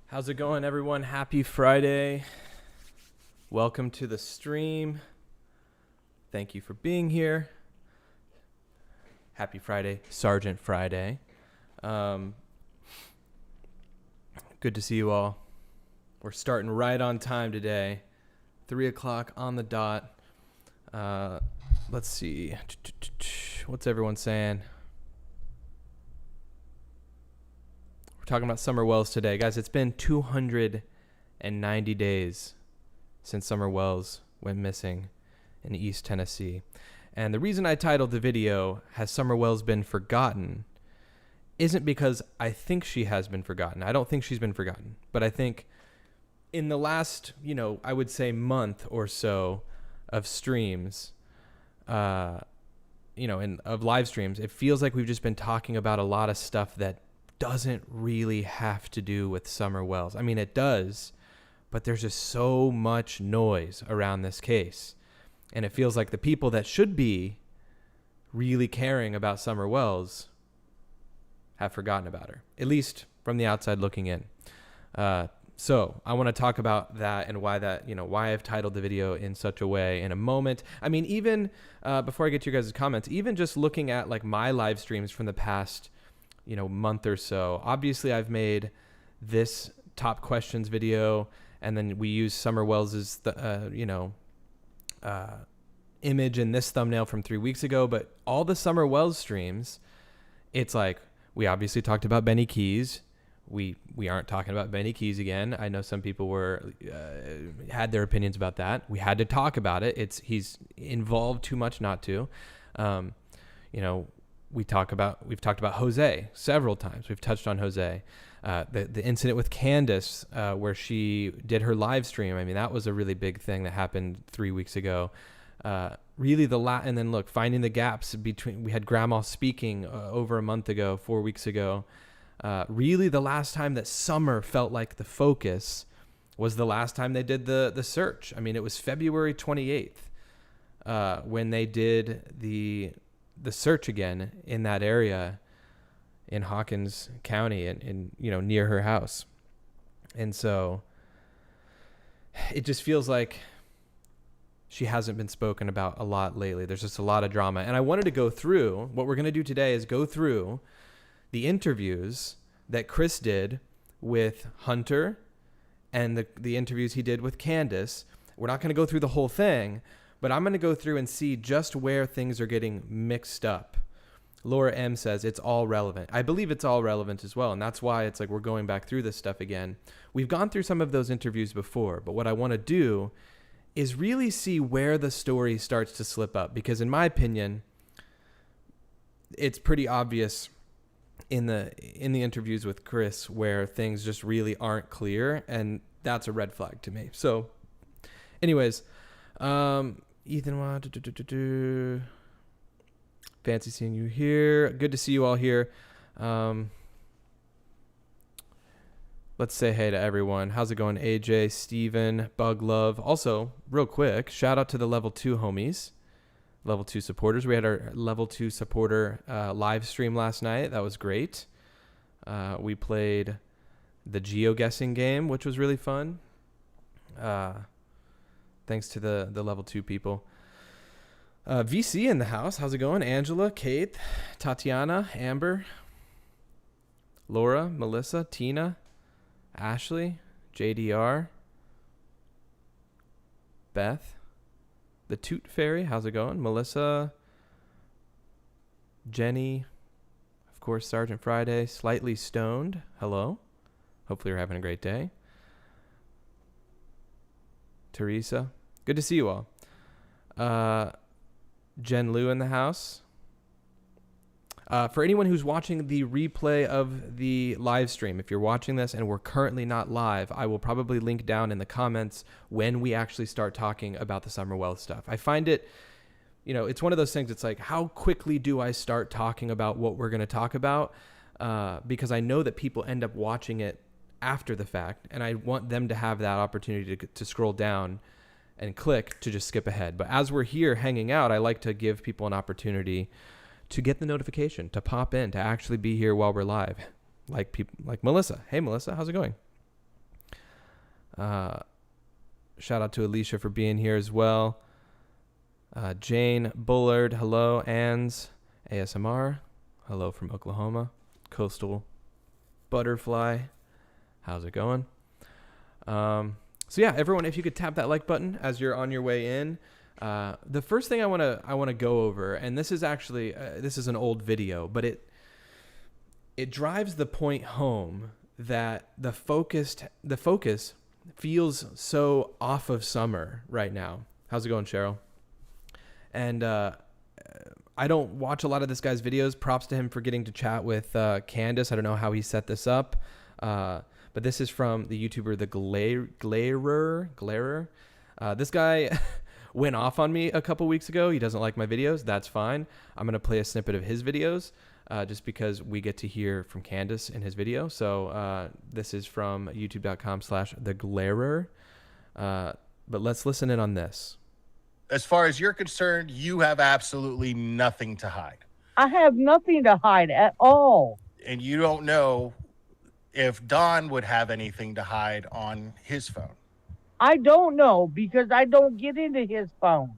How's it going, everyone? Happy Friday. Welcome to the stream. Thank you for being here. Happy Friday, Sergeant Friday. Good to see you all. We're starting right on time today. 3 o'clock on the dot. Let's see. What's everyone saying? We're talking about Summer Wells today. Guys, it's been 290 days since Summer Wells went missing in East Tennessee. And the reason I titled the video, Has Summer Wells Been Forgotten, isn't because I think she has been forgotten. I don't think she's been forgotten. But I think in the last, I would say month or so of streams, of live streams, it feels like we've just been talking about a lot of stuff that doesn't really have to do with Summer Wells. I mean, it does, but there's just so much noise around this case. And it feels like the people that should be really caring about Summer Wells have forgotten about her, at least from the outside looking in. So I want to talk about that and why I've titled the video in such a way in a moment. I mean, even before I get to your guys' comments, even just looking at like my live streams from the past, month or so, obviously I've made this top questions video, and then we use Summer Wells's, image in this thumbnail from 3 weeks ago. But all the Summer Wells streams, it's like, we obviously talked about Benny Keys. We aren't talking about Benny Keys again. I know some people had their opinions about that. We had to talk about it. He's involved too much not to. We've talked about Jose several times. We've touched on Jose. The incident with Candace, where she did her live stream. I mean, that was a really big thing that happened 3 weeks ago. And then look, finding the gaps between, we had Grandma speaking over a month ago, 4 weeks ago. Really the last time that Summer felt like the focus was the last time they did the search. I mean, it was February 28th when they did the search again in that area in Hawkins County and near her house. And so it just feels like she hasn't been spoken about a lot lately. There's just a lot of drama. And I wanted to go through, what we're going to do today is go through the interviews that Chris did with Hunter and the interviews he did with Candace. We're not going to go through the whole thing, but I'm going to go through and see just where things are getting mixed up. Laura M says it's all relevant. I believe it's all relevant as well, and that's why it's like we're going back through this stuff again. We've gone through some of those interviews before, but what I want to do is really see where the story starts to slip up, because in my opinion, it's pretty obvious in the interviews with Chris where things just really aren't clear, and that's a red flag to me. So anyways, Ethan, fancy seeing you here. Good to see you all here. Let's say hey to everyone. How's it going? AJ, Steven, Bug Love. Also, real quick, shout out to the level 2 homies, level 2 supporters. We had our level 2 supporter live stream last night. That was great. We played the GeoGuessing game, which was really fun. Thanks to the level 2 people. VC in the house. How's it going? Angela, Kate, Tatiana, Amber, Laura, Melissa, Tina, Ashley, JDR, Beth, the Toot Fairy. How's it going? Melissa, Jenny, of course, Sergeant Friday, Slightly Stoned. Hello. Hopefully you're having a great day. Teresa. Good to see you all. Jen Lou in the house. For anyone who's watching the replay of the live stream, if you're watching this and we're currently not live, I will probably link down in the comments when we actually start talking about the Summer Wells stuff. I find it, it's one of those things. It's like, how quickly do I start talking about what we're going to talk about? Because I know that people end up watching it after the fact, and I want them to have that opportunity to scroll down and click to just skip ahead. But as we're here hanging out, I like to give people an opportunity to get the notification, to pop in, to actually be here while we're live. Like people, like Melissa. Hey, Melissa, how's it going? Shout out to Alicia for being here as well. Jane Bullard, hello. Ans ASMR, hello from Oklahoma. Coastal Butterfly, how's it going? So yeah, everyone, if you could tap that like button as you're on your way in. The first thing I want to go over, and this is actually this is an old video, but it drives the point home that the focus feels so off of summer right now. How's it going, Cheryl? And I don't watch a lot of this guy's videos. Props to him for getting to chat with Candace. I don't know how he set this up, but this is from the YouTuber The Glarer. This guy went off on me a couple weeks ago. He doesn't like my videos. That's fine. I'm going to play a snippet of his videos just because we get to hear from Candace in his video. So this is from youtube.com/theglarer. But let's listen in on this. As far as you're concerned, you have absolutely nothing to hide. I have nothing to hide at all. And you don't know if Don would have anything to hide on his phone. I don't know because I don't get into his phone.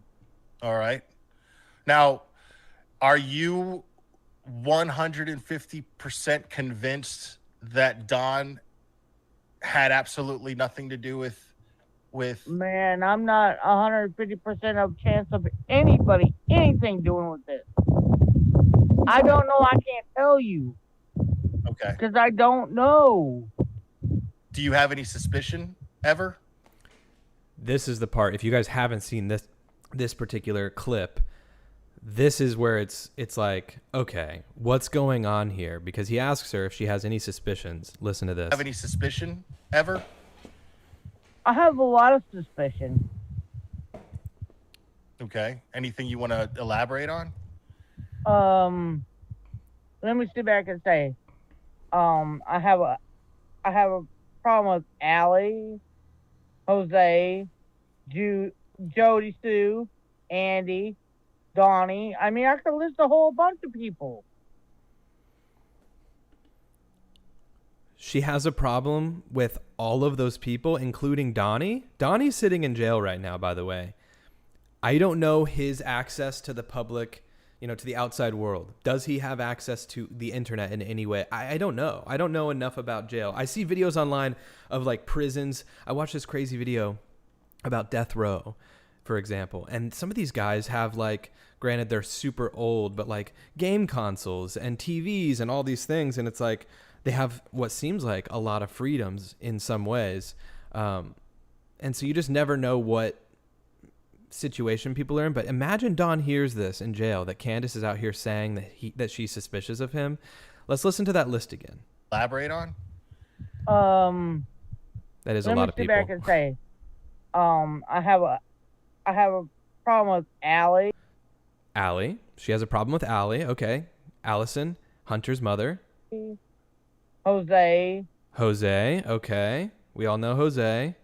All right. Now, are you 150% convinced that Don had absolutely nothing to do with Man, I'm not 150% of chance of anybody anything doing with this. I don't know. I can't tell you. Okay. Because I don't know. Do you have any suspicion ever? This is the part. If you guys haven't seen this particular clip, this is where it's like, okay, what's going on here? Because he asks her if she has any suspicions. Listen to this. Have any suspicion ever? I have a lot of suspicion. Okay. Anything you want to elaborate on? Let me sit back and say, I have a problem with Allie, Jose, Jody Sue, Andy, Donnie. I mean, I could list a whole bunch of people. She has a problem with all of those people, including Donnie. Donnie's sitting in jail right now, by the way. I don't know his access to the public, to the outside world. Does he have access to the internet in any way? I don't know. I don't know enough about jail. I see videos online of like prisons. I watched this crazy video about death row, for example. And some of these guys have like, granted they're super old, but like game consoles and TVs and all these things. And it's like, they have what seems like a lot of freedoms in some ways. And so you just never know what situation people are in. But imagine Don hears this in jail, that Candace is out here saying that she's suspicious of him. Let's listen to that list again. Elaborate on? That is a lot of people. Let me sit back and say, I have a problem with Allie. Allie. She has a problem with Allie. Okay. Allison, Hunter's mother. Jose. Okay. We all know Jose.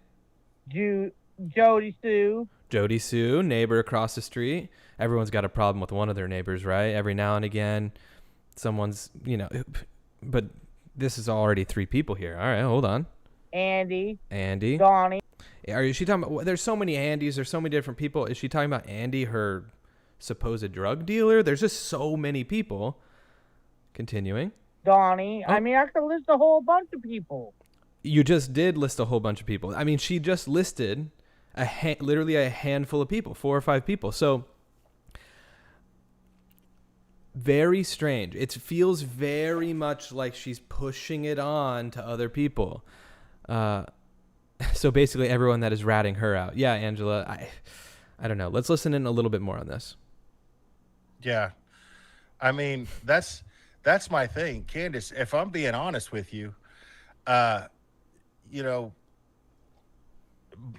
Jody Sue. Jody Sue, neighbor across the street. Everyone's got a problem with one of their neighbors, right? Every now and again, someone's, but this is already 3 people here. All right, hold on. Andy. Donnie. Is she talking about, there's so many Andys, there's so many different people. Is she talking about Andy, her supposed drug dealer? There's just so many people. Continuing. Donnie. Oh. I mean, I could list a whole bunch of people. You just did list a whole bunch of people. I mean, she just listed literally a handful of people, 4 or 5 people. So very strange. It feels very much like she's pushing it on to other people. So basically everyone that is ratting her out. Yeah, Angela, I don't know. Let's listen in a little bit more on this. Yeah. I mean, that's my thing. Candace, if I'm being honest with you,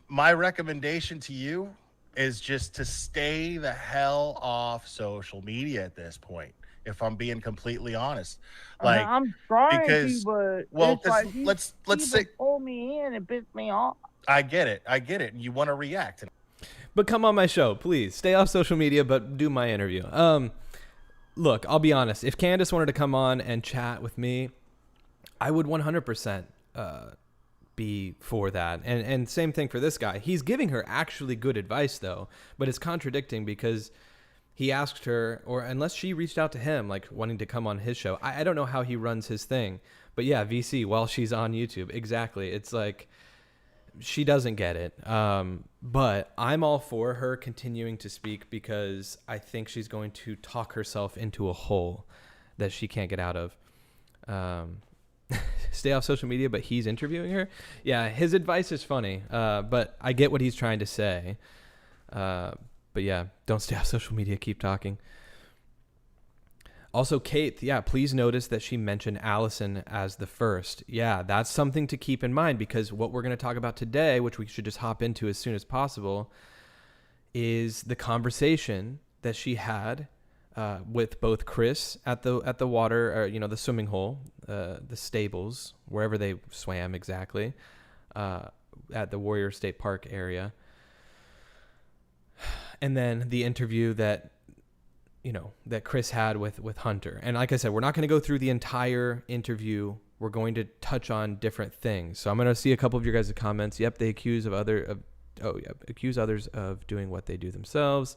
my recommendation to you is just to stay the hell off social media at this point. If I'm being completely honest, like I'm trying to, but let's say pull me in and piss me off. I get it. And you want to react. But come on my show, please. Stay off social media, but do my interview. Look, I'll be honest. If Candace wanted to come on and chat with me, I would 100% be for that. And same thing for this guy. He's giving her actually good advice though, but it's contradicting because he asked her, or unless she reached out to him, like wanting to come on his show. I don't know how he runs his thing, but yeah, VC while she's on YouTube. Exactly. It's like, she doesn't get it. But I'm all for her continuing to speak because I think she's going to talk herself into a hole that she can't get out of. Stay off social media, but he's interviewing her. Yeah, his advice is funny, but I get what he's trying to say. But yeah, don't stay off social media. Keep talking. Also, Kate, yeah, please notice that she mentioned Allison as the first. Yeah, that's something to keep in mind because what we're going to talk about today, which we should just hop into as soon as possible, is the conversation that she had with both Chris at the water, or, the swimming hole, the stables, wherever they swam exactly, at the Warrior State Park area. And then the interview that Chris had with Hunter. And like I said, we're not going to go through the entire interview. We're going to touch on different things. So I'm going to see a couple of your guys' comments. Yep, they accuse others of doing what they do themselves.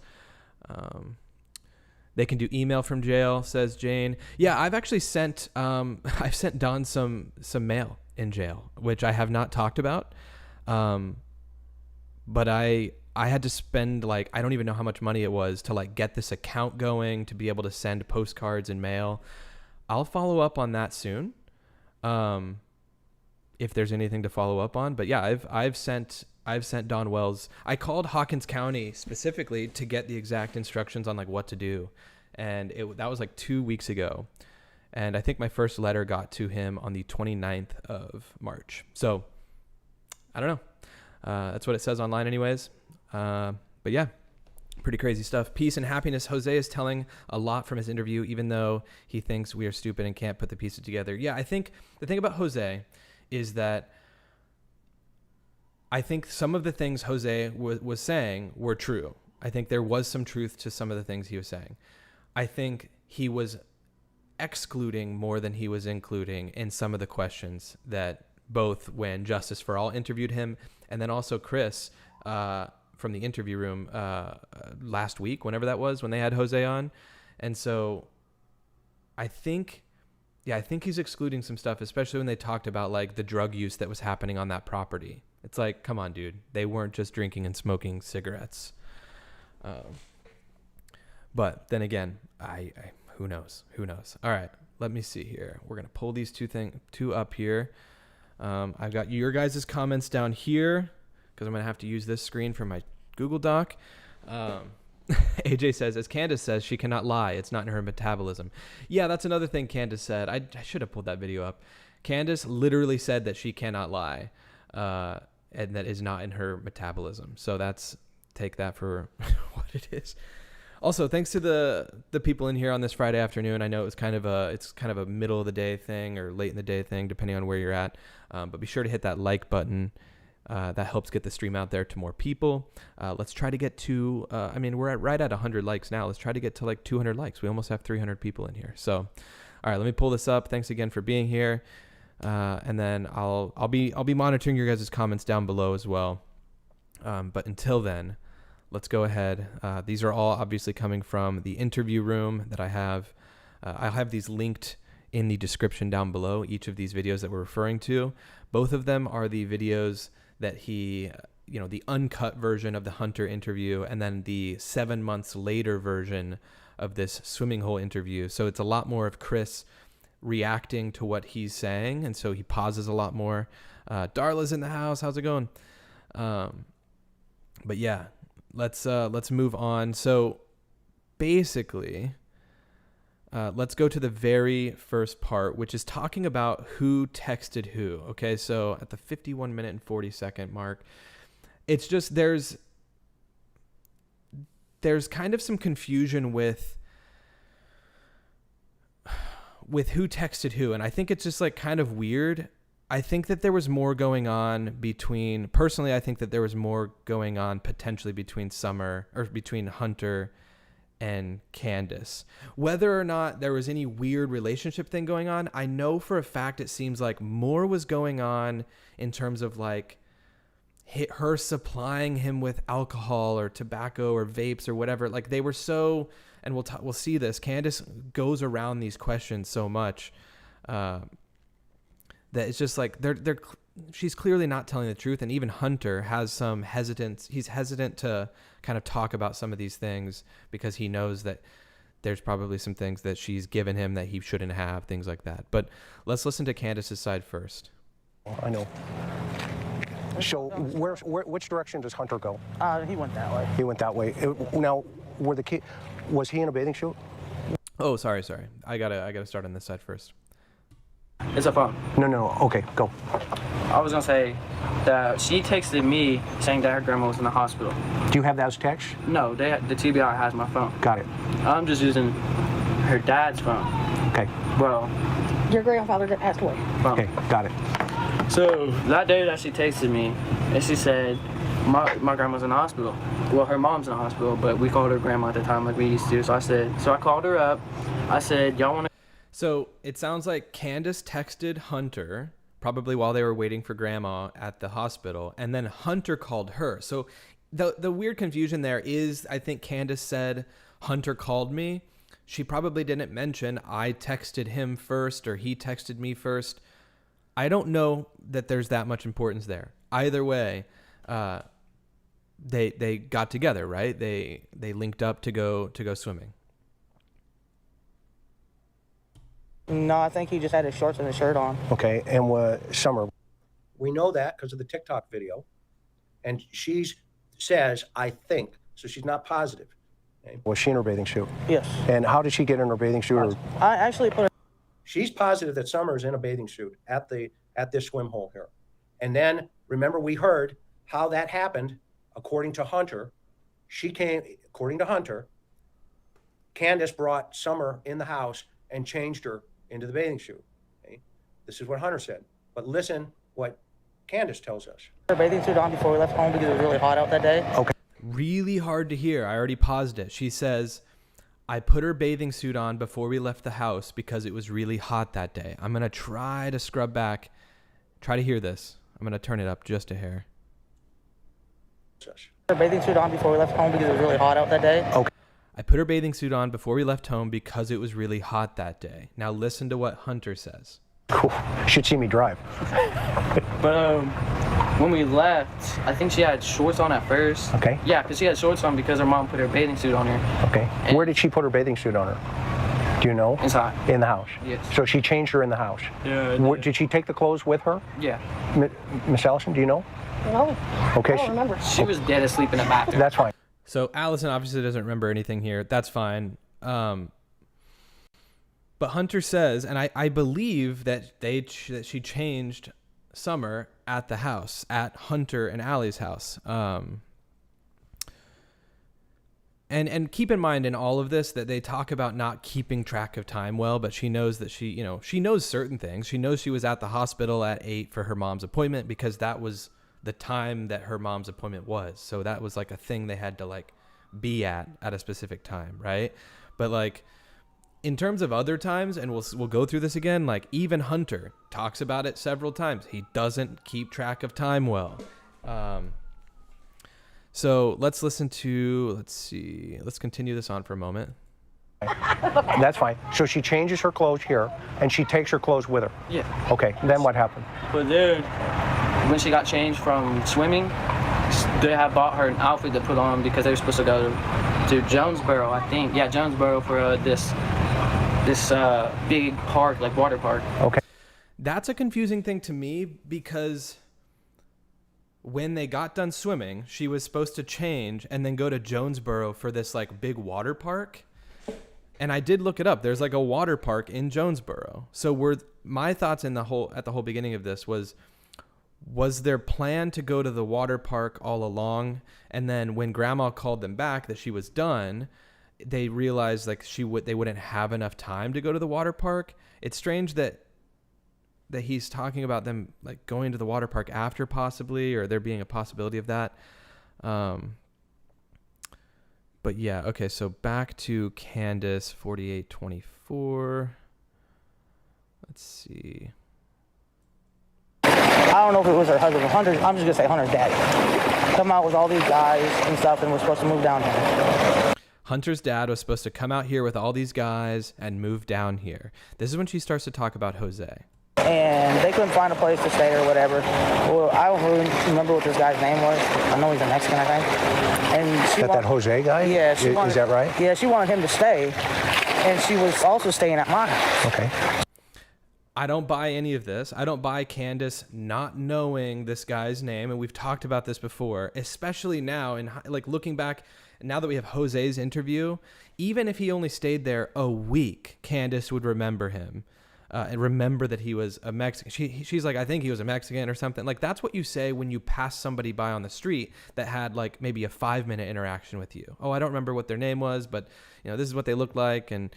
They can do email from jail, says Jane. Yeah, I've actually sent I've sent Don some mail in jail, which I have not talked about. But I had to spend I don't even know how much money it was to get this account going, to be able to send postcards and mail. I'll follow up on that soon. If there's anything to follow up on, but yeah, I've sent Don Wells. I called Hawkins County specifically to get the exact instructions on what to do. And that was 2 weeks ago. And I think my first letter got to him on the 29th of March. So I don't know. That's what it says online anyways. But yeah, pretty crazy stuff. Peace and happiness. Jose is telling a lot from his interview, even though he thinks we are stupid and can't put the pieces together. Yeah, I think the thing about Jose is that I think some of the things Jose was saying were true. I think there was some truth to some of the things he was saying. I think he was excluding more than he was including in some of the questions that both when Justice for All interviewed him and then also Chris from the interview room last week, whenever that was, when they had Jose on. And so I think he's excluding some stuff, especially when they talked about the drug use that was happening on that property. It's come on, dude. They weren't just drinking and smoking cigarettes. But then again, I who knows? All right, let me see here. We're going to pull these two up here. I've got your guys' comments down here because I'm going to have to use this screen for my Google Doc. AJ says, as Candace says, she cannot lie. It's not in her metabolism. Yeah, that's another thing Candace said. I should have pulled that video up. Candace literally said that she cannot lie. And that is not in her metabolism. So take that for what it is. Also, thanks to the people in here on this Friday afternoon. I know it's kind of a middle of the day thing or late in the day thing, depending on where you're at. But be sure to hit that like button. That helps get the stream out there to more people. Let's try to get to, we're right at 100 likes now. Let's try to get to 200 likes. We almost have 300 people in here. So, all right, let me pull this up. Thanks again for being here. And then I'll be monitoring your guys' comments down below as well. But until then, let's go ahead. These are all obviously coming from the interview room that I have. I'll have these linked in the description down below, each of these videos that we're referring to. Both of them are the videos that he, the uncut version of the Hunter interview, and then the 7 months later version of this swimming hole interview. So it's a lot more of Chris reacting to what he's saying, and so he pauses a lot more. Darla's in the house. How's it going? But yeah, let's move on. So basically, let's go to the very first part, which is talking about who texted who. Okay, so at the 51 minute and 40 second mark, it's just there's kind of some confusion with who texted who, and I think it's just kind of weird. I think that there was more going on personally, I think that there was more going on potentially between Hunter and Candace. Whether or not there was any weird relationship thing going on, I know for a fact it seems like more was going on in terms of like her supplying him with alcohol or tobacco or vapes or whatever. Like they were so, and we'll see this. Candace goes around these questions so much that it's just like she's clearly not telling the truth. And even Hunter has some hesitance. He's hesitant to kind of talk about some of these things because he knows that there's probably some things that she's given him that he shouldn't have, things like that. But let's listen to Candace's side first. I know. So which direction does Hunter go? He went that way. He went that way. Now, was he in a bathing suit? Oh, sorry. I gotta start on this side first. It's a phone. No. Okay, go. I was gonna say that she texted me saying that her grandma was in the hospital. Do you have that as text? No, the TBI has my phone. Got it. I'm just using her dad's phone. Okay. Well, your grandfather that passed away. phone. Okay, got it. So that day that she texted me, and she said, my grandma's in the hospital. Well, her mom's in the hospital, but we called her grandma at the time like we used to. So I called her up. I said, y'all want to... So it sounds like Candace texted Hunter, probably while they were waiting for grandma at the hospital, and then Hunter called her. So the weird confusion there is, I think Candace said, Hunter called me. She probably didn't mention I texted him first or he texted me first. I don't know that there's that much importance there. Either way, they got together, right? They linked up to go swimming. No, I think he just had his shorts and his shirt on. Okay, and Summer. We know that because of the TikTok video. And she says, I think, so she's not positive. Okay. Was she in her bathing suit? Yes. And how did she get in her bathing suit? I actually put She's positive that Summer's in a bathing suit at this swim hole here. And then, remember, we heard how that happened, according to Hunter. According to Hunter, Candace brought Summer in the house and changed her into the bathing suit. Okay? This is what Hunter said. But listen what Candace tells us. her bathing suit on before we left home because it was really hot out that day. Okay. Really hard to hear. I already paused it. She says, I put her bathing suit on before we left the house because it was really hot that day. I'm going to try to scrub back. Try to hear this. I'm going to turn it up just a hair. Her bathing suit on before we left home because it was really hot out that day. Okay. I put her bathing suit on before we left home because it was really hot that day. Now listen to what Hunter says. Cool. Should see me drive. But when we left, I think she had shorts on at first. Okay. Yeah, because she had shorts on because her mom put her bathing suit on her. Okay. And Where did she put her bathing suit on her? Do you know? Inside. In the house? Yes. So she changed her in the house? Yeah. Did she take the clothes with her? Yeah. Miss Allison, do you know? No, Okay. I don't remember. She was dead asleep in the bathroom. That's fine. So Allison obviously doesn't remember anything here. That's fine. But Hunter says, and I believe that that she changed Summer at the house, at Hunter and Allie's house. And keep in mind in all of this that they talk about not keeping track of time well, but she knows that she knows certain things. She knows she was at the hospital at 8 for her mom's appointment because that was the time that her mom's appointment was. So that was like a thing they had to like be at a specific time, right? But like in terms of other times, and we'll go through this again, like even Hunter talks about it several times. He doesn't keep track of time well. So let's continue this on for a moment. That's fine. So she changes her clothes here, and she takes her clothes with her. Yeah. Okay, then what happened? But then, when she got changed from swimming, they had bought her an outfit to put on because they were supposed to go to Jonesboro, I think. Yeah, Jonesboro for this big park, like water park. Okay. That's a confusing thing to me because when they got done swimming, she was supposed to change and then go to Jonesboro for this like big water park. And I did look it up. There's like a water park in Jonesboro. So my thoughts at the whole beginning of this was their plan to go to the water park all along, and then when Grandma called them back that she was done, they realized like they wouldn't have enough time to go to the water park. It's strange that he's talking about them like going to the water park after possibly, or there being a possibility of that. But yeah, okay, so back to Candace 4824. Let's see. I don't know if it was her husband or Hunter. I'm just gonna say Hunter's daddy. Come out with all these guys and stuff, and we're supposed to move down here. Hunter's dad was supposed to come out here with all these guys and move down here. This is when she starts to talk about Jose. And they couldn't find a place to stay or whatever. Well, I don't really remember what this guy's name was. I know he's a Mexican, I think. And she That Jose guy? Yeah. Is that right? Yeah, she wanted him to stay, and she was also staying at my house. Okay. I don't buy any of this. I don't buy Candace not knowing this guy's name, and we've talked about this before, especially now, and like looking back, now that we have Jose's interview, even if he only stayed there a week, Candace would remember him. And remember that he was a Mexican. She's like, I think he was a Mexican or something. Like, that's what you say when you pass somebody by on the street that had like maybe a 5-minute interaction with you. Oh, I don't remember what their name was, but this is what they looked like. And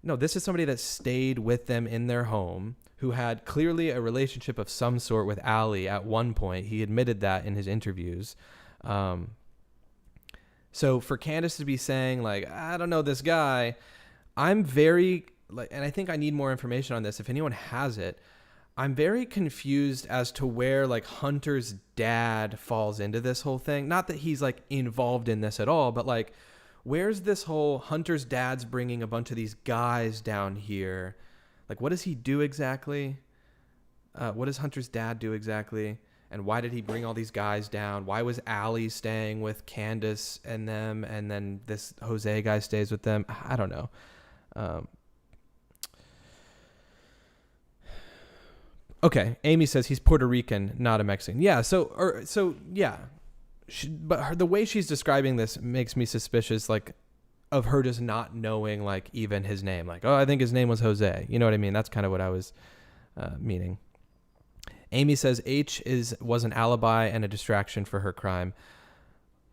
no, this is somebody that stayed with them in their home, who had clearly a relationship of some sort with Allie at one point. He admitted that in his interviews. So for Candace to be saying like, I don't know this guy, I'm very... and I think I need more information on this. If anyone has it, I'm very confused as to where like Hunter's dad falls into this whole thing. Not that he's like involved in this at all, but like, where's this whole Hunter's dad's bringing a bunch of these guys down here? Like, what does he do exactly? What does Hunter's dad do exactly? And why did he bring all these guys down? Why was Allie staying with Candace and them, and then this Jose guy stays with them? I don't know. Okay, Amy says he's Puerto Rican, not a Mexican. Yeah, yeah. The way she's describing this makes me suspicious, like, of her just not knowing, like, even his name. Like, oh, I think his name was Jose. You know what I mean? That's kind of what I was meaning. Amy says was an alibi and a distraction for her crime.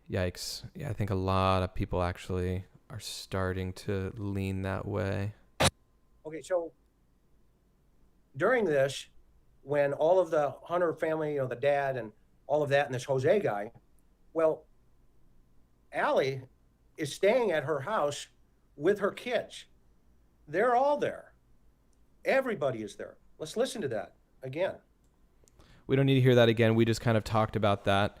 Yikes. Yeah, I think a lot of people actually are starting to lean that way. Okay, so during this, when all of the Hunter family, the dad and all of that, and this Jose guy, well, Allie is staying at her house with her kids. They're all there. Everybody is there. Let's listen to that again. We don't need to hear that again. We just kind of talked about that.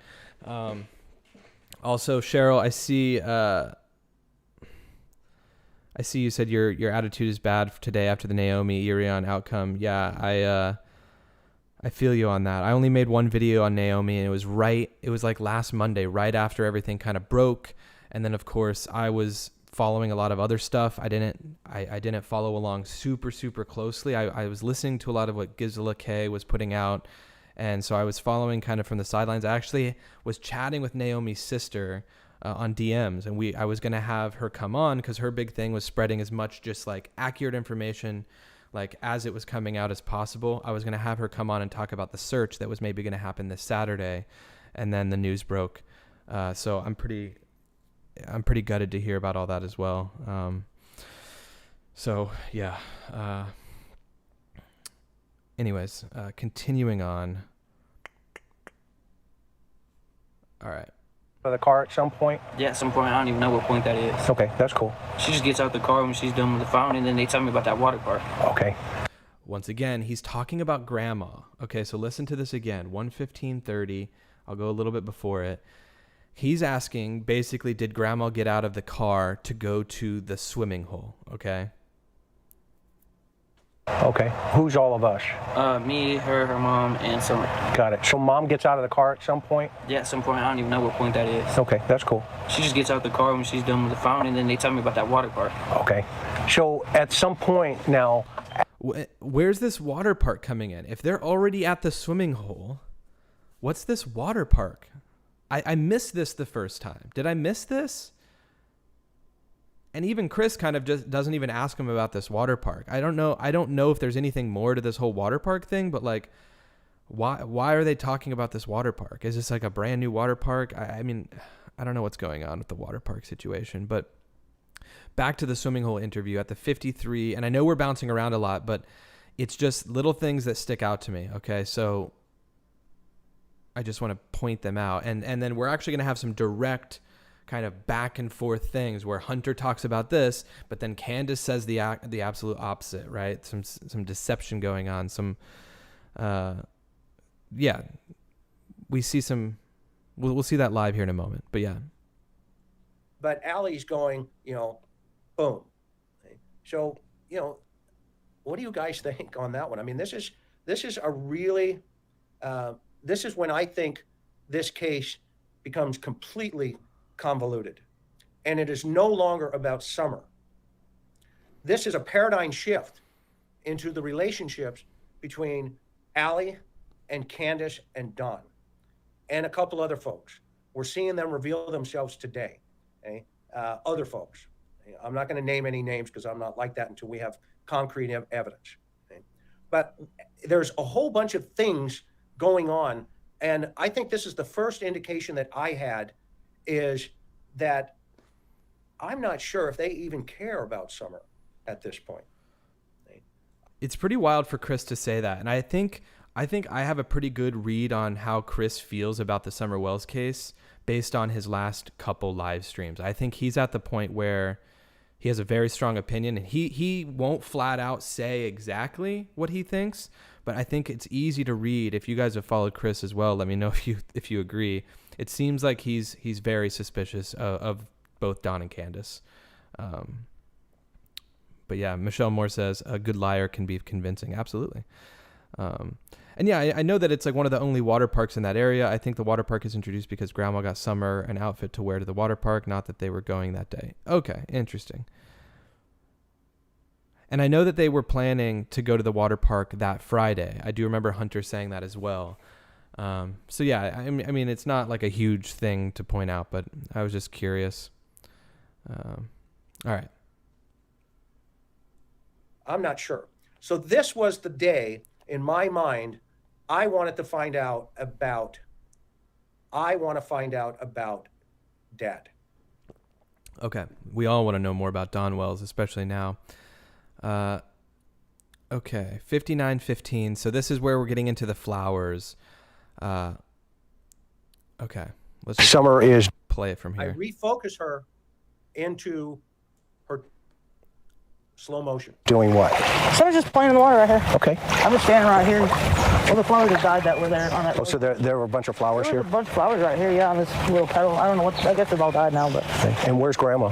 Also, Cheryl, I see you said your attitude is bad today after the Naomi Irion outcome. Yeah, I feel you on that. I only made one video on Naomi, and it was like last Monday, right after everything kind of broke. And then of course I was following a lot of other stuff. I didn't follow along super, super closely. I was listening to a lot of what Gisela K was putting out. And so I was following kind of from the sidelines. I actually was chatting with Naomi's sister on DMs, and I was going to have her come on because her big thing was spreading as much just like accurate information like as it was coming out as possible. I was going to have her come on and talk about the search that was maybe going to happen this Saturday, and then the news broke. So I'm pretty gutted to hear about all that as well. So yeah. Anyways, continuing on. All right. The car at some point? Yeah, at some point. I don't even know what point that is. Okay, that's cool. She just gets out the car when she's done with the phone, and then they tell me about that water park. Okay. Once again, he's talking about grandma. Okay, so listen to this again. 1:15:30. I'll go a little bit before it. He's asking, basically, did grandma get out of the car to go to the swimming hole? Okay. Okay. Who's all of us? Me, her mom, and Summer. Got it. So mom gets out of the car at some point? Yeah, at some point. I don't even know what point that is. Okay, that's cool. She just gets out the car when she's done with the phone, and then they tell me about that water park. Okay. So at some point now... Where's this water park coming in? If they're already at the swimming hole, what's this water park? I missed this the first time. Did I miss this? And even Chris kind of just doesn't even ask him about this water park. I don't know if there's anything more to this whole water park thing, but like, why are they talking about this water park? Is this like a brand new water park? I mean, I don't know what's going on with the water park situation, but back to the swimming hole interview at the 53. And I know we're bouncing around a lot, but it's just little things that stick out to me. Okay. So I just want to point them out. And then we're actually going to have some direct kind of back and forth things where Hunter talks about this, but then Candace says the absolute opposite, right? Some deception going on. We see some. We'll see that live here in a moment. But yeah. But Allie's going, boom. So, what do you guys think on that one? I mean, this is a really, this is when I think this case becomes completely convoluted, and it is no longer about Summer. This is a paradigm shift into the relationships between Allie and Candace and Don and a couple other folks. We're seeing them reveal themselves today. Okay? Other folks. I'm not going to name any names because I'm not like that until we have concrete evidence. Okay? But there's a whole bunch of things going on. And I think this is the first indication that I had is that I'm not sure if they even care about Summer at this point. Okay? It's pretty wild for Chris to say that. And I think I have a pretty good read on how Chris feels about the Summer Wells case based on his last couple live streams. I think he's at the point where he has a very strong opinion, and he won't flat out say exactly what he thinks, but I think it's easy to read. If you guys have followed Chris as well, let me know if you agree. It seems like he's very suspicious of both Don and Candace. But yeah, Michelle Moore says a good liar can be convincing. Absolutely. And yeah, I know that it's like one of the only water parks in that area. I think the water park is introduced because Grandma got Summer an outfit to wear to the water park, not that they were going that day. Okay, interesting. And I know that they were planning to go to the water park that Friday. I do remember Hunter saying that as well. So yeah, I mean, it's not like a huge thing to point out, but I was just curious. All right. I'm not sure. So this was the day, in my mind, I wanted to find out about Dad. Okay. We all want to know more about Don Wells, especially now. Okay. 59:15. So this is where we're getting into the flowers. Okay. Let's just Summer is play it from I here. refocus her into her slow motion. Doing what? Summer's just playing in the water right here. Okay. I'm just standing right here. All the flowers that died that were there on that. Oh, so there were a bunch of flowers There here? was a bunch of flowers right here, yeah, on this little petal. I don't know what, I guess they've all died now, but. And where's Grandma?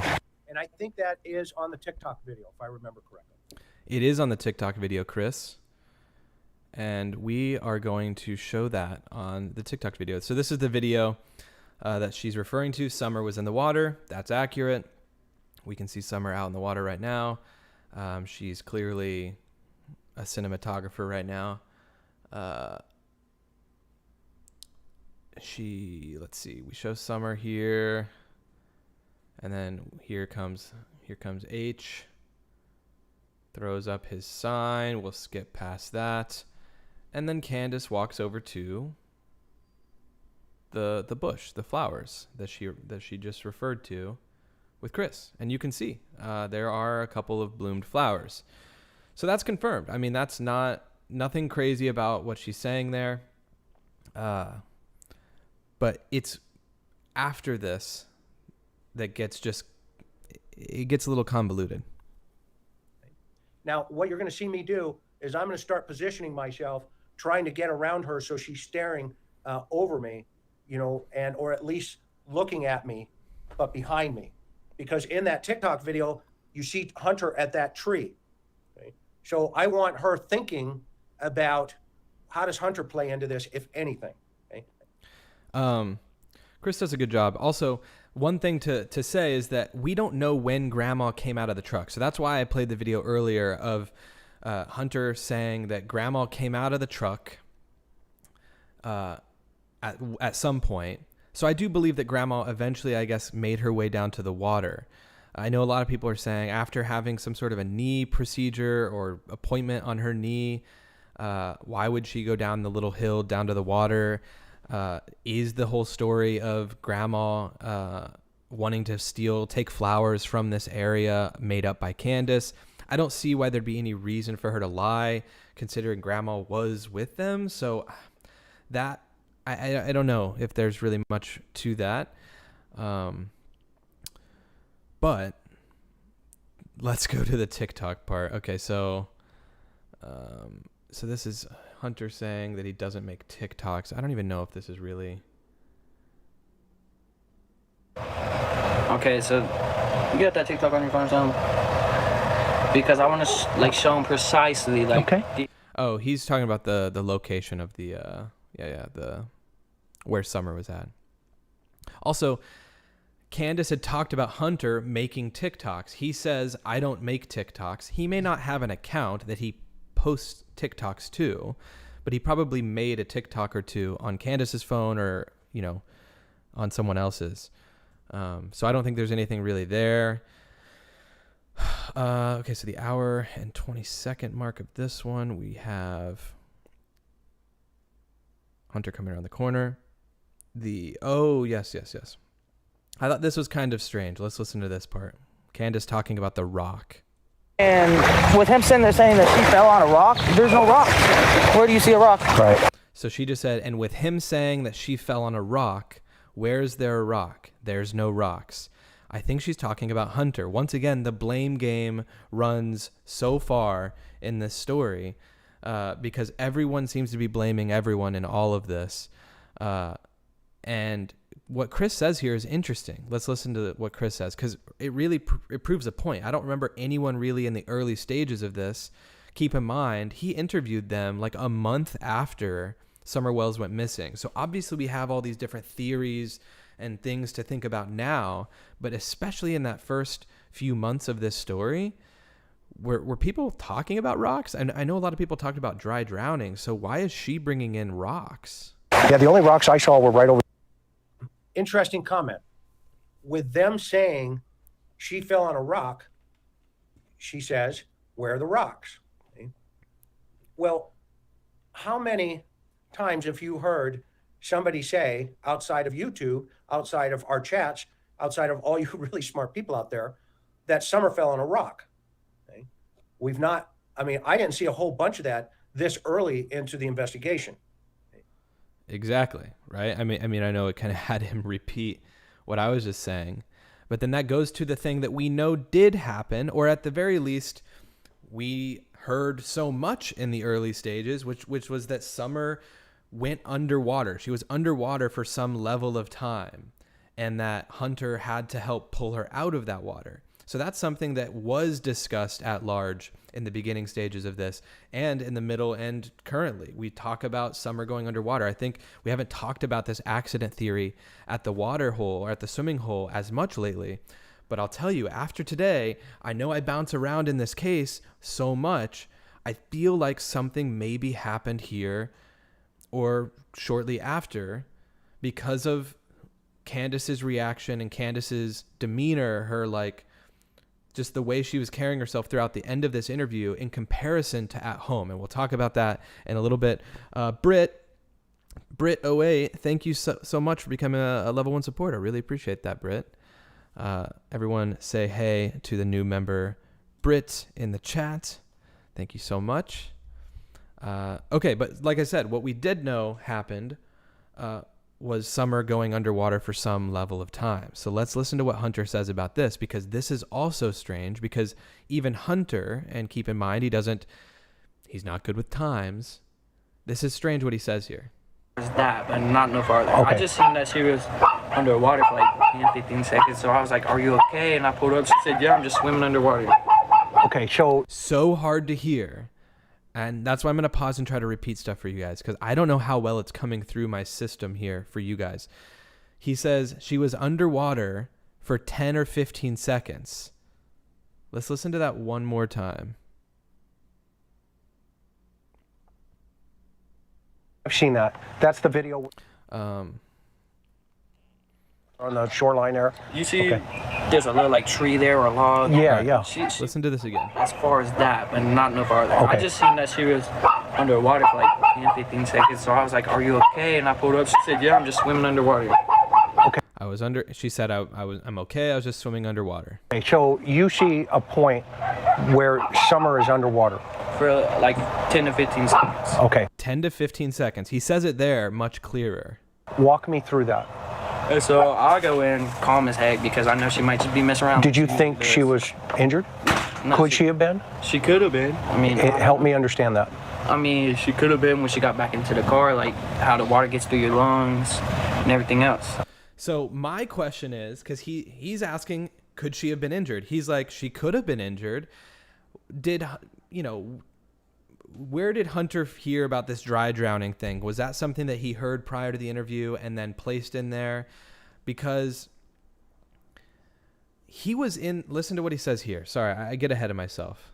And I think that is on the TikTok video, if I remember correctly. It is on the TikTok video, Chris. And we are going to show that on the TikTok video. So this is the video that she's referring to. Summer was in the water. That's accurate. We can see Summer out in the water right now. She's clearly a cinematographer right now. Let's see, we show Summer here, and then here comes H, throws up his sign. We'll skip past that, and then Candace walks over to the bush, the flowers that she just referred to with Chris, and you can see there are a couple of bloomed flowers. So that's confirmed. I mean, that's nothing crazy about what she's saying there. But it's after this that it gets a little convoluted. Now, what you're going to see me do is I'm going to start positioning myself, trying to get around her so she's staring over me, or at least looking at me, but behind me. Because in that TikTok video, you see Hunter at that tree. Okay? So I want her thinking about how does Hunter play into this, if anything. Okay? Chris does a good job. Also, one thing to say is that we don't know when Grandma came out of the truck. So that's why I played the video earlier of Hunter saying that Grandma came out of the truck at some point. So I do believe that Grandma eventually, I guess, made her way down to the water. I know a lot of people are saying after having some sort of a knee procedure or appointment on her knee, why would she go down the little hill down to the water? Is the whole story of Grandma wanting to take flowers from this area made up by Candace? I don't see why there'd be any reason for her to lie, considering Grandma was with them. So that I don't know if there's really much to that. But let's go to the TikTok part. Okay, so this is Hunter saying that he doesn't make TikToks. I don't even know if this is really... Okay, so you got that TikTok on your phone or something? Because I want to show him precisely Okay. Oh, he's talking about the location of the the where Summer was at. Also, Candace had talked about Hunter making TikToks. He says, I don't make TikToks. He may not have an account that he posts TikToks to, but he probably made a TikTok or two on Candace's phone or, on someone else's. So I don't think there's anything really there. Okay, so the hour and 20-second mark of this one, we have Hunter coming around the corner. Yes. I thought this was kind of strange. Let's listen to this part. Candace talking about the rock. And with him sitting there saying that she fell on a rock, there's no rock. Where do you see a rock? Right. So she just said, and with him saying that she fell on a rock, where's there a rock? There's no rocks. I think she's talking about Hunter. Once again, the blame game runs so far in this story because everyone seems to be blaming everyone in all of this. And what Chris says here is interesting. Let's listen to what Chris says because it really it proves a point. I don't remember anyone really in the early stages of this. Keep in mind, he interviewed them like a month after Summer Wells went missing. So obviously we have all these different theories and things to think about now, but especially in that first few months of this story, were people talking about rocks? And I know a lot of people talked about dry drowning, so why is she bringing in rocks? Yeah, the only rocks I saw were right over. Interesting comment. With them saying she fell on a rock, she says, where are the rocks? Okay. Well, how many times have you heard somebody say outside of YouTube, outside of our chats, outside of all you really smart people out there, that Summer fell on a rock? Okay. I didn't see a whole bunch of that this early into the investigation. Exactly, right? I mean, I know it kind of had him repeat what I was just saying, but then that goes to the thing that we know did happen, or at the very least, we heard so much in the early stages, which was that Summer went underwater. She was underwater for some level of time, and that Hunter had to help pull her out of that water. So that's something that was discussed at large in the beginning stages of this and in the middle and currently. We talk about Summer going underwater. I think we haven't talked about this accident theory at the water hole or at the swimming hole as much lately. But I'll tell you, after today, I know I bounce around in this case so much. I feel like something maybe happened here or shortly after because of Candace's reaction and Candace's demeanor, her just the way she was carrying herself throughout the end of this interview in comparison to at home. And we'll talk about that in a little bit. Brit08, thank you so much for becoming a level 1 supporter. I really appreciate that, Brit. Everyone say hey to the new member, Brit, in the chat. Thank you so much. Okay, but like I said, what we did know happened was Summer going underwater for some level of time. So let's listen to what Hunter says about this, because this is also strange, because even Hunter, and keep in mind, he's not good with times. This is strange what he says here. That, but not no farther. Okay. I just seen that she was underwater for 10, 15 seconds, so I was like, are you okay? And I pulled up, she said, yeah, I'm just swimming underwater. Okay, so hard to hear. And that's why I'm going to pause and try to repeat stuff for you guys, because I don't know how well it's coming through my system here for you guys. He says she was underwater for 10 or 15 seconds. Let's listen to that one more time. I've seen that. That's the video Um, on the shoreline there. You see, Okay. there's a little tree there or log. Yeah, yeah. She, listen to this again. as far as that, but not no farther. Okay. I just seen that she was underwater for 10, 15 seconds, so I was like, are you okay? And I pulled up, she said, yeah, I'm just swimming underwater. She said I'm okay. I was just swimming underwater. Okay, so you see a point where Summer is underwater. For 10 to 15 seconds. Okay. 10 to 15 seconds. He says it there much clearer. Walk me through that. And so I'll go in calm as heck because I know she might just be messing around. Did you think she was injured? No, Could she have been? She could have been. I mean, Help me understand that. I mean, she could have been when she got back into the car, like how the water gets through your lungs and everything else. So my question is, because he's asking, could she have been injured? He's like, she could have been injured. Where did Hunter hear about this dry drowning thing? Was that something that he heard prior to the interview and then placed in there? Because he was in, listen to what he says here. Sorry, I get ahead of myself.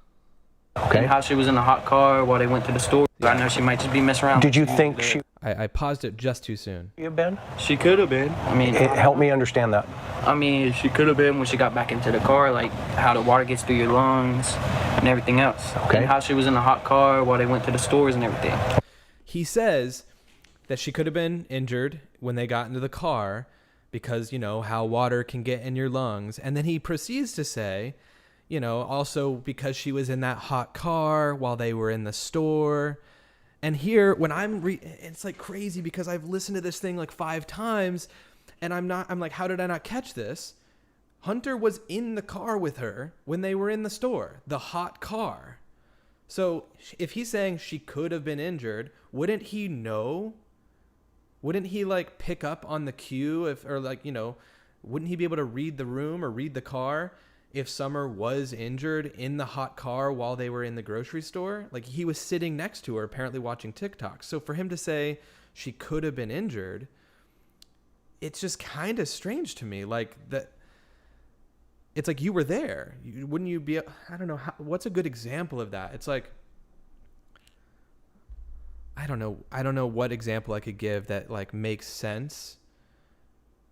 Okay. And how she was in a hot car while they went to the store. I know she might just be messing around. Did you think she I paused it just too soon. have been? She could have been. I mean, Help me understand that. I mean, she could have been when she got back into the car, like how the water gets through your lungs and everything else. Okay. And how she was in a hot car while they went to the stores and everything. He says that she could have been injured when they got into the car because, how water can get in your lungs. And then he proceeds to say, also because she was in that hot car while they were in the store. And here, when it's like crazy because I've listened to this thing like 5 times and I'm like, how did I not catch this? Hunter was in the car with her when they were in the store, the hot car. So if he's saying she could have been injured, wouldn't he know? Wouldn't he like pick up on the cue wouldn't he be able to read the room or read the car if Summer was injured in the hot car while they were in the grocery store? Like he was sitting next to her, apparently watching TikTok. So for him to say she could have been injured, it's just kind of strange to me. Like that. It's like you were there. Wouldn't you be? I don't know. What's a good example of that? It's like, I don't know what example I could give that like makes sense.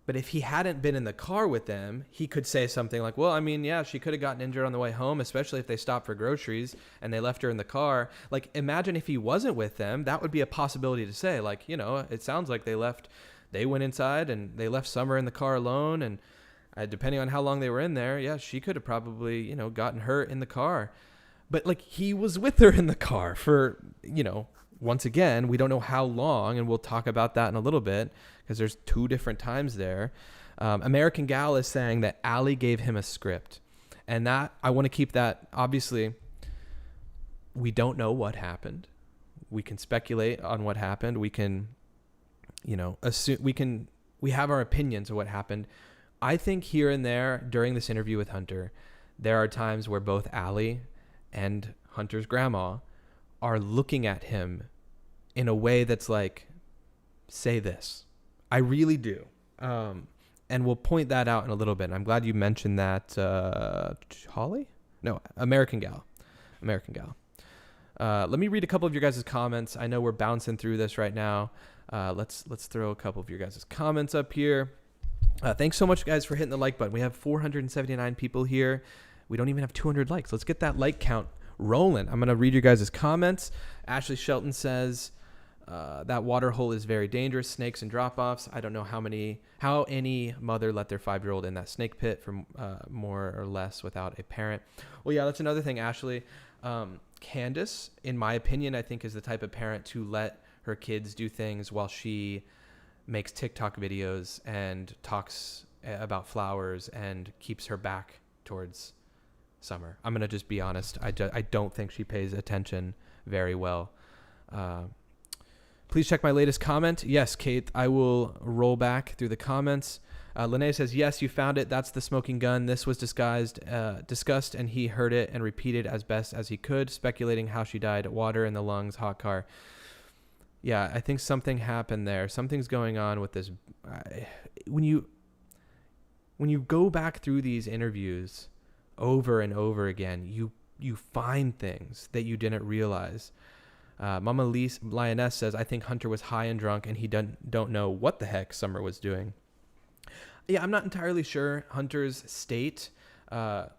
But if he hadn't been in the car with them, he could say something like, well, I mean, yeah, she could have gotten injured on the way home, especially if they stopped for groceries and they left her in the car. Like, imagine if he wasn't with them, that would be a possibility to say, like, it sounds like they went inside and they left Summer in the car alone. And depending on how long they were in there, yeah, she could have probably, gotten hurt in the car. But like he was with her in the car for, once again, we don't know how long, and we'll talk about that in a little bit because there's 2 different times there. American Gal is saying that Allie gave him a script, and that I want to keep that. Obviously, we don't know what happened. We can speculate on what happened. We can, assume. We have our opinions of what happened. I think here and there during this interview with Hunter, there are times where both Allie and Hunter's grandma are looking at him in a way that's like, say this. I really do. And we'll point that out in a little bit. And I'm glad you mentioned that. Holly? No, American Gal. Let me read a couple of your guys' comments. I know we're bouncing through this right now. Let's throw a couple of your guys' comments up here. Thanks so much, guys, for hitting the like button. We have 479 people here. We don't even have 200 likes. Let's get that like count rolling. I'm going to read your guys' comments. Ashley Shelton says, that water hole is very dangerous. Snakes and drop-offs. I don't know how any mother let their 5-year-old in that snake pit for more or less without a parent. Well, yeah, that's another thing, Ashley. Candace, in my opinion, I think is the type of parent to let her kids do things while she makes TikTok videos and talks about flowers and keeps her back towards Summer. I'm going to just be honest. I don't think she pays attention very well. Please check my latest comment. Yes, Kate, I will roll back through the comments. Lene says, yes, you found it. That's the smoking gun. This was discussed, and he heard it and repeated as best as he could, speculating how she died. Water in the lungs, hot car. Yeah, I think something happened there. Something's going on with this. When you go back through these interviews over and over again, you find things that you didn't realize. Mama Lioness says, I think Hunter was high and drunk and he don't know what the heck Summer was doing. Yeah, I'm not entirely sure Hunter's state. That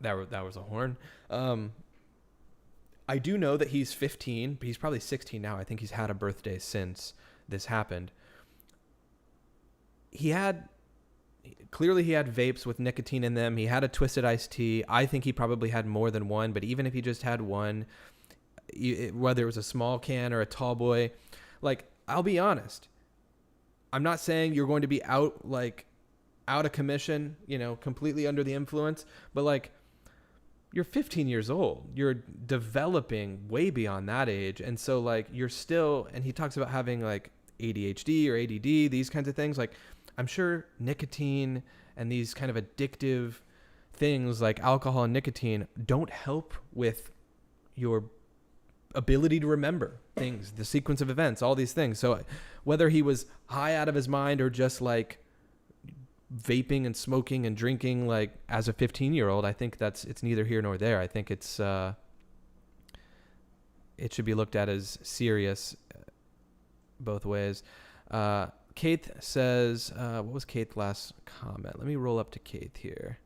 was a horn. I do know that he's 15, but he's probably 16 now. I think he's had a birthday since this happened. Clearly he had vapes with nicotine in them. He had a Twisted Iced Tea. I think he probably had more than one, but even if he just had one, whether it was a small can or a tall boy, like, I'll be honest, I'm not saying you're going to be out of commission, completely under the influence, but like, you're 15 years old. You're developing way beyond that age. And so like you're still, and he talks about having like ADHD or ADD, these kinds of things. Like I'm sure nicotine and these kind of addictive things like alcohol and nicotine don't help with your ability to remember things, the sequence of events, all these things. So whether he was high out of his mind or just like vaping and smoking and drinking like as a 15-year-old, I think it's neither here nor there. I think it should be looked at as serious both ways. Kate says, what was Kate's last comment? Let me roll up to Kate here.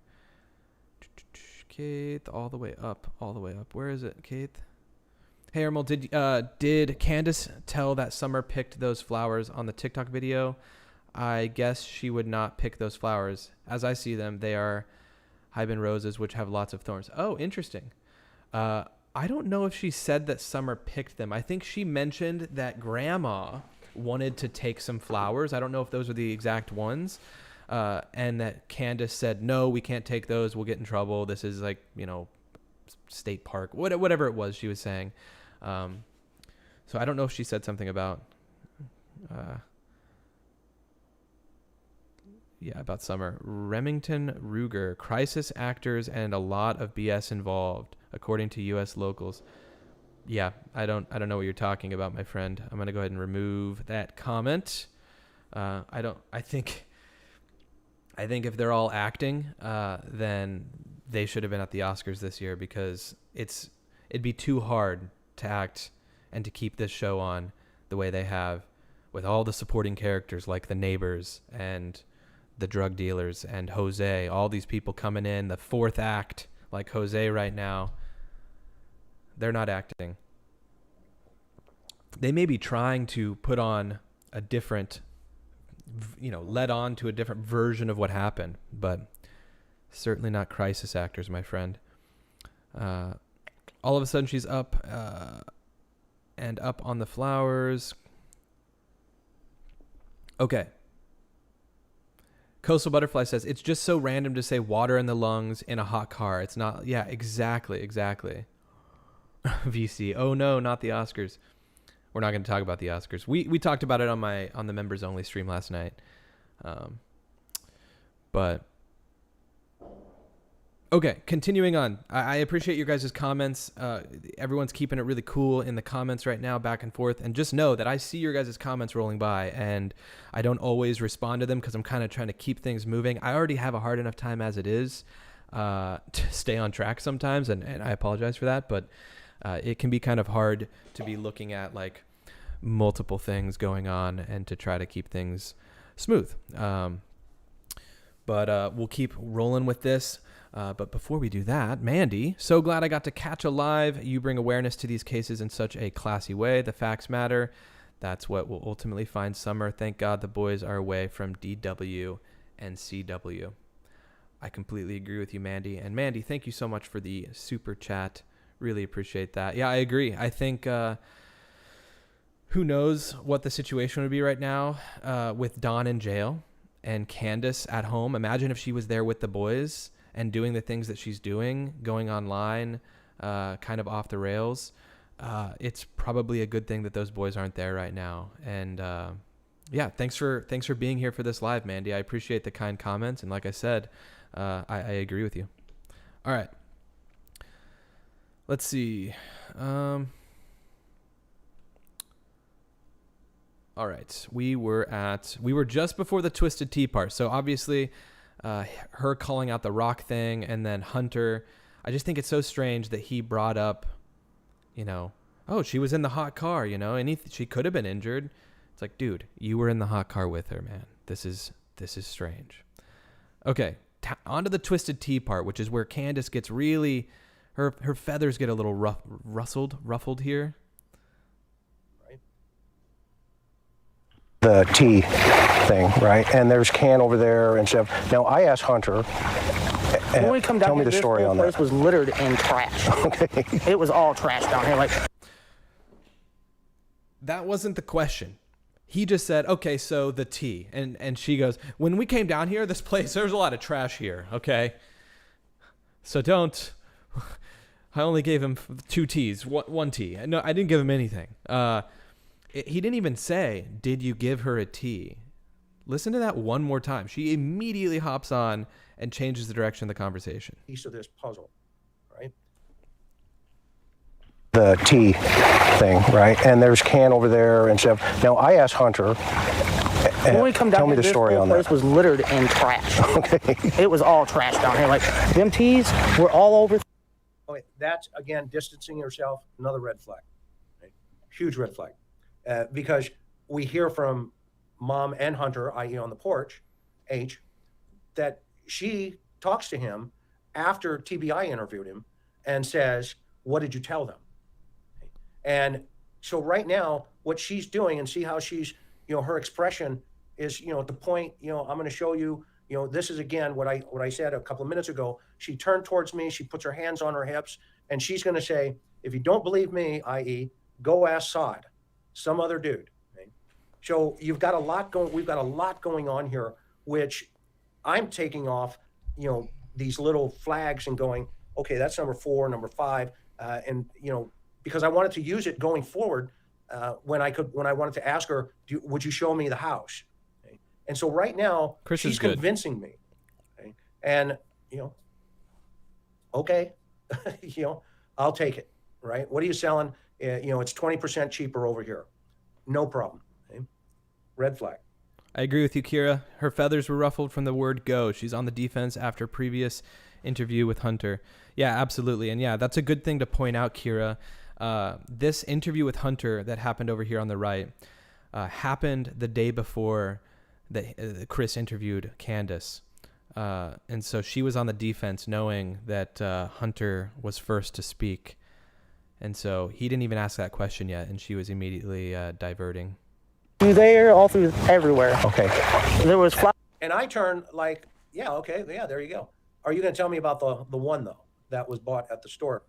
Kate, all the way up. Where is it, Kate? Hey, Ermel, did Candace tell that Summer picked those flowers on the TikTok video? I guess she would not pick those flowers. As I see them, they are Hyben roses, which have lots of thorns. Oh, interesting. I don't know if she said that Summer picked them. I think she mentioned that Grandma wanted to take some flowers. I don't know if those are the exact ones. And that Candace said, no, we can't take those. We'll get in trouble. This is like, state park, whatever it was she was saying. So I don't know if she said something about, about Summer. Remington Ruger, crisis actors and a lot of BS involved, according to U.S. locals. Yeah, I don't know what you're talking about, my friend. I'm gonna go ahead and remove that comment. I think if they're all acting, then they should have been at the Oscars this year, because it'd be too hard to act and to keep this show on the way they have, with all the supporting characters like the neighbors and the drug dealers and Jose, all these people coming in, the fourth act, like Jose right now. They're not acting. They may be trying to put on a different, led on to a different version of what happened, but certainly not crisis actors, my friend. All of a sudden she's up and up on the flowers. Okay. Coastal Butterfly says, it's just so random to say water in the lungs in a hot car. It's not. Yeah, exactly. VC. Oh no, not the Oscars. We're not going to talk about the Oscars. We talked about it on the members only stream last night. But okay, continuing on. I appreciate your guys' comments. Everyone's keeping it really cool in the comments right now, back and forth. And just know that I see your guys' comments rolling by, and I don't always respond to them because I'm kind of trying to keep things moving. I already have a hard enough time as it is to stay on track sometimes, and I apologize for that. But it can be kind of hard to be looking at like multiple things going on and to try to keep things smooth. But we'll keep rolling with this. But before we do that, Mandy, so glad I got to catch a live. You bring awareness to these cases in such a classy way. The facts matter. That's what will ultimately find Summer. Thank God the boys are away from DW and CW. I completely agree with you, Mandy. And Mandy, thank you so much for the super chat. Really appreciate that. Yeah, I agree. I think who knows what the situation would be right now with Dawn in jail and Candace at home. Imagine if she was there with the boys and doing the things that she's doing, going online, kind of off the rails. It's probably a good thing that those boys aren't there right now. And yeah, thanks for being here for this live, Mandy. I appreciate the kind comments. And like I said, I agree with you. All right. Let's see. All right. We were just before the Twisted Tea part. So obviously, her calling out the rock thing, and then Hunter. I just think it's so strange that he brought up, oh, she was in the hot car, and she could have been injured. It's like, dude, you were in the hot car with her, man. This is strange. Okay, on to the Twisted Tea part, which is where Candace gets really, her feathers get a little ruffled here. The tea thing, right? And there's Can over there and stuff. Now, I asked Hunter, when we come down tell me here, the story on that. This place was littered in trash. Okay. It was all trash down here. Like, that wasn't the question. he just said, okay, so the tea. And she goes, when we came down here, this place, there's a lot of trash here, okay? So don't, I only gave him 2 teas, one tea. No, I didn't give him anything. He didn't even say, did you give her a tea? Listen to that one more time. She immediately hops on and changes the direction of the conversation. Piece of this puzzle, right? The tea thing, right? And there's can over there and stuff. Now, I asked Hunter, When we come down tell me here, the story on this place that. was littered in trash. Okay. It was all trash down here. Like, them teas were all over. Okay, that's, again, distancing yourself, another red flag. Right? Huge red flag. Because we hear from Mom and Hunter, i.e. on the porch, H, that she talks to him after TBI interviewed him and says, what did you tell them? And so right now, what she's doing, and see how she's, her expression is, at the point, I'm going to show you, this is again what I said a couple of minutes ago. She turned towards me, she puts her hands on her hips, and she's going to say, if you don't believe me, i.e., go ask Saad, some other dude. Okay? So we've got a lot going on here, which I'm taking off, these little flags and going, okay, that's number 4, number 5, and because I wanted to use it going forward when I wanted to ask her, would you show me the house? Okay? And so right now, Chris she's convincing me, okay? And okay, I'll take it, right? What are you selling? It's 20% cheaper over here, no problem. Okay? Red flag. I agree with you, Kira. Her feathers were ruffled from the word go. She's on the defense after previous interview with Hunter. Yeah, absolutely. And yeah, that's a good thing to point out, Kira. This interview with Hunter that happened over here on the right happened the day before that Chris interviewed Candace. And so she was on the defense knowing that Hunter was first to speak. And so he didn't even ask that question yet, and she was immediately diverting. There, all through, everywhere. Okay. There was fly. And I turned like, yeah, okay, yeah, there you go. Are you going to tell me about the one though that was bought at the store?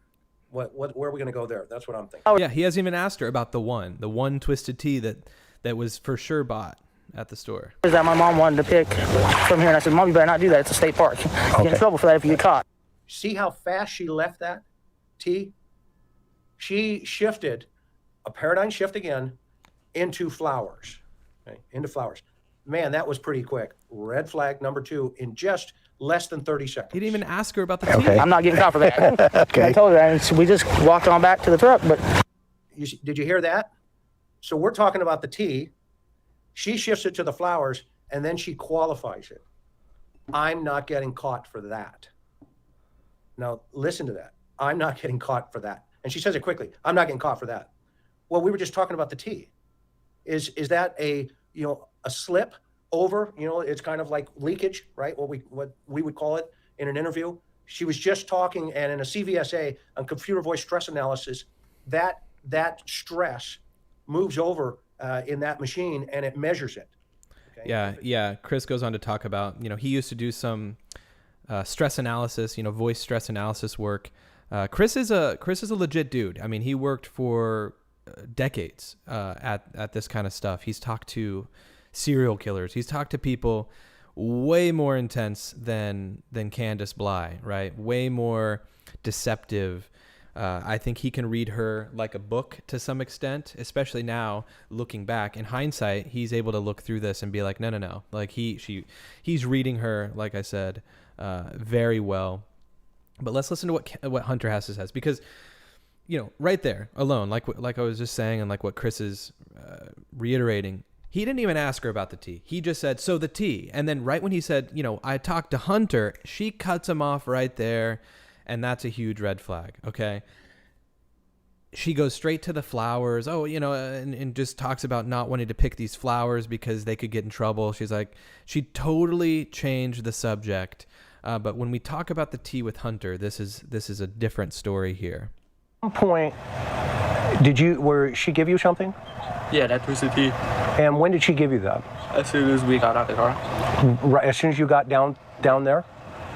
Where are we going to go there? That's what I'm thinking. Oh yeah, he hasn't even asked her about the one twisted tea that was for sure bought at the store. That my mom wanted to pick from here, and I said, Mom, you better not do that. It's a state park. You get in trouble for that if you get caught. See how fast she left that tea? She shifted, a paradigm shift again, into flowers. Okay, into flowers. Man, that was pretty quick. Red flag number 2 in just less than 30 seconds. He didn't even ask her about the tea. Okay. I'm not getting caught for that. Okay. I told her that, and we just walked on back to the truck. But Did you hear that? So we're talking about the tea. She shifts it to the flowers, and then she qualifies it. I'm not getting caught for that. Now, listen to that. I'm not getting caught for that. And she says it quickly. I'm not getting caught for that. Well, we were just talking about the tea. Is that a slip over? It's kind of like leakage, right? What we would call it in an interview. She was just talking, and in a CVSA, on computer voice stress analysis, that stress moves over in that machine, and it measures it. Okay? Yeah. Chris goes on to talk about, he used to do some stress analysis, voice stress analysis work. Chris is a legit dude. I mean, he worked for decades at this kind of stuff. He's talked to serial killers. He's talked to people way more intense than Candace Bly, right? Way more deceptive. I think he can read her like a book to some extent, especially now looking back. In hindsight, he's able to look through this and be like, no. Like he's reading her, like I said, very well. But let's listen to what Hunter has to say, because right there alone, like I was just saying, and like what Chris is reiterating, he didn't even ask her about the tea. He just said, so the tea. And then right when he said, I talked to Hunter, she cuts him off right there. And that's a huge red flag. Okay. She goes straight to the flowers. Oh, and just talks about not wanting to pick these flowers because they could get in trouble. She's like, she totally changed the subject. But when we talk about the tea with Hunter, this is a different story here. At one point, where she give you something? Yeah, that twisted tea. And when did she give you that? As soon as we got out the car. Right, as soon as you got down there?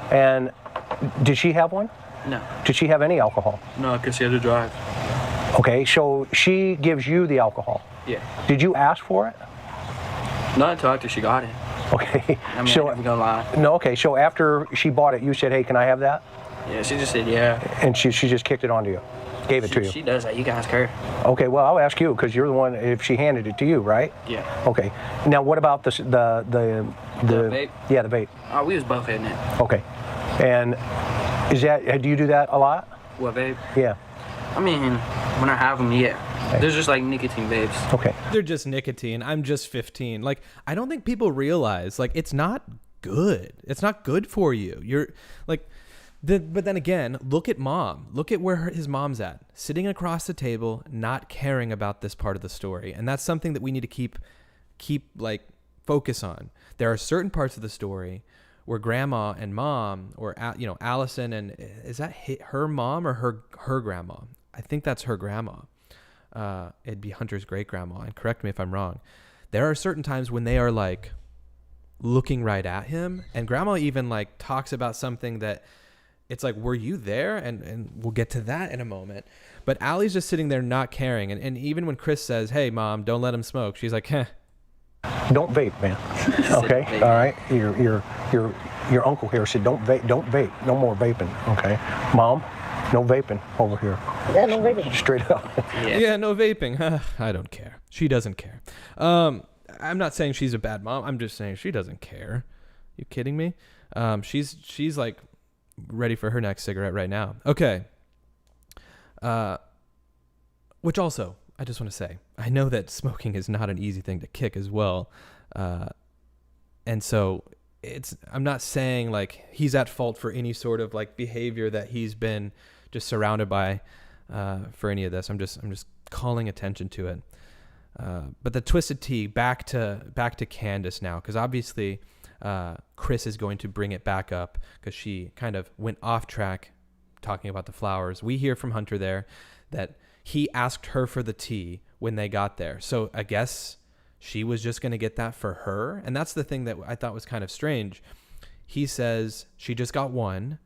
And did she have one? No. Did she have any alcohol? No, because she had to drive. Okay, so she gives you the alcohol. Yeah. Did you ask for it? Not until after she got it. Okay. I mean, So I'm gonna lie. no, okay. So after she bought it, you said, "Hey, can I have that?" Yeah, she just said yeah. And she just kicked it onto you, gave it to you. She does that. You can ask her. Okay. Well, I'll ask you because you're the one. If she handed it to you, right? Yeah. Okay. Now, what about the vape? Yeah, the vape. Oh, we was both hitting it. Okay. And is that? Do you do that a lot? What vape? Yeah. I mean, when I have them, yeah. There's just like nicotine vapes. Okay. They're just nicotine. I'm just 15. Like, I don't think people realize, like, it's not good. It's not good for you. You're like, but then again, look at mom. Look at where his mom's at, sitting across the table, not caring about this part of the story. And that's something that we need to keep like focus on. There are certain parts of the story where grandma and mom, or Allison, and is that her mom or her grandma? I think that's her grandma. It'd be Hunter's great grandma. And correct me if I'm wrong. There are certain times when they are like looking right at him, and grandma even like talks about something that it's like, were you there? And we'll get to that in a moment. But Allie's just sitting there not caring. And even when Chris says, "Hey mom, don't let him smoke," she's like, "Heh." Don't vape, man. Okay. All right. Your uncle here said don't vape. Don't vape. No more vaping. Okay. Mom, no vaping over here. Yeah, no vaping. Straight up. Yeah, no vaping. I don't care. She doesn't care. I'm not saying she's a bad mom. I'm just saying she doesn't care. You kidding me? She's like ready for her next cigarette right now. Okay. Which also, I just want to say, I know that smoking is not an easy thing to kick as well. And so I'm not saying like he's at fault for any sort of like behavior that he's been just surrounded by for any of this. I'm just calling attention to it. But the twisted tea, back to Candace now, because obviously Chris is going to bring it back up because she kind of went off track talking about the flowers. We hear from Hunter there that he asked her for the tea when they got there. So I guess she was just going to get that for her. And that's the thing that I thought was kind of strange. He says she just got one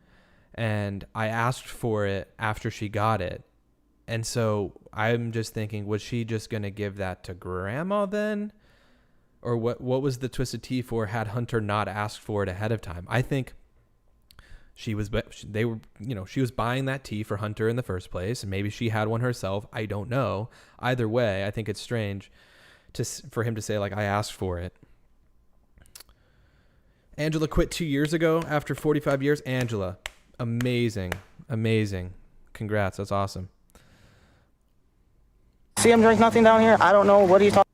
and I asked for it after she got it. And so I'm just thinking, was she just going to give that to grandma then? Or what was the twisted tea for had Hunter not asked for it ahead of time? I think she was buying that tea for Hunter in the first place, and maybe she had one herself. I don't know. Either way, I think it's strange for him to say, like, I asked for it. Angela quit 2 years ago after 45 years. Angela, amazing. Congrats. That's awesome. See him drink nothing down here? I don't know what he's talking.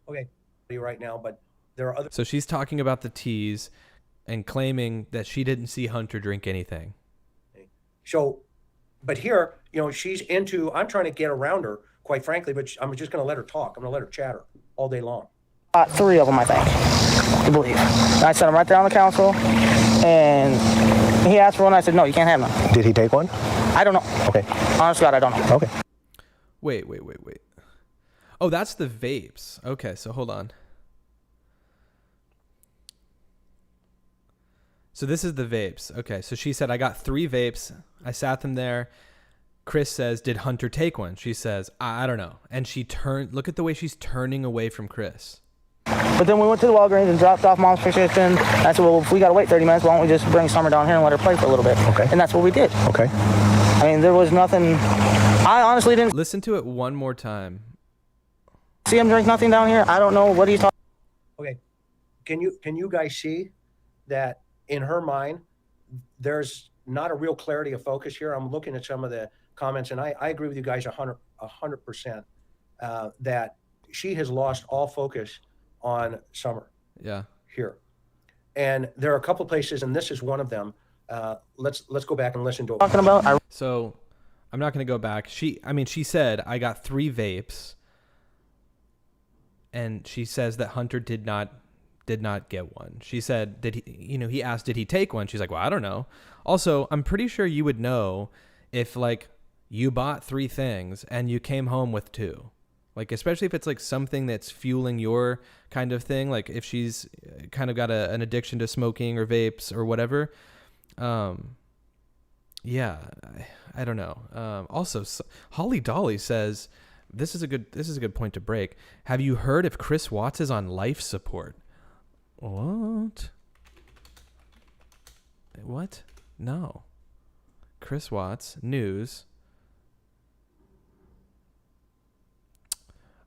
Okay. Right now, but there are other. So she's talking about the teas and claiming that she didn't see Hunter drink anything. So, but here, she's into. I'm trying to get around her, quite frankly, but I'm just going to let her talk. I'm going to let her chatter all day long. 3 of them, I think, I believe. I set them right there on the council, and he asked for one. I said, no, you can't have none. Did he take one? I don't know. Okay. Honest to God, I don't know. Okay. Wait. Oh, that's the vapes. Okay, so hold on. So this is the vapes. Okay, so she said, I got 3 vapes. I sat them there. Chris says, did Hunter take one? She says, I don't know. And she look at the way she's turning away from Chris. But then we went to the Walgreens and dropped off mom's prescription. I said, well, if we got to wait 30 minutes, why don't we just bring Summer down here and let her play for a little bit? Okay. And that's what we did. Okay. I mean, there was nothing. I honestly didn't Listen to it one more time. see him drink nothing down here. I don't know what he's talking. Okay. Can you guys see that in her mind, there's not a real clarity of focus here? I'm looking at some of the comments, and I agree with you guys 100% that she has lost all focus on Summer. Yeah. Here. And there are a couple places, and this is one of them. Let's go back and listen to it. Talking about. So I'm not going to go back. She said, I got 3 vapes. And she says that Hunter did not get one. She said, he asked, did he take one? She's like, well, I don't know. Also, I'm pretty sure you would know if like you bought 3 things and you came home with 2. Like, especially if it's like something that's fueling your kind of thing. Like if she's kind of got an addiction to smoking or vapes or whatever. Yeah, I don't know. Also, Holly Dolly says, This is a good point to break. Have you heard if Chris Watts is on life support? What? What? No. Chris Watts news.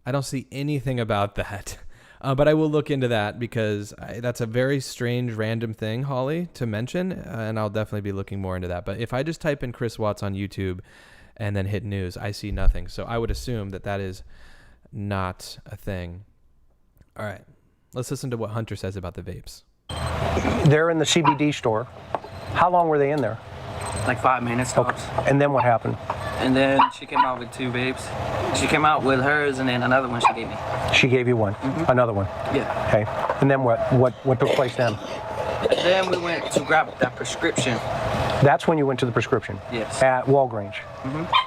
I don't see anything about that. But I will look into that because that's a very strange, random thing, Holly, to mention. And I'll definitely be looking more into that. But if I just type in Chris Watts on YouTube and then hit news, I see nothing. So I would assume that is not a thing. All right. Let's listen to what Hunter says about the vapes. They're in the CBD store. How long were they in there? Like 5 minutes tops. Okay. And then what happened? And then she came out with 2 vapes. She came out with hers and then another one she gave me. She gave you one. Another one. Yeah. Okay. And then what took place then? Then we went to grab that prescription. That's when you went to the prescription? Yes. At Walgreens?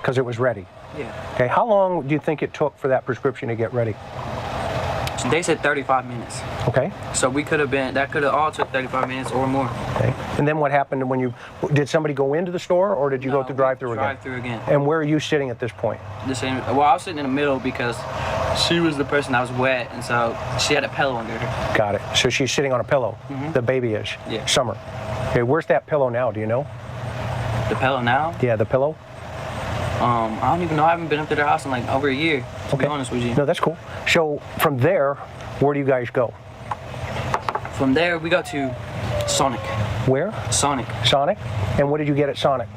Because it was ready? Yeah. Okay. How long do you think it took for that prescription to get ready? They said 35 minutes. Okay. So that could have all took 35 minutes or more. Okay. And then what happened when did somebody go into the store or did you go through drive-through again? Drive-through again. And where are you sitting at this point? Well, I was sitting in the middle because she was the person that was wet, and so she had a pillow under her. Got it. So she's sitting on a pillow. The baby is. Yeah. Summer. Okay. Where's that pillow now? Do you know? The pillow now? Yeah, the pillow. I don't even know. I haven't been up to their house in like over a year, to be honest with you. No, that's cool. So from there, where do you guys go? From there, we go to Sonic. Where? Sonic. Sonic? And what did you get at Sonic?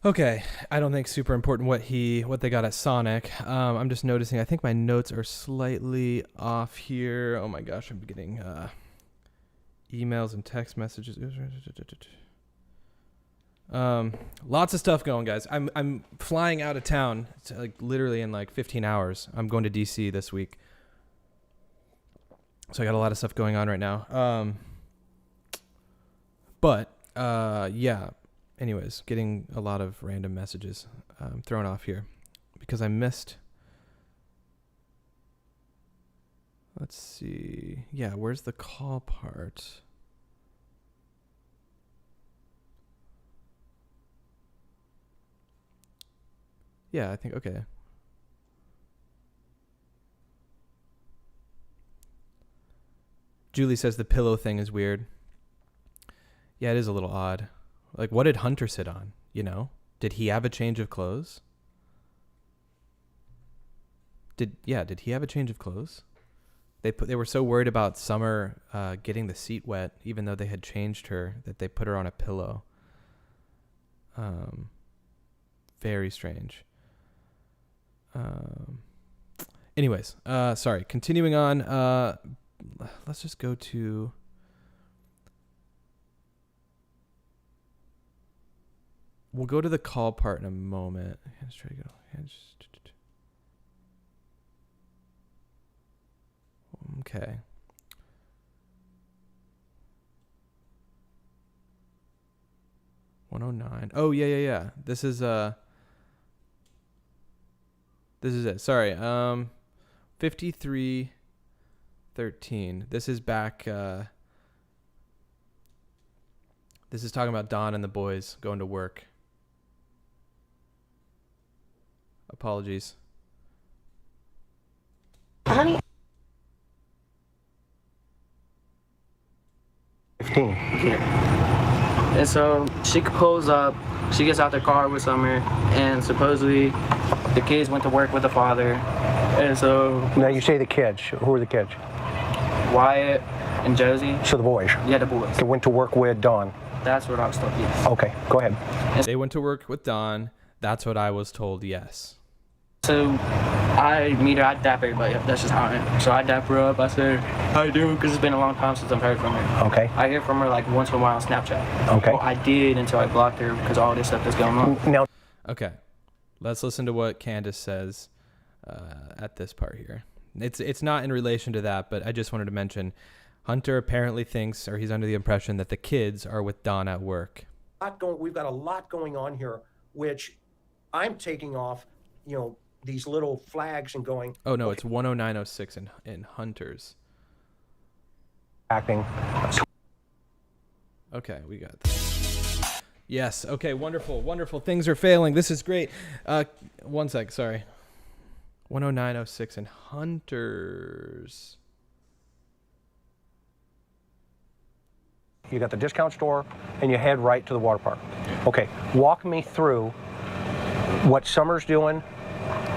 Okay, I don't think super important what they got at Sonic. I'm just noticing. I think my notes are slightly off here. Oh my gosh, I'm getting emails and text messages. Lots of stuff going, guys. I'm flying out of town, like literally in like 15 hours. I'm going to DC this week, so I got a lot of stuff going on right now. But yeah. Anyways, getting a lot of random messages thrown off here because I missed. Let's see. Yeah, where's the call part? Yeah, I think, okay. Julie says the pillow thing is weird. Yeah, it is a little odd. Like, what did Hunter sit on? You know? Did he have a change of clothes? Did he have a change of clothes? They were so worried about Summer getting the seat wet, even though they had changed her, that they put her on a pillow. Very strange. Anyways, sorry. Continuing on. Let's just go to. We'll go to the call part in a moment. Let's try to go. Okay. $109. Oh yeah. This is it. Sorry. 5313. This is back. This is talking about Don and the boys going to work. Apologies. Honey. 15. Yeah. And so she pulls up, she gets out the car with Summer, and supposedly the kids went to work with the father. And so. Now you say the kids. Who are the kids? Wyatt and Josie. So the boys. Yeah, the boys. They went to work with Dawn. That's what I was told, yes. Okay, go ahead. They went to work with Don. That's what I was told, yes. So I meet her, I dap everybody up. That's just how I am. So I dap her up. I said, how you doing? Because it's been a long time since I've heard from her. Okay. I hear from her like once in a while on Snapchat. Okay. Well, I did until I blocked her because of all this stuff that's going on. Now. Okay. Let's listen to what Candace says at this part here. It's not in relation to that, but I just wanted to mention Hunter apparently thinks, or he's under the impression, that the kids are with Don at work. We've got a lot going on here, which I'm taking off, these little flags and going. Oh, no, it's 10906 in Hunter's. Acting. Okay, we got that. Yes, okay, wonderful. Things are failing. This is great. One sec, sorry. 10906 and Hunters. You got the discount store and you head right to the water park. Okay, walk me through what Summer's doing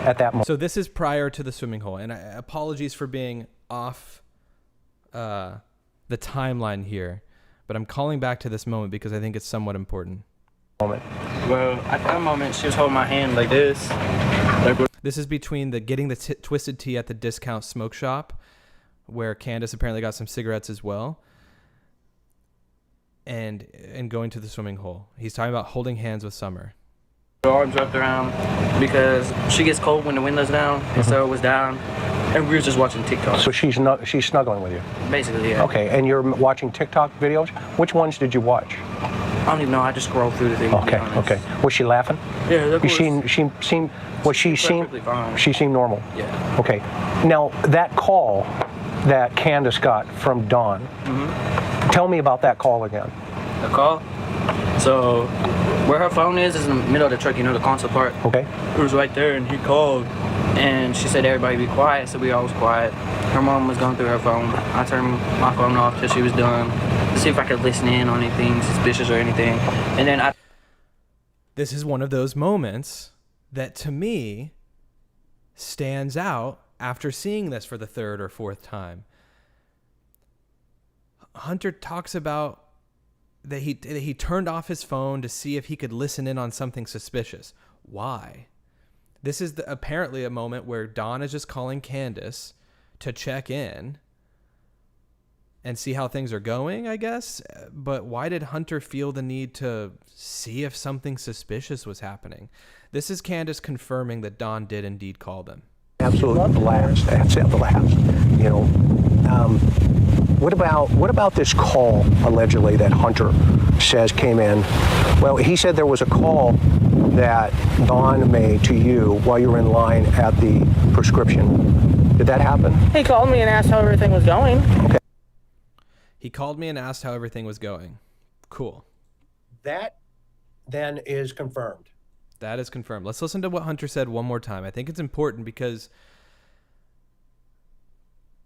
at that moment. So this is prior to the swimming hole, and apologies for being off the timeline here, but I'm calling back to this moment because I think it's somewhat important. Well, at that moment, she was holding my hand like this. This is between the getting the twisted tea at the discount smoke shop, where Candace apparently got some cigarettes as well, and going to the swimming hole. He's talking about holding hands with Summer. Her arms wrapped around because she gets cold when the window's down, and so it was down, and we were just watching TikTok. So she's snuggling with you? Basically, yeah. Okay, and you're watching TikTok videos? Which ones did you watch? I don't even know. I just scrolled through the thing. Okay, okay. Was she laughing? Yeah, of course. She seemed normal? Yeah. Okay. Now, that call that Candace got from Dawn, tell me about that call again. The call? So, where her phone is in the middle of the truck, you know, the console part. Okay. It was right there, and he called, and she said everybody be quiet, so we all was quiet. Her mom was going through her phone. I turned my phone off till she was done to see if I could listen in on anything suspicious or anything. And then This is one of those moments that to me stands out after seeing this for the third or fourth time. Hunter talks about that he turned off his phone to see if he could listen in on something suspicious. Why? This is apparently a moment where Dawn is just calling Candace to check in and see how things are going, I guess. But why did Hunter feel the need to see if something suspicious was happening? This is Candace confirming that Dawn did indeed call them. Absolute blast. That's a blast. You know, what about this call allegedly that Hunter says came in? Well, he said there was a call that Dawn made to you while you were in line at the prescription. Did that happen? He called me and asked how everything was going. Okay. He called me and asked how everything was going. Cool. That then is confirmed. That is confirmed. Let's listen to what Hunter said one more time. I think it's important because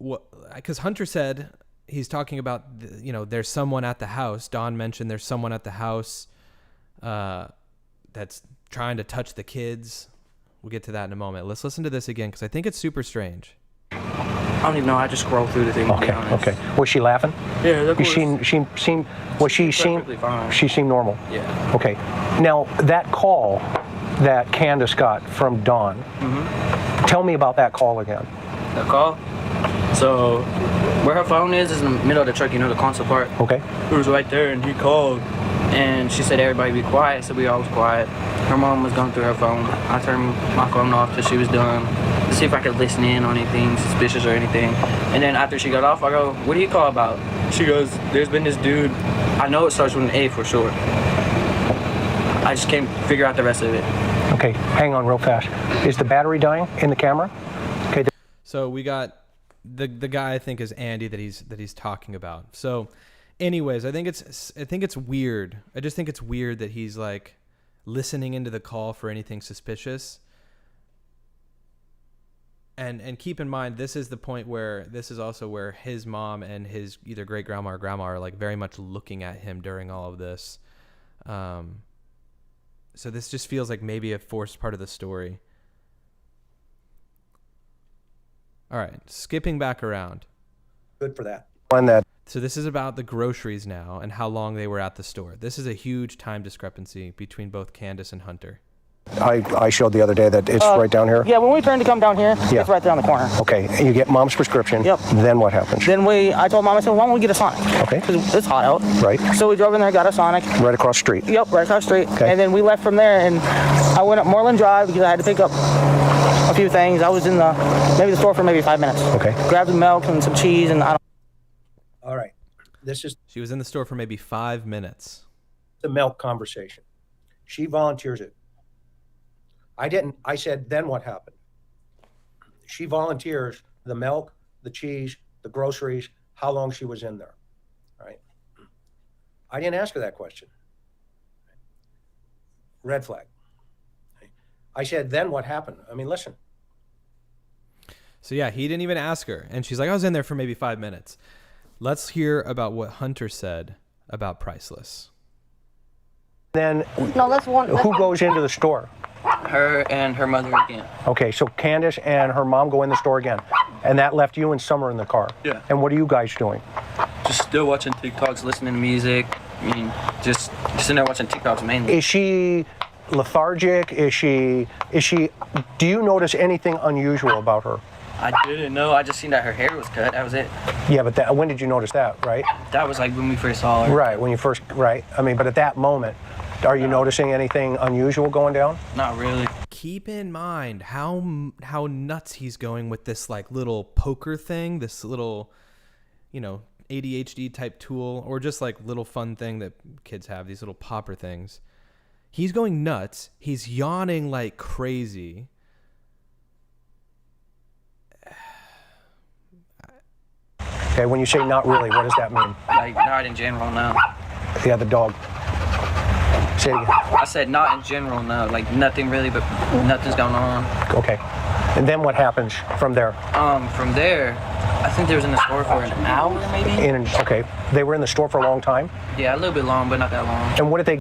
Hunter said he's talking about, there's someone at the house. Dawn mentioned there's someone at the house that's trying to touch the kids. We'll get to that in a moment. Let's listen to this again because I think it's super strange. I don't even know. I just scrolled through the thing. Okay, okay. Was she laughing? Yeah, of course. She seemed normal? Yeah. Okay. Now, that call that Candace got from Dawn, tell me about that call again. The call? So, where her phone is in the middle of the truck, you know, the console part. Okay. It was right there, and he called, and she said everybody be quiet, so we all was quiet. Her mom was going through her phone. I turned my phone off till she was done to see if I could listen in on anything suspicious or anything. And then after she got off, I go, what do you call about? She goes, there's been this dude, I know it starts with an A for sure. I just can't figure out the rest of it. Okay, hang on real fast. Is the battery dying in the camera? Okay. So we got the guy I think is Andy that he's talking about. So anyways, I think it's weird. I just think it's weird that he's like listening into the call for anything suspicious. And keep in mind, this is the point where this is also where his mom and his either great grandma or grandma are like very much looking at him during all of this. So this just feels like maybe a forced part of the story. All right, skipping back around. Good for that. So this is about the groceries now and how long they were at the store. This is a huge time discrepancy between both Candace and Hunter. I showed the other day that it's right down here. Yeah, when we turned to come down here, Yeah. it's right there on the corner. Okay, and you get mom's prescription. Yep. Then what happens? Then I told Mom, I said, why don't we get a Sonic? Okay. Because it's hot out. Right. So we drove in there, got a Sonic. Right across the street. Yep, right across the street. Okay. And then we left from there, and I went up Moreland Drive because I had to pick up a few things. I was in the store for maybe 5 minutes. Okay. Grabbed some milk and some cheese, and All right. This is She was in the store for maybe 5 minutes. the milk conversation. She volunteers it. I didn't. I said, then what happened? She volunteers the milk, the cheese, the groceries, how long she was in there. Right. I didn't ask her that question. Red flag. I said, then what happened? I mean, listen, So yeah, he didn't even ask her. And she's like, I was in there for maybe 5 minutes. Let's hear about what Hunter said about Priceless. Then No, that's one. who goes into the store? Her and her mother again. Okay, so Candace and her mom go in the store again. And that left you and Summer in the car. Yeah. And what are you guys doing? Just still watching TikToks, listening to music. I mean, just sitting there watching TikToks mainly. Is she lethargic? Is she, do you notice anything unusual about her? I didn't know. I just seen that her hair was cut. That was it. Yeah, but when did you notice that, right? That was like when we first saw her. Right, when you first, right. I mean, but at that moment, are you noticing anything unusual going down? Not really. Keep in mind how nuts he's going with this like little poker thing, this little, ADHD type tool, or just like little fun thing that kids have, these little popper things. He's going nuts. He's yawning like crazy. Okay, when you say not really, what does that mean? Like, not in general, no. Yeah, the dog. Say it again. I said not in general, no. Like, nothing really, but nothing's going on. Okay. And then what happens from there? From there, I think they was in the store for an hour, maybe? Okay. They were in the store for a long time? Yeah, a little bit long, but not that long. And what did they...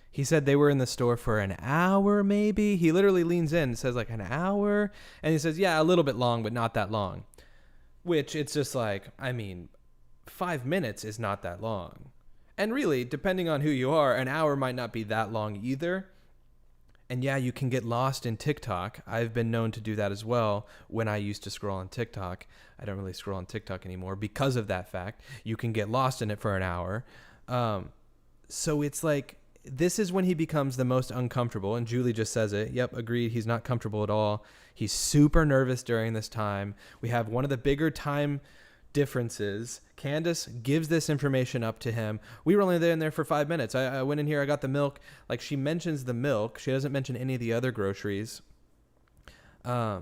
He said they were in the store for an hour, maybe. He literally leans in and says like an hour. And he says, yeah, a little bit long, but not that long. Which it's just like, 5 minutes is not that long. And really, depending on who you are, an hour might not be that long either. And yeah, you can get lost in TikTok. I've been known to do that as well when I used to scroll on TikTok. I don't really scroll on TikTok anymore because of that fact. You can get lost in it for an hour. So it's like, this is when he becomes the most uncomfortable. And Julie just says it. Yep, agreed. He's not comfortable at all. He's super nervous during this time. We have one of the bigger time differences. Candace gives this information up to him. We were only in there for 5 minutes. I went in here, I got the milk. Like, she mentions the milk. She doesn't mention any of the other groceries. The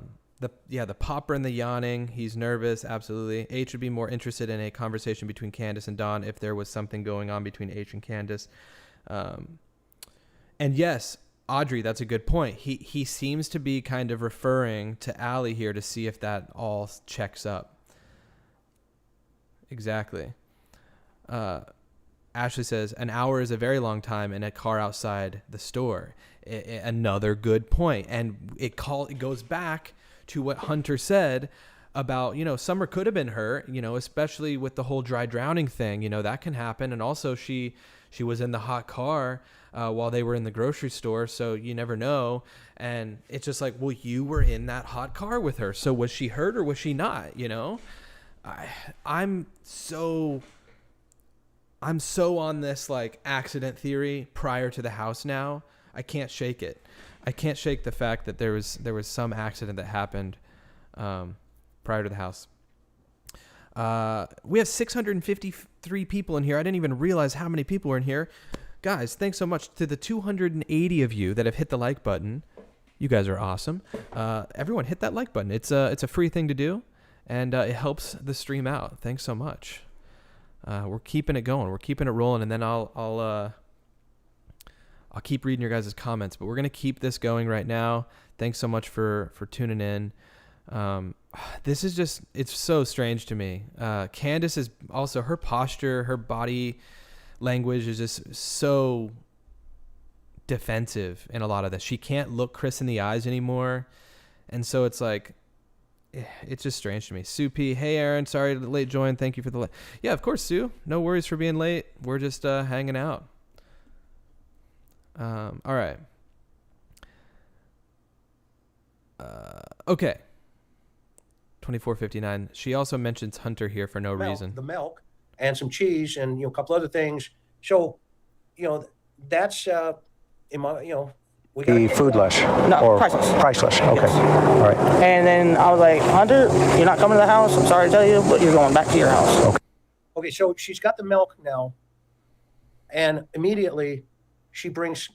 popper and the yawning. He's nervous. Absolutely. H would be more interested in a conversation between Candace and Dawn if there was something going on between H and Candace. And yes, Audrey, that's a good point. He seems to be kind of referring to Allie here to see if that all checks up. Exactly. Ashley says, an hour is a very long time in a car outside the store. Another good point. And it goes back to what Hunter said about, Summer could have been hurt, especially with the whole dry drowning thing, that can happen. And also she was in the hot car while they were in the grocery store. So you never know. And it's just like, well, you were in that hot car with her. So was she hurt or was she not, I'm so on this like accident theory prior to the house now. I can't shake it. I can't shake the fact that there was some accident that happened prior to the house. We have 653 people in here. I didn't even realize how many people were in here. Guys, thanks so much to the 280 of you that have hit the like button. You guys are awesome. Everyone hit that like button. It's a free thing to do. And it helps the stream out. Thanks so much. We're keeping it going. We're keeping it rolling. And then I'll keep reading your guys' comments. But we're going to keep this going right now. Thanks so much for tuning in. This is just, it's so strange to me. Candace is also, her posture, her body language is just so defensive in a lot of this. She can't look Chris in the eyes anymore. And so it's like, it's just strange to me. Sue P. Hey, Aaron. Sorry to late join. Thank you for the late. Yeah, of course, Sue. No worries for being late. We're just hanging out. All right. Okay. 2459. She also mentions Hunter here for no reason. The milk and some cheese and a couple other things. So, that's we got foodless. No, or priceless. Priceless. Okay. Yes. All right. And then I was like, Hunter, you're not coming to the house. I'm sorry to tell you, but you're going back to your house. Okay. Okay, so she's got the milk now, and immediately she brings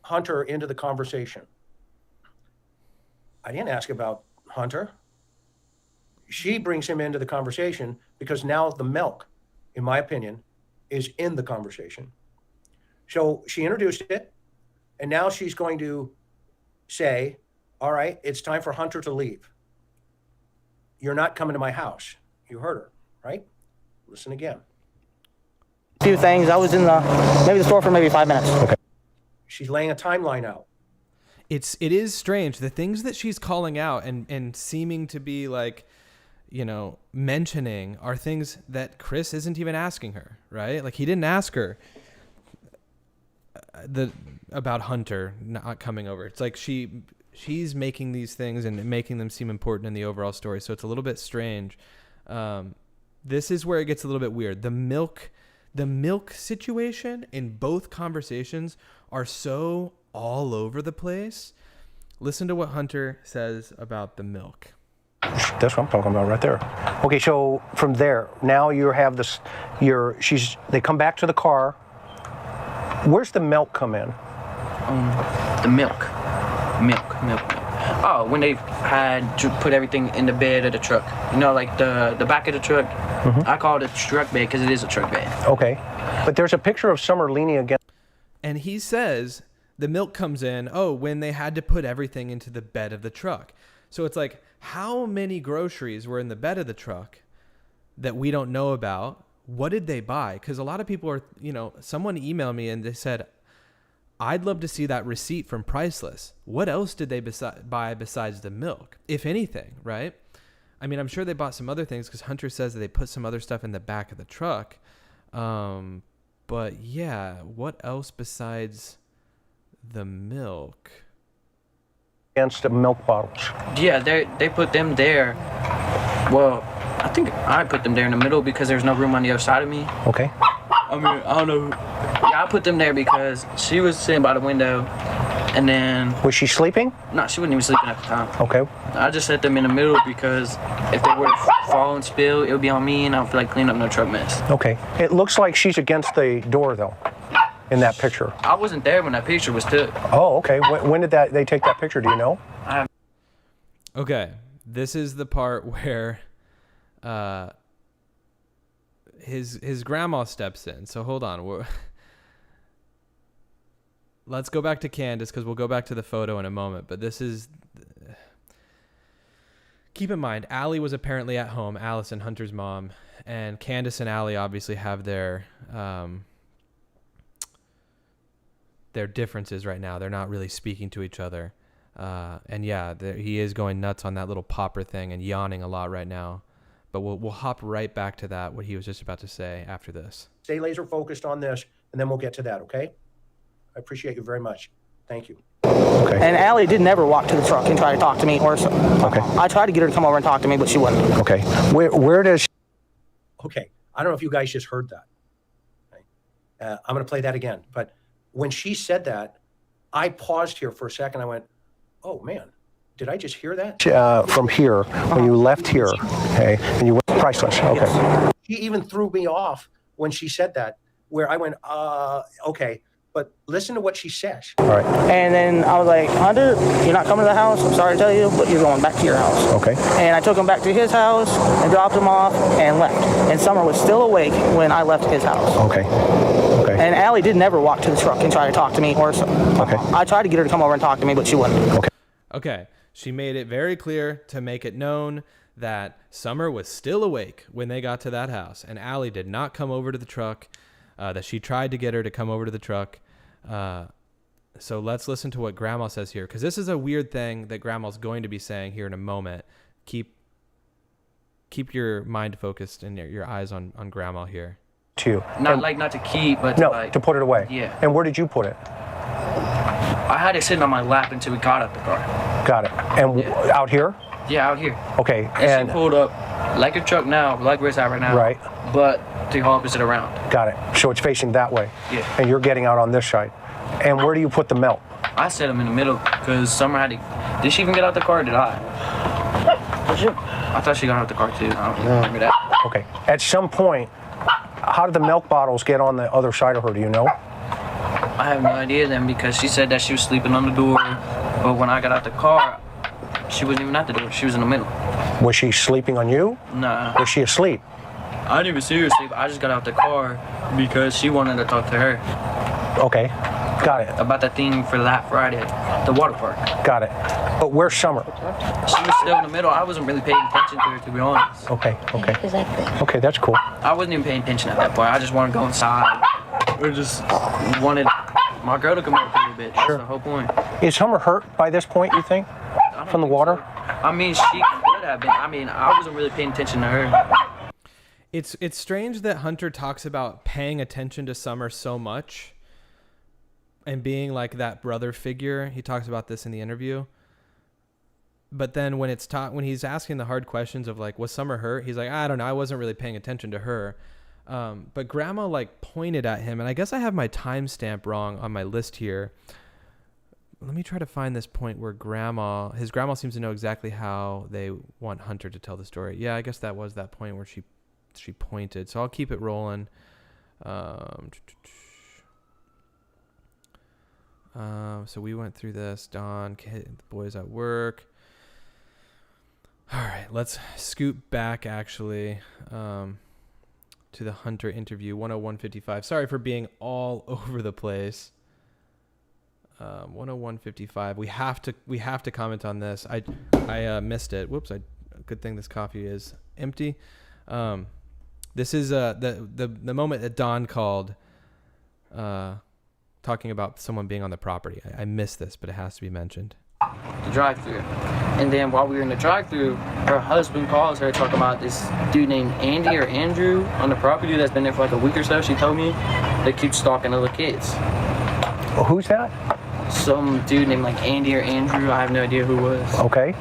Hunter into the conversation. I didn't ask about Hunter. She brings him into the conversation because now the milk, in my opinion, is in the conversation. So she introduced it. And now she's going to say, all right, it's time for Hunter to leave. you're not coming to my house. You heard her, right? Listen again. A few things. I was in maybe the store for maybe 5 minutes. Okay. She's laying a timeline out. It is strange. The things that she's calling out and seeming to be like, you know, mentioning are things that Chris isn't even asking her, right? Like he didn't ask her about Hunter not coming over. It's like she's making these things and making them seem important in the overall story. So it's a little bit strange. This is where it gets a little bit weird. The milk situation in both conversations are so all over the place. Listen to what Hunter says about the milk. That's what I'm talking about right there. Okay, so from there, now you have this, they come back to the car. Where's the milk come in? The milk. Oh, when they had to put everything in the bed of the truck. You know, like the back of the truck. Mm-hmm. I call it a truck bed because it is a truck bed. Okay, but there's a picture of Summer leaning against. And he says the milk comes in, when they had to put everything into the bed of the truck. So it's like, how many groceries were in the bed of the truck that we don't know about? What did they buy? Because a lot of people are, someone emailed me and they said, I'd love to see that receipt from Priceless. What else did they buy besides the milk, if anything, right? I mean, I'm sure they bought some other things because Hunter says that they put some other stuff in the back of the truck. But yeah, what else besides the milk? Against the milk bottles. Yeah, they put them there. Well, I think I put them there in the middle because there's no room on the other side of me. Okay. I mean, I don't know. Yeah, I put them there because she was sitting by the window, and then... Was she sleeping? No, she wasn't even sleeping at the time. Okay. I just set them in the middle because if they were to fall and spill, it would be on me, and I don't feel like cleaning up no truck mess. Okay. It looks like she's against the door, though, in that picture. I wasn't there when that picture was took. Oh, okay. When did they take that picture? Do you know? Okay. This is the part where his grandma steps in. So hold on. Let's go back to Candace because we'll go back to the photo in a moment. But this is... Keep in mind, Allie was apparently at home, Allison, Hunter's mom, and Candace and Allie obviously have their differences right now. They're not really speaking to each other. And yeah, he is going nuts on that little popper thing and yawning a lot right now. But we'll hop right back to that, what he was just about to say after this. Stay laser focused on this, and then we'll get to that, okay? I appreciate you very much. Thank you. Okay. And Allie did never walk to the truck and try to talk to me or so. Okay. I tried to get her to come over and talk to me, but she wouldn't. Okay. Where does... Okay. I don't know if you guys just heard that. Okay. I'm going to play that again. But when she said that, I paused here for a second. I went, oh, man. Did I just hear that? From here, when you left here, okay, and you went Priceless, okay. Yes. She even threw me off when she said that, where I went, okay, but listen to what she says. All right. And then I was like, Hunter, you're not coming to the house. I'm sorry to tell you, but you're going back to your house. Okay. And I took him back to his house and dropped him off and left. And Summer was still awake when I left his house. Okay. Okay. And Allie did never walk to the truck and try to talk to me or so. Okay. I tried to get her to come over and talk to me, but she wouldn't. Okay. Okay. She made it very clear to make it known that Summer was still awake when they got to that house. And Allie did not come over to the truck, that she tried to get her to come over to the truck. So let's listen to what Grandma says here, because this is a weird thing that Grandma's going to be saying here in a moment. Keep your mind focused and your eyes on Grandma here. Not to keep, but to put it away. Yeah. And where did you put it? I had it sitting on my lap until we got out the car. Got it. And out here? Yeah, out here. Okay. And she pulled up like a truck now, like where it's at right now. Right. But the opposite around. Got it. So it's facing that way. Yeah. And you're getting out on this side. And where do you put the milk? I set them in the middle because Summer had to... Did she even get out the car or did I? I thought she got out the car too. I don't remember that. Okay. At some point, how did the milk bottles get on the other side of her? Do you know? I have no idea then because she said that she was sleeping on the door. But when I got out the car, she wasn't even at the door. She was in the middle. Was she sleeping on you? Nah. Was she asleep? I didn't even see her sleep. I just got out the car because she wanted to talk to her. Okay. Got it. about that thing for that Friday, the water park. Got it. But where's Summer? She was still in the middle. I wasn't really paying attention to her, to be honest. Okay. Exactly. Okay, that's cool. I wasn't even paying attention at that point. I just wanted to go inside. I just wanted my girl to come up a little bit. That's the whole point. Is Summer hurt by this point, you think, from the water? I mean, she could have been. I mean, I wasn't really paying attention to her. It's strange that Hunter talks about paying attention to Summer so much and being like that brother figure. He talks about this in the interview. But then when he's asking the hard questions of like, was Summer hurt? He's like, I don't know. I wasn't really paying attention to her. But Grandma like pointed at him, and I guess I have my timestamp wrong on my list here. Let me try to find this point where his grandma seems to know exactly how they want Hunter to tell the story. Yeah, I guess that was that point where she pointed. So I'll keep it rolling. So we went through this. Don, the boys at work. All right, let's scoot back actually to the Hunter interview, 101.55. Sorry for being all over the place. 101.55. We have to comment on this. I missed it. Whoops. Good thing this coffee is empty. This is the moment that Don called, talking about someone being on the property. I missed this, but it has to be mentioned. The drive-thru, and then while we were in the drive-thru, her husband calls her talking about this dude named Andy or Andrew on the property that's been there for like a week or so. She told me they keep stalking other kids. Well, who's that? Some dude named like Andy or Andrew. I have no idea who it was. Okay.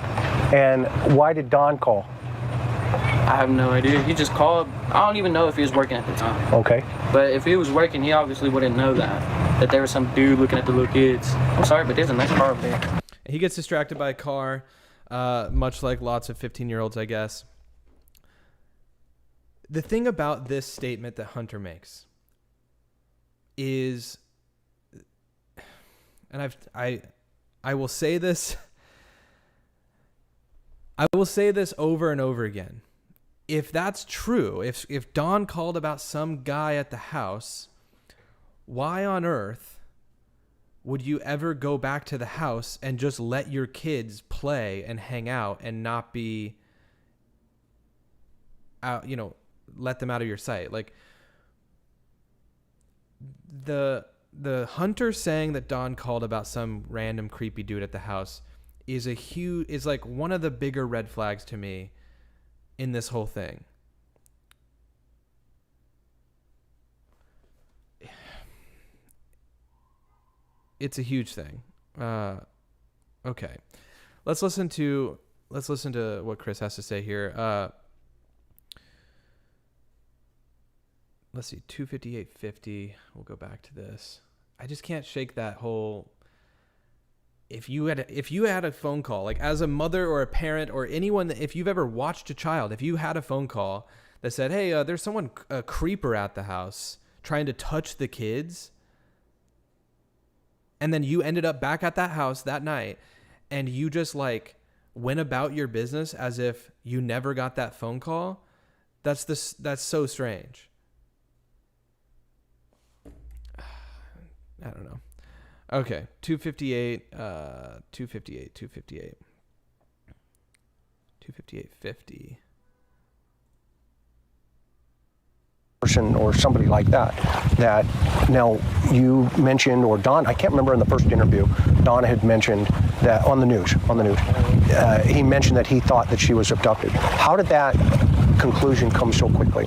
And why did Don call? I have no idea. He just called. I don't even know if he was working at the time. Okay. But if he was working, he obviously wouldn't know that there was some dude looking at the little kids. I'm sorry, but there's a nice car over there. He gets distracted by a car, much like lots of 15-year-olds, I guess. The thing about this statement that Hunter makes is, and I will say this, over and over again. If that's true, if Don called about some guy at the house, why on earth would you ever go back to the house and just let your kids play and hang out and not be out, let them out of your sight? Like the Hunter saying that Don called about some random creepy dude at the house is like one of the bigger red flags to me in this whole thing. It's a huge thing. Okay. Let's listen to what Chris has to say here. Let's see, 258.50. We'll go back to this. I just can't shake that whole. If you had a phone call, like as a mother or a parent or anyone, if you've ever watched a child, if you had a phone call that said, "Hey, there's a creeper at the house trying to touch the kids," and then you ended up back at that house that night, and you just like went about your business as if you never got that phone call, that's so strange. I don't know. Okay, 258, 258.50. Person or somebody like that now you mentioned, or Don, I can't remember in the first interview, Don had mentioned that on the news, he mentioned that he thought that she was abducted. How did that conclusion come so quickly?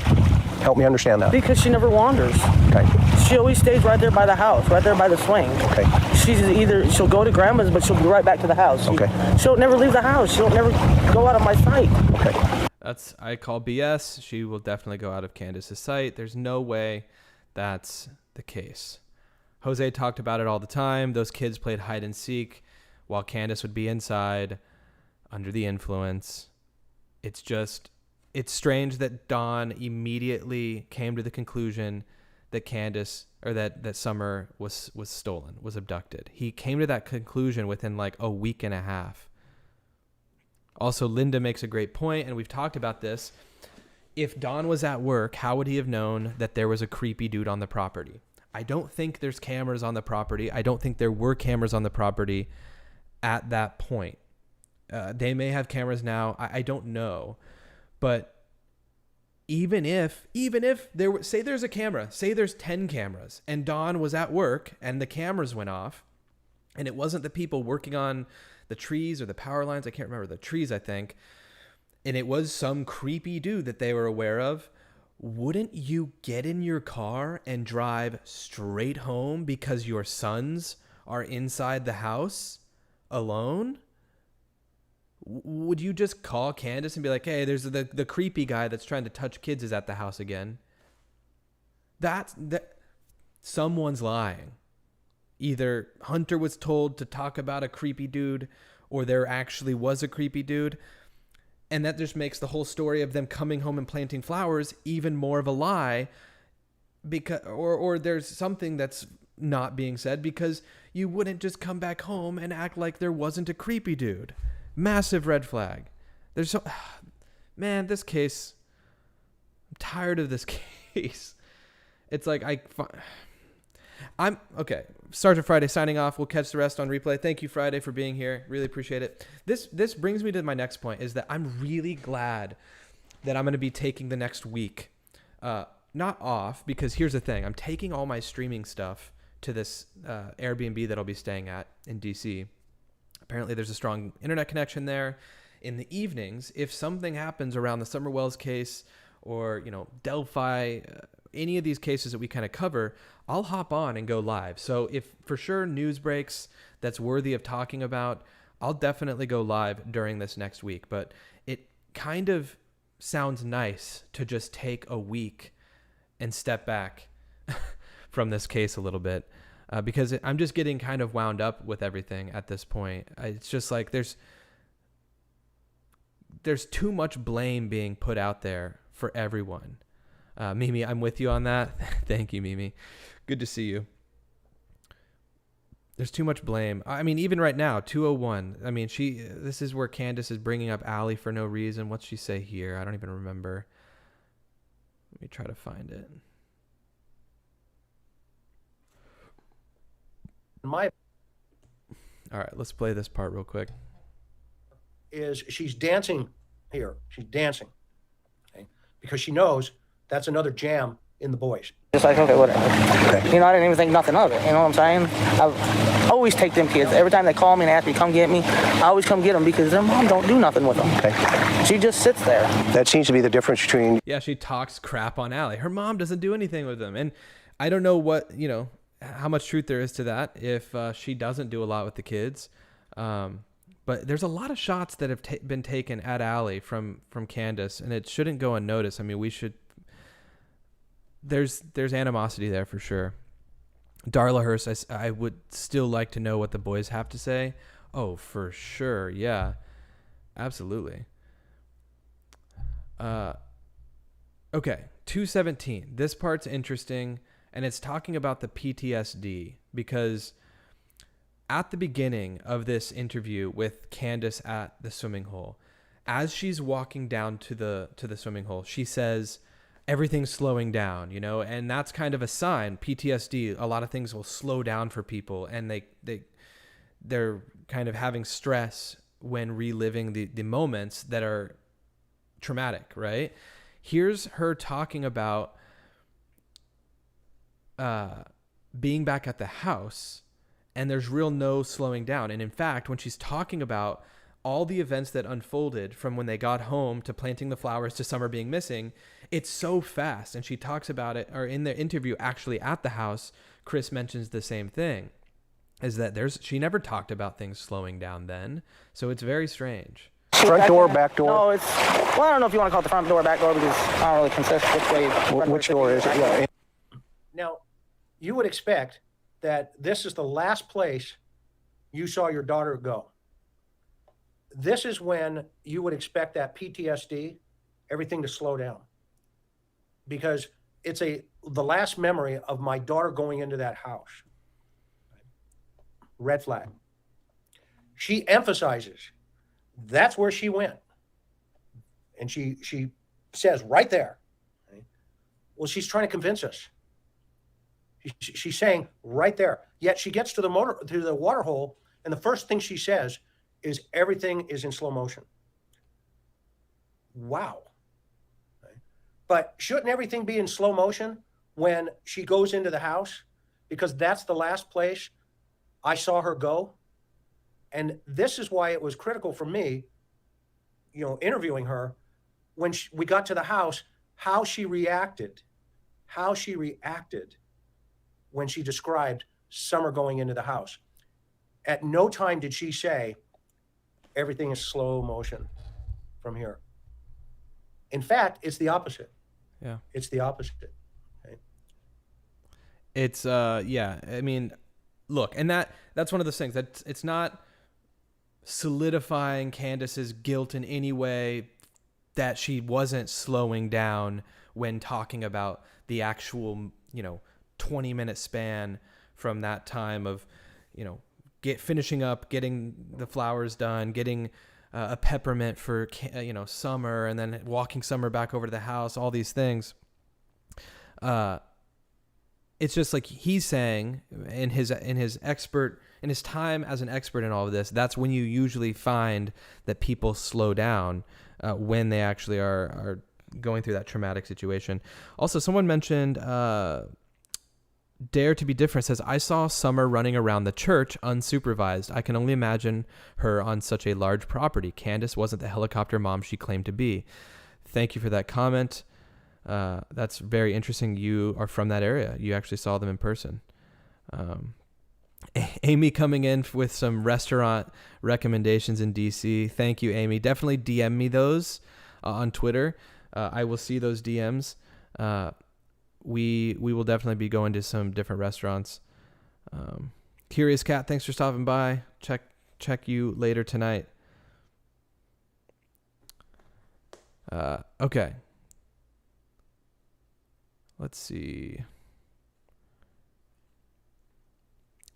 Help me understand that. Because she never wanders. Okay. She always stays right there by the house, right there by the swing. Okay. She'll go to grandma's, but she'll be right back to the house. Okay. She'll never leave the house. She'll never go out of my sight. Okay. I call BS. She will definitely go out of Candace's sight. There's no way that's the case. Jose talked about it all the time. Those kids played hide and seek while Candace would be inside under the influence. It's strange that Don immediately came to the conclusion that Candace, or that Summer was stolen, was abducted. He came to that conclusion within like a week and a half. Also, Linda makes a great point, and we've talked about this. If Don was at work, how would he have known that there was a creepy dude on the property? I don't think there's cameras on the property. I don't think there were cameras on the property at that point. They may have cameras now. I don't know. But even if there were, say there's a camera, say there's 10 cameras and Dawn was at work and the cameras went off and it wasn't the people working on the trees or the power lines. I can't remember, the trees, I think. And it was some creepy dude that they were aware of. Wouldn't you get in your car and drive straight home because your sons are inside the house alone? Would you just call Candace and be like, hey, there's the creepy guy that's trying to touch kids is at the house again? That someone's lying. Either Hunter was told to talk about a creepy dude or there actually was a creepy dude. And that just makes the whole story of them coming home and planting flowers even more of a lie, because or there's something that's not being said, because you wouldn't just come back home and act like there wasn't a creepy dude. Massive red flag. Man, this case, I'm tired of this case. It's like I'm okay. Sergeant Friday signing off. We'll catch the rest on replay. Thank you, Friday, for being here. Really appreciate it. This brings me to my next point, is that I'm really glad that I'm going to be taking the next week, not off, because here's the thing. I'm taking all my streaming stuff to this Airbnb that I'll be staying at in DC. Apparently there's a strong internet connection there. In the evenings, if something happens around the Summer Wells case or, Delphi, any of these cases that we kind of cover, I'll hop on and go live. So if for sure news breaks that's worthy of talking about, I'll definitely go live during this next week. But it kind of sounds nice to just take a week and step back from this case a little bit, because I'm just getting kind of wound up with everything at this point. It's just like there's too much blame being put out there for everyone. Mimi, I'm with you on that. Thank you, Mimi. Good to see you. There's too much blame. I mean, even right now, 201. I mean, this is where Candace is bringing up Allie for no reason. What's she say here? I don't even remember. Let me try to find it. All right, let's play this part real quick. Is she's dancing here. She's dancing. Okay? Because she knows that's another jam in the boys. Just like, okay, whatever. Okay. I didn't even think nothing of it. You know what I'm saying? I always take them kids. Every time they call me and ask me to come get me, I always come get them because their mom don't do nothing with them. Okay. She just sits there. That seems to be the difference between... Yeah, she talks crap on Allie. Her mom doesn't do anything with them. And I don't know what, how much truth there is to that if she doesn't do a lot with the kids. But there's a lot of shots that have been taken at Allie from Candace, and it shouldn't go unnoticed. I mean, we should... There's animosity there for sure. Darla Hurst, I would still like to know what the boys have to say. Oh, for sure. Yeah, absolutely. Okay, 217. This part's interesting, and it's talking about the PTSD, because at the beginning of this interview with Candace at the swimming hole, as she's walking down to the swimming hole, she says, everything's slowing down, and that's kind of a sign. PTSD, a lot of things will slow down for people, and they're kind of having stress when reliving the moments that are traumatic, right? Here's her talking about being back at the house, and there's real no slowing down. And in fact, when she's talking about all the events that unfolded from when they got home to planting the flowers to Summer being missing, it's so fast. And she talks about it, or in the interview actually at the house, Chris mentions the same thing, is that she never talked about things slowing down then. So it's very strange. Front door, back door? No, I don't know if you want to call it the front door, back door, because I don't really consist which way. Which door is it? Yeah. Now, you would expect that this is the last place you saw your daughter go. This is when you would expect that PTSD, everything to slow down. Because it's the last memory of my daughter going into that house. Red flag. She emphasizes that's where she went. And she says right there. Okay, well, she's trying to convince us. She's saying right there. Yet she gets to the water hole, and the first thing she says is everything is in slow motion. Wow. Okay. But shouldn't everything be in slow motion when she goes into the house? Because that's the last place I saw her go. And this is why it was critical for me, interviewing her when we got to the house, how she reacted when she described Summer going into the house. At no time did she say, everything is slow motion from here. In fact, it's the opposite. Yeah. It's the opposite. Okay? It's, yeah, I mean, look, and that's one of those things that it's not solidifying Candace's guilt in any way that she wasn't slowing down when talking about the actual, 20-minute span from that time of, finishing up, getting the flowers done, getting a peppermint for, Summer, and then walking Summer back over to the house, all these things. It's just like he's saying in his time as an expert in all of this, that's when you usually find that people slow down when they actually are going through that traumatic situation. Also, someone mentioned Dare to Be Different says, I saw Summer running around the church unsupervised. I can only imagine her on such a large property. Candace wasn't the helicopter mom she claimed to be. Thank you for that comment. That's very interesting. You are from that area. You actually saw them in person. Amy coming in with some restaurant recommendations in DC. Thank you, Amy. Definitely DM me those on Twitter. I will see those DMs. We will definitely be going to some different restaurants. Curious Cat, thanks for stopping by. Check you later tonight. Okay. Let's see.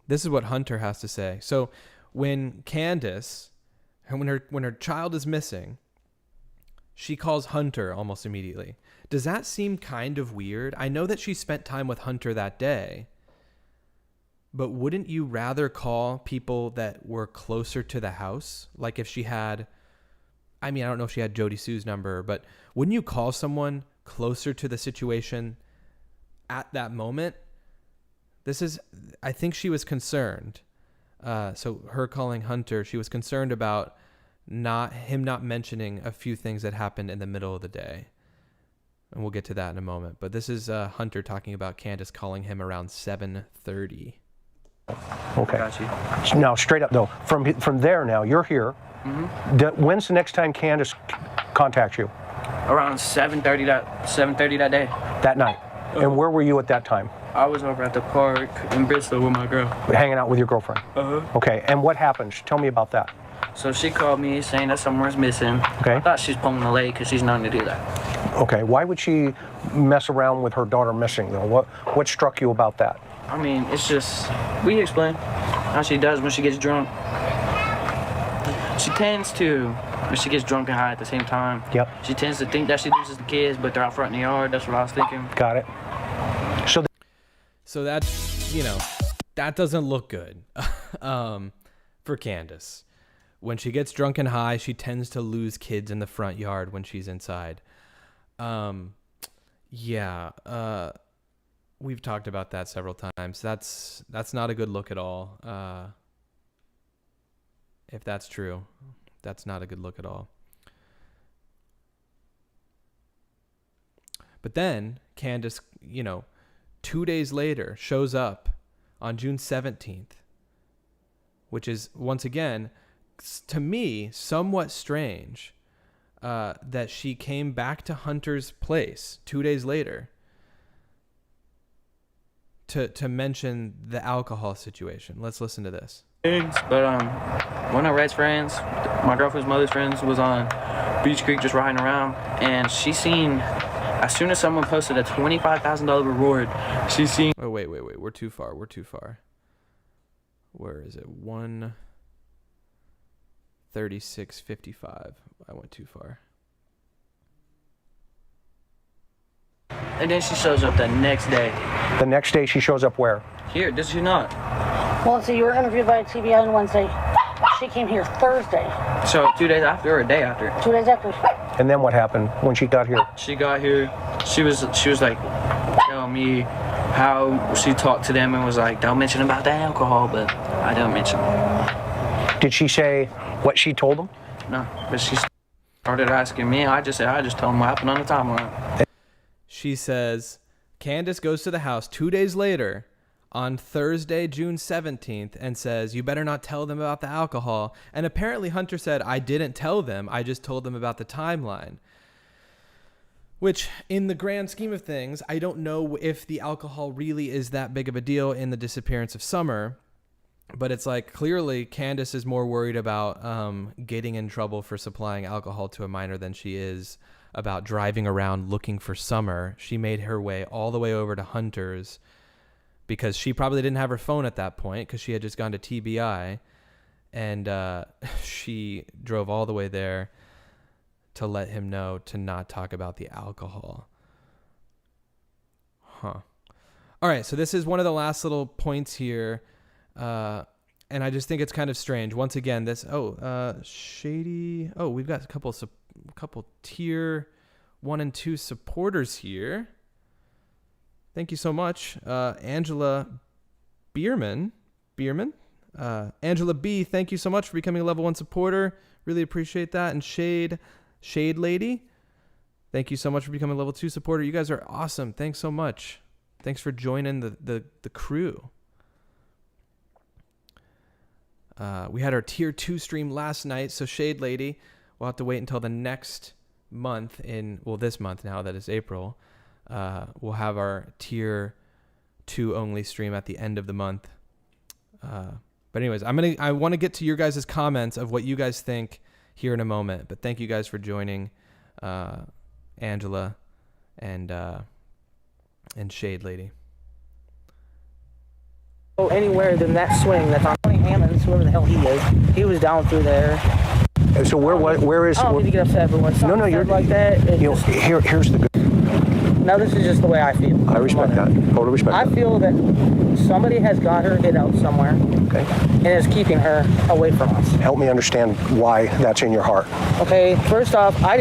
This is what Hunter has to say. So when Candace, when her child is missing, she calls Hunter almost immediately. Does that seem kind of weird? I know that she spent time with Hunter that day, but wouldn't you rather call people that were closer to the house? Like if she had, I don't know if she had Jody Sue's number, but wouldn't you call someone closer to the situation at that moment? I think she was concerned. So her calling Hunter, she was concerned about him not mentioning a few things that happened in the middle of the day. And we'll get to that in a moment. But this is Hunter talking about Candace calling him around 7:30. Okay. Got you. Now, straight up, though, from there now, you're here. Mm-hmm. When's the next time Candace contacts you? Around 7:30 that day. That night. And where were you at that time? I was over at the park in Bristol with my girl. Hanging out with your girlfriend? Uh-huh. Okay, and what happened? Tell me about that. So she called me saying that someone's missing. Okay. I thought she's pulling a leg because she's known to do that. Okay, why would she mess around with her daughter missing, though? What struck you about that? It's just, we explain how she does when she gets drunk. She tends to, when she gets drunk and high at the same time. Yep. She tends to think that she loses the kids, but they're out front in the yard. That's what I was thinking. Got it. So that's, that doesn't look good for Candace. When she gets drunk and high, she tends to lose kids in the front yard when she's inside. We've talked about that several times. That's not a good look at all. If that's true, that's not a good look at all. But then Candace, 2 days later shows up on June 17th, which is, once again, to me, somewhat strange that she came back to Hunter's place 2 days later to mention the alcohol situation. Let's listen to this. But one of Red's friends, my girlfriend's mother's friends, was on Beach Creek just riding around, and she seen, as soon as someone posted a $25,000 reward, she seen... Oh, wait. We're too far. Where is it? 1:36:55. I went too far. And then she shows up the next day. The next day she shows up where? Here, does she not? Well, see, you were interviewed by TBI on Wednesday. She came here Thursday, So 2 days after or a day after? 2 days after. And then what happened when she got here? She got here. She was like telling me how she talked to them and was like, don't mention about the alcohol, but I don't mention it. Did she say what she told them? No, but she started asking me. I just told them what happened on the timeline. She says, Candace goes to the house 2 days later on Thursday, June 17th, and says, you better not tell them about the alcohol. And apparently Hunter said, I didn't tell them. I just told them about the timeline. Which, in the grand scheme of things, I don't know if the alcohol really is that big of a deal in the disappearance of Summer. But it's like, clearly, Candace is more worried about getting in trouble for supplying alcohol to a minor than she is about driving around looking for Summer. She made her way all the way over to Hunter's because she probably didn't have her phone at that point because she had just gone to TBI. And she drove all the way there to let him know to not talk about the alcohol. Huh. All right, so this is one of the last little points here. And I just think it's kind of strange. Once again, this, shady. Oh, we've got a couple tier 1 and 2 supporters here. Thank you so much. Angela Bierman. Angela B, thank you so much for becoming a level 1 supporter. Really appreciate that. And Shade Lady, thank you so much for becoming a level 2 supporter. You guys are awesome. Thanks so much. Thanks for joining the crew. We had our tier 2 stream last night, so Shade Lady, we'll have to wait until the next month this month now that it's April. We'll have our tier 2 only stream at the end of the month. But anyways, I want to get to your guys' comments of what you guys think here in a moment. But thank you guys for joining, Angela and Shade Lady. Go anywhere than that swing that's on Tony Hammonds, whoever the hell he is. He was down through there. So where is? I don't need to get upset, but when something you're like that, here's the good. Now this is just the way I feel. I respect that. Totally respect that. I feel that somebody has got her hid out somewhere. Okay. And is keeping her away from us. Help me understand why that's in your heart. Okay, first off, I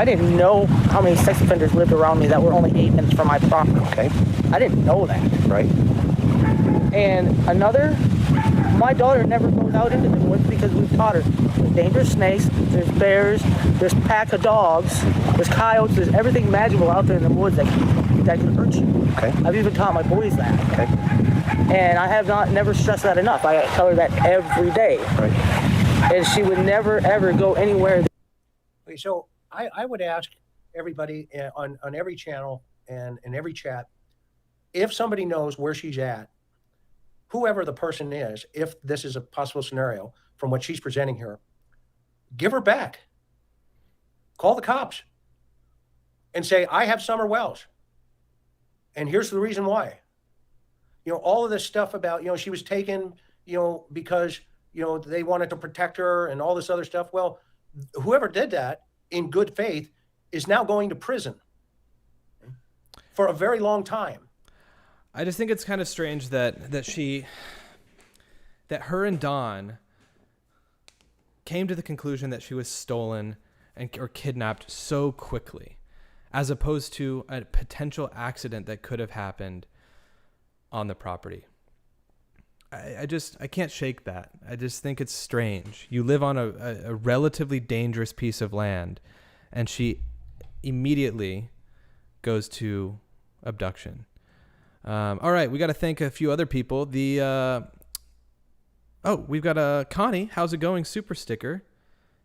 didn't know how many sex offenders lived around me that were only 8 minutes from my property. Okay. I didn't know that. Right. And another, my daughter never goes out into the woods because we've taught her there's dangerous snakes, there's bears, there's pack of dogs, there's coyotes, there's everything magical out there in the woods that can hurt you. Okay. I've even taught my boys that. Okay. And I have never stressed that enough. I tell her that every day. Right. And she would never, ever go anywhere. Okay, so I would ask everybody on every channel and in every chat, if somebody knows where she's at, whoever the person is, if this is a possible scenario from what she's presenting here, give her back. Call the cops and say, I have Summer Wells. And here's the reason why. All of this stuff about, she was taken, because, they wanted to protect her and all this other stuff. Well, whoever did that in good faith is now going to prison for a very long time. I just think it's kind of strange that her and Dawn came to the conclusion that she was stolen or kidnapped so quickly, as opposed to a potential accident that could have happened on the property. I can't shake that. I just think it's strange. You live on a relatively dangerous piece of land, and she immediately goes to abduction. All right, we got to thank a few other people. We've got a Connie. How's it going? Super sticker.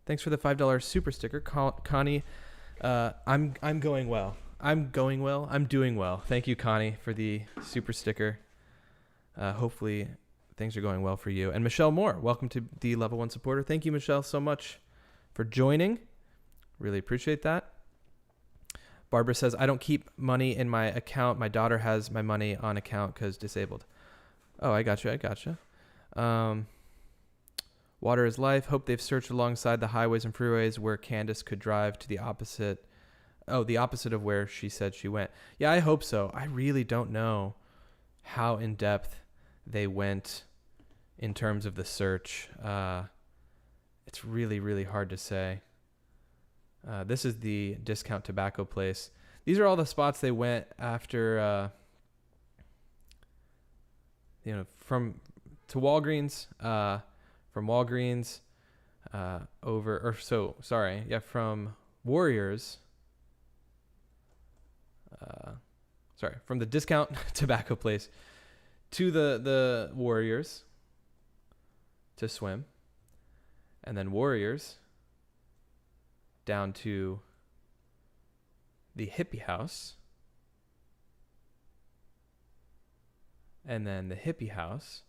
Thanks for the $5 super sticker, Connie. I'm going well. I'm doing well. Thank you, Connie, for the super sticker. Hopefully things are going well for you. And Michelle Moore, welcome to the Level 1 supporter. Thank you, Michelle, so much for joining. Really appreciate that. Barbara says, I don't keep money in my account. My daughter has my money on account because disabled. Oh, I got you. Water is life. Hope they've searched alongside the highways and freeways where Candace could drive to the opposite Oh, the opposite of where she said she went. Yeah, I hope so. I really don't know how in depth they went in terms of the search. It's really, really hard to say. This is the discount tobacco place. These are all the spots they went after, from Walgreens, from Walgreens, from Warriors, from the discount tobacco place to the Warriors to swim, and then Warriors down to the hippie house, and then the hippie house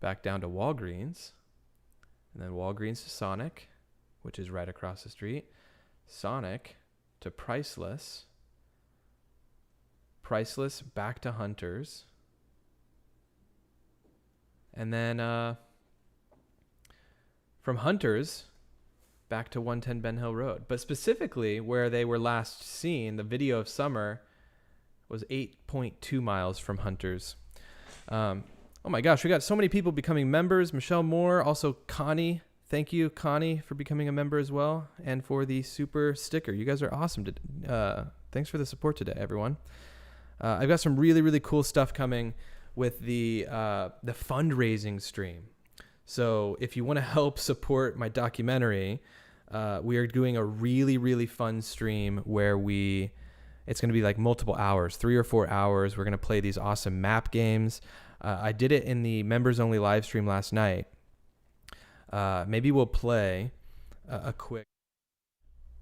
back down to Walgreens, and then Walgreens to Sonic, which is right across the street, Sonic to Priceless, Priceless back to Hunters, and then from Hunters back to 110 Ben Hill Road. But specifically where they were last seen, the video of Summer was 8.2 miles from Hunters. Oh my gosh, we got so many people becoming members. Michelle Moore, also Connie. Thank you, Connie, for becoming a member as well, and for the super sticker. You guys are awesome. Thanks for the support today, everyone. I've got some really, really cool stuff coming with the fundraising stream. So if you want to help support my documentary, we are doing a really, really fun stream where it's going to be like multiple hours, 3 or 4 hours. We're going to play these awesome map games. I did it in the members only live stream last night. Maybe we'll play a quick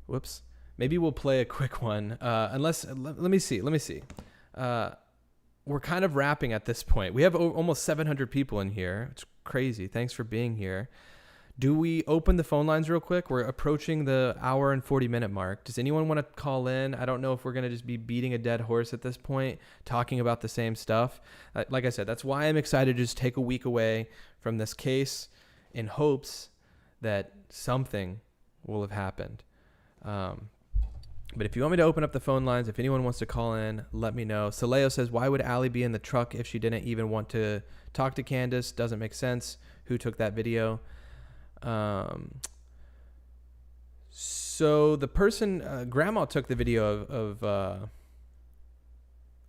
one. Let me see. We're kind of wrapping at this point. We have almost 700 people in here. It's crazy. Thanks for being here. Do we open the phone lines real quick? We're approaching the hour and 40-minute mark. Does anyone want to call in? I don't know if we're going to just be beating a dead horse at this point, talking about the same stuff. Like I said, that's why I'm excited to just take a week away from this case in hopes that something will have happened. But if you want me to open up the phone lines, if anyone wants to call in, let me know. Saleo says, why would Allie be in the truck if she didn't even want to talk to Candace? Doesn't make sense. Who took that video? So the person, Grandma took the video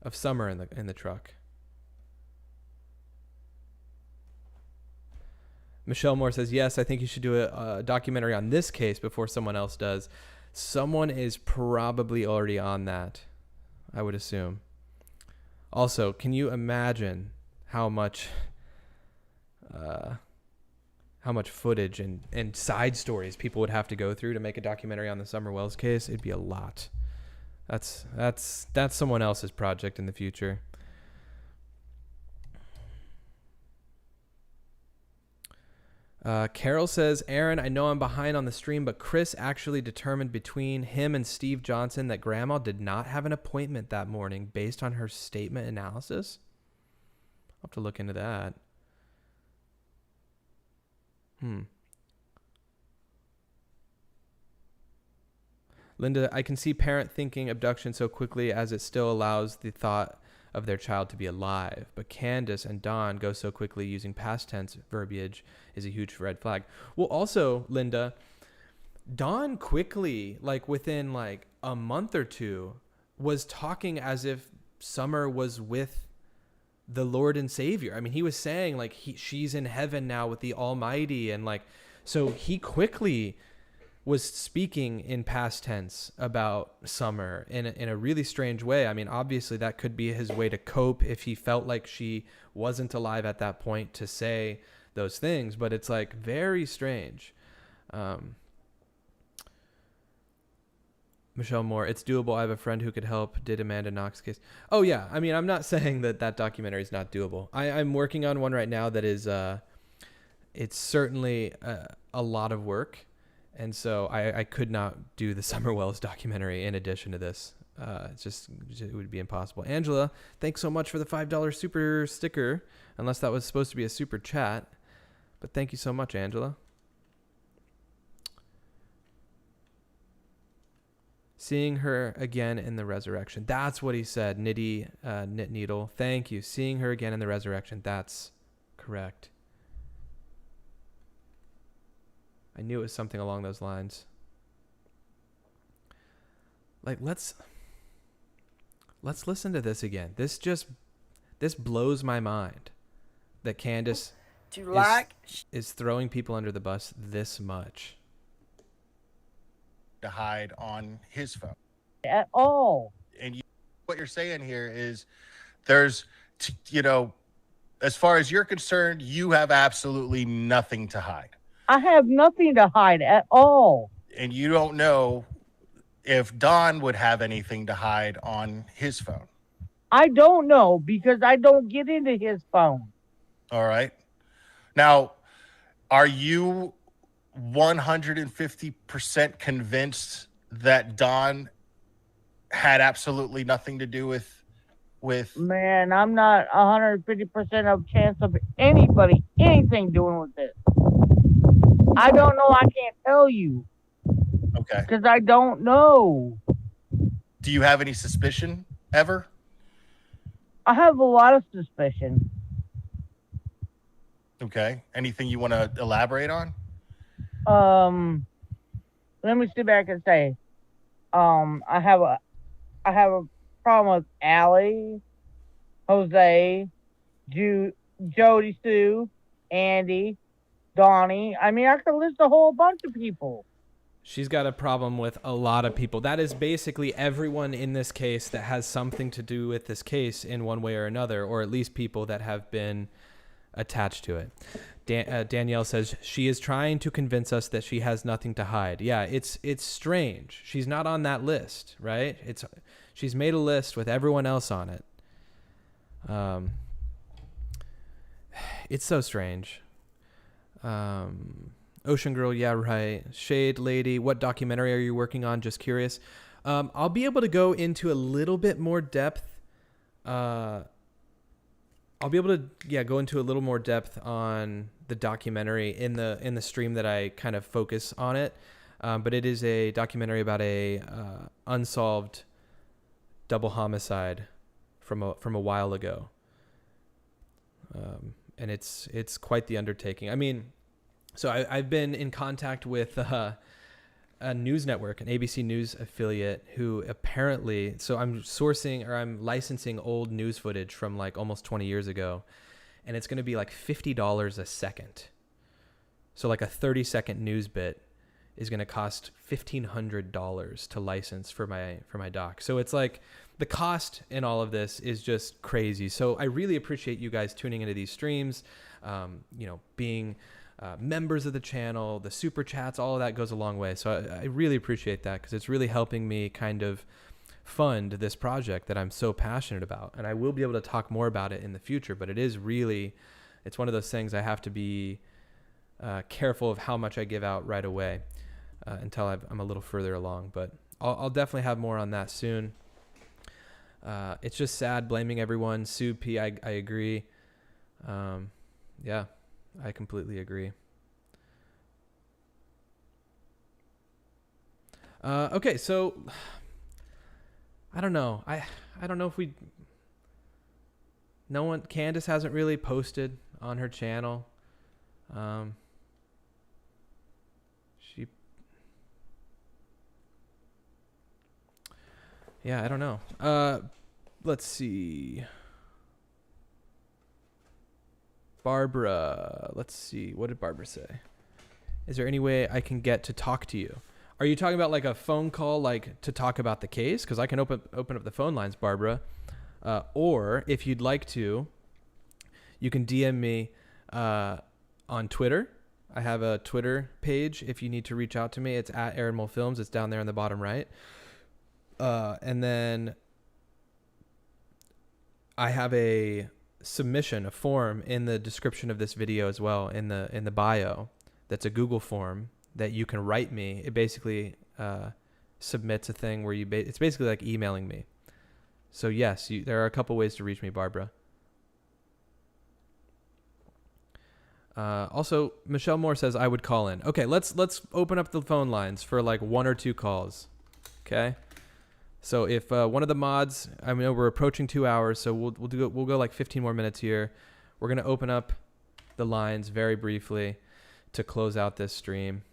of Summer in the truck. Michelle Moore says, yes, I think you should do a documentary on this case before someone else does. Someone is probably already on that, I would assume. Also, can you imagine how much footage and side stories people would have to go through to make a documentary on the Summer Wells case? It'd be a lot. That's someone else's project in the future. Carol says, Aaron, I know I'm behind on the stream, but Chris actually determined between him and Steve Johnson that Grandma did not have an appointment that morning based on her statement analysis. I'll have to look into that. Linda, I can see parent thinking abduction so quickly as it still allows the thought of their child to be alive. But Candace and Dawn go so quickly using past tense verbiage is a huge red flag. Well, also, Linda, Dawn quickly, like within like a month or two, was talking as if Summer was with the Lord and Savior. I mean, he was saying like she's in heaven now with the Almighty, and like, so he quickly was speaking in past tense about Summer in a really strange way. I mean, obviously that could be his way to cope if he felt like she wasn't alive at that point to say those things, but it's like very strange. Michelle Moore, it's doable. I have a friend who could help. Did Amanda Knox case. Oh yeah. I mean, I'm not saying that documentary is not doable. I'm working on one right now that is, it's certainly a lot of work. And so I could not do the Summer Wells documentary in addition to this. It would be impossible. Angela, thanks so much for the $5 super sticker, unless that was supposed to be a super chat. But thank you so much, Angela. Seeing her again in the resurrection. That's what he said. Knit Needle. Thank you. Seeing her again in the resurrection. That's correct. I knew it was something along those lines. Like, let's listen to this again. This blows my mind that Candace is throwing people under the bus this much. To hide on his phone at all. And what you're saying here is there's, as far as you're concerned, you have absolutely nothing to hide. I have nothing to hide at all. And you don't know if Don would have anything to hide on his phone. I don't know because I don't get into his phone. All right. Now, are you 150% convinced that Don had absolutely nothing to do with Man, I'm not 150% of chance of anything doing with this. I don't know. I can't tell you. Okay. Because I don't know. Do you have any suspicion ever? I have a lot of suspicion. Okay. Anything you want to elaborate on? Let me sit back and say, I have a problem with Allie, Jose, Jody Sue, Andy, Donnie. I mean, I could list a whole bunch of people. She's got a problem with a lot of people. That is basically everyone in this case that has something to do with this case in one way or another, or at least people that have been attached to it. Danielle says she is trying to convince us that she has nothing to hide. Yeah, it's strange. She's not on that list, right? She's made a list with everyone else on it. It's so strange. Ocean Girl, yeah, right. Shade Lady, what documentary are you working on? Just curious. I'll be able to go into a little bit more depth. I'll be able to go into a little more depth on the documentary in the stream that I kind of focus on it. But it is a documentary about a unsolved double homicide from a while ago. And it's quite the undertaking. I mean, so I've been in contact with a news network, an ABC News affiliate, who apparently, so I'm licensing old news footage from like almost 20 years ago, and it's going to be like $50 a second. So like a 30-second news bit is going to cost $1,500 to license for my doc. So it's like the cost in all of this is just crazy. So I really appreciate you guys tuning into these streams, being members of the channel, the super chats, all of that goes a long way. So I really appreciate that because it's really helping me kind of fund this project that I'm so passionate about. And I will be able to talk more about it in the future, but it's one of those things I have to be careful of how much I give out right away until I'm a little further along. But I'll definitely have more on that soon. It's just sad blaming everyone. Sue P, I agree. Yeah. I completely agree. Okay, so I don't know. I don't know if Candace hasn't really posted on her channel. I don't know. Let's see. Barbara, let's see. What did Barbara say? Is there any way I can get to talk to you? Are you talking about like a phone call, like to talk about the case? Because I can open up the phone lines, Barbara. Or if you'd like to, you can DM me on Twitter. I have a Twitter page if you need to reach out to me. It's at Aaron Mull Films. It's down there in the bottom right. And then I have a form in the description of this video as well, in the bio. That's a Google form that you can write me. It basically submits a thing where it's basically like emailing me. So yes, there are a couple ways to reach me, Barbara. Also, Michelle Moore says I would call in. Okay, let's open up the phone lines for like one or two calls. Okay. So if one of the mods, I know we're approaching 2 hours, so we'll go like 15 more minutes here. We're gonna open up the lines very briefly to close out this stream.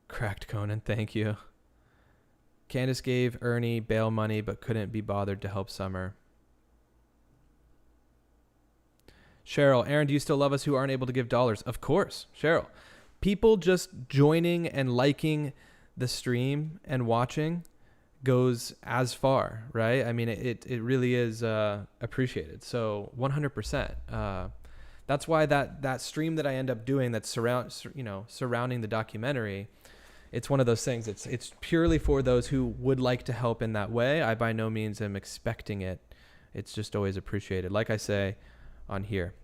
Cracked Conan, thank you. Candace gave Ernie bail money but couldn't be bothered to help Summer. Cheryl, Aaron, do you still love us who aren't able to give dollars? Of course, Cheryl. People just joining and liking the stream and watching goes as far, right? I mean, it really is appreciated. So 100%. That's why that stream that I end up doing that's surrounding the documentary, it's one of those things. It's purely for those who would like to help in that way. I by no means am expecting it. It's just always appreciated. Like I say on here,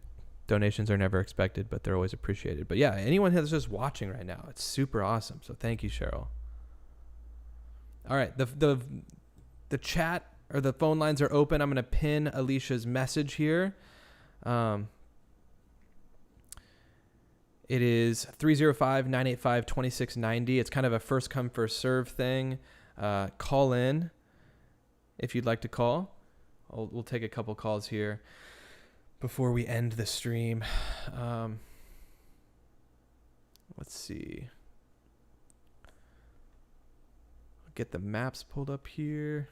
donations are never expected, but they're always appreciated. But yeah, anyone who's just watching right now, it's super awesome. So thank you, Cheryl. All right, the chat or the phone lines are open. I'm going to pin Alicia's message here. It is 305-985-2690. It's kind of a first come, first serve thing. Call in if you'd like to call. We'll take a couple calls here before we end the stream. Let's see. I'll get the maps pulled up here.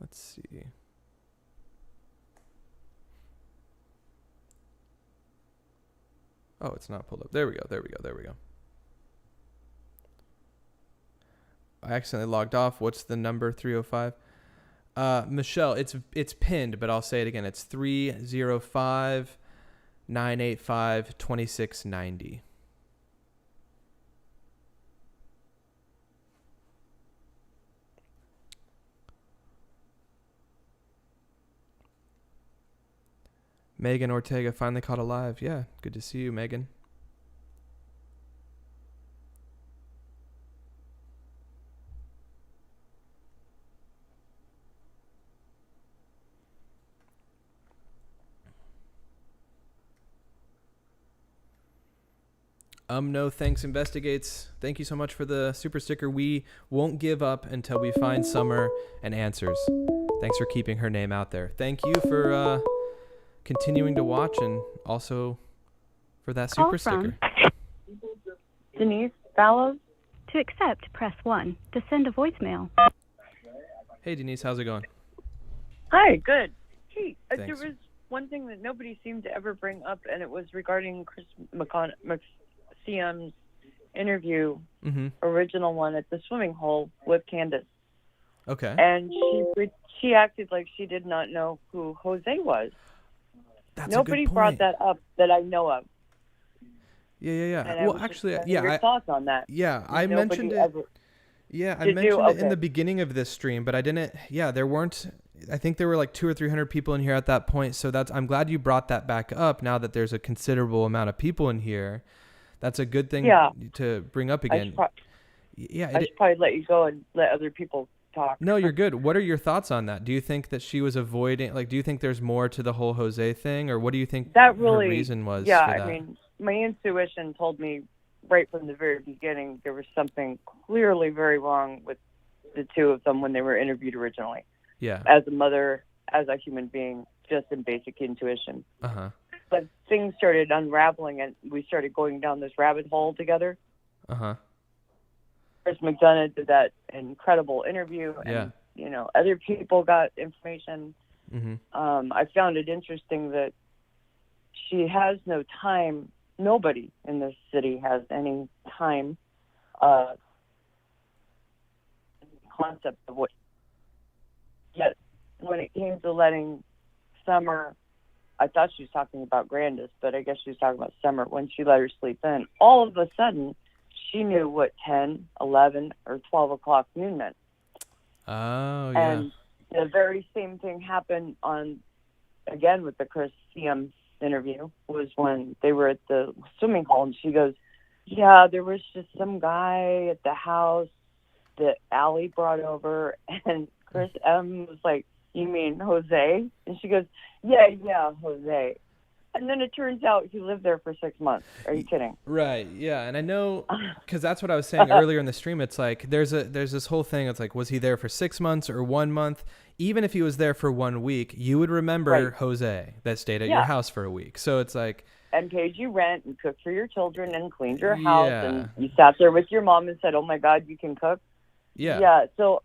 Let's see. Oh, it's not pulled up. There we go. I accidentally logged off. What's the number? 305. Michelle, it's pinned, but I'll say it again. It's 305-985-2690. Megan Ortega finally caught alive. Yeah, good to see you, Megan. No thanks investigates. Thank you so much for the super sticker. We won't give up until we find Summer and answers. Thanks for keeping her name out there. Thank you for continuing to watch and also for that super sticker. Denise Fallows. To accept, press 1. To send a voicemail. Hey, Denise, how's it going? Hi, good. Hey, there Thanks. was one thing that nobody seemed to ever bring up, and it was regarding Chris McCiam's interview, original one at the swimming hole with Candace. Okay. And she acted like she did not know who Jose was. That's Nobody a good brought point. that up that I know of. Yeah. And Well, actually, your thoughts on that? Yeah, I Nobody mentioned it. ever- Yeah, I Did mentioned you? it in Okay. the beginning of this stream, but I didn't. Yeah, there weren't. I think there were like 200 or 300 people in here at that point. So I'm glad you brought that back up. Now that there's a considerable amount of people in here, that's a good thing to bring up again. I should probably let you go and let other people talk. No, you're good. What are your thoughts on that? Do you think that she was avoiding? Like, do you think there's more to the whole Jose thing, or what do you think That really, her reason was? Yeah, for that? I mean, my intuition told me right from the very beginning there was something clearly very wrong with the two of them when they were interviewed originally. Yeah. As a mother, as a human being, just in basic intuition. But things started unraveling, and we started going down this rabbit hole together. Chris McDonough did that incredible interview, and other people got information. I found it interesting that she has no time. Nobody in this city has any time concept of what. Yet when it came to letting Summer, I thought she was talking about Grandis, but I guess she was talking about Summer. When she let her sleep in, all of a sudden she knew what 10, 11, or 12 o'clock noon meant. Oh, yeah. And the very same thing happened again with the Chris CM interview, was when they were at the swimming hole, and she goes, yeah, there was just some guy at the house that Allie brought over, and Chris M was like, you mean Jose? And she goes, yeah, Jose. And then it turns out he lived there for 6 months. Are you kidding? Right. Yeah. And I know, because that's what I was saying earlier in the stream. It's like there's this whole thing. It's like, was he there for 6 months or 1 month? Even if he was there for 1 week, you would remember Jose that stayed at your house for a week. So it's like, and paid you rent and cooked for your children and cleaned your house, and you sat there with your mom and said, "Oh my God, you can cook." Yeah. Yeah. So,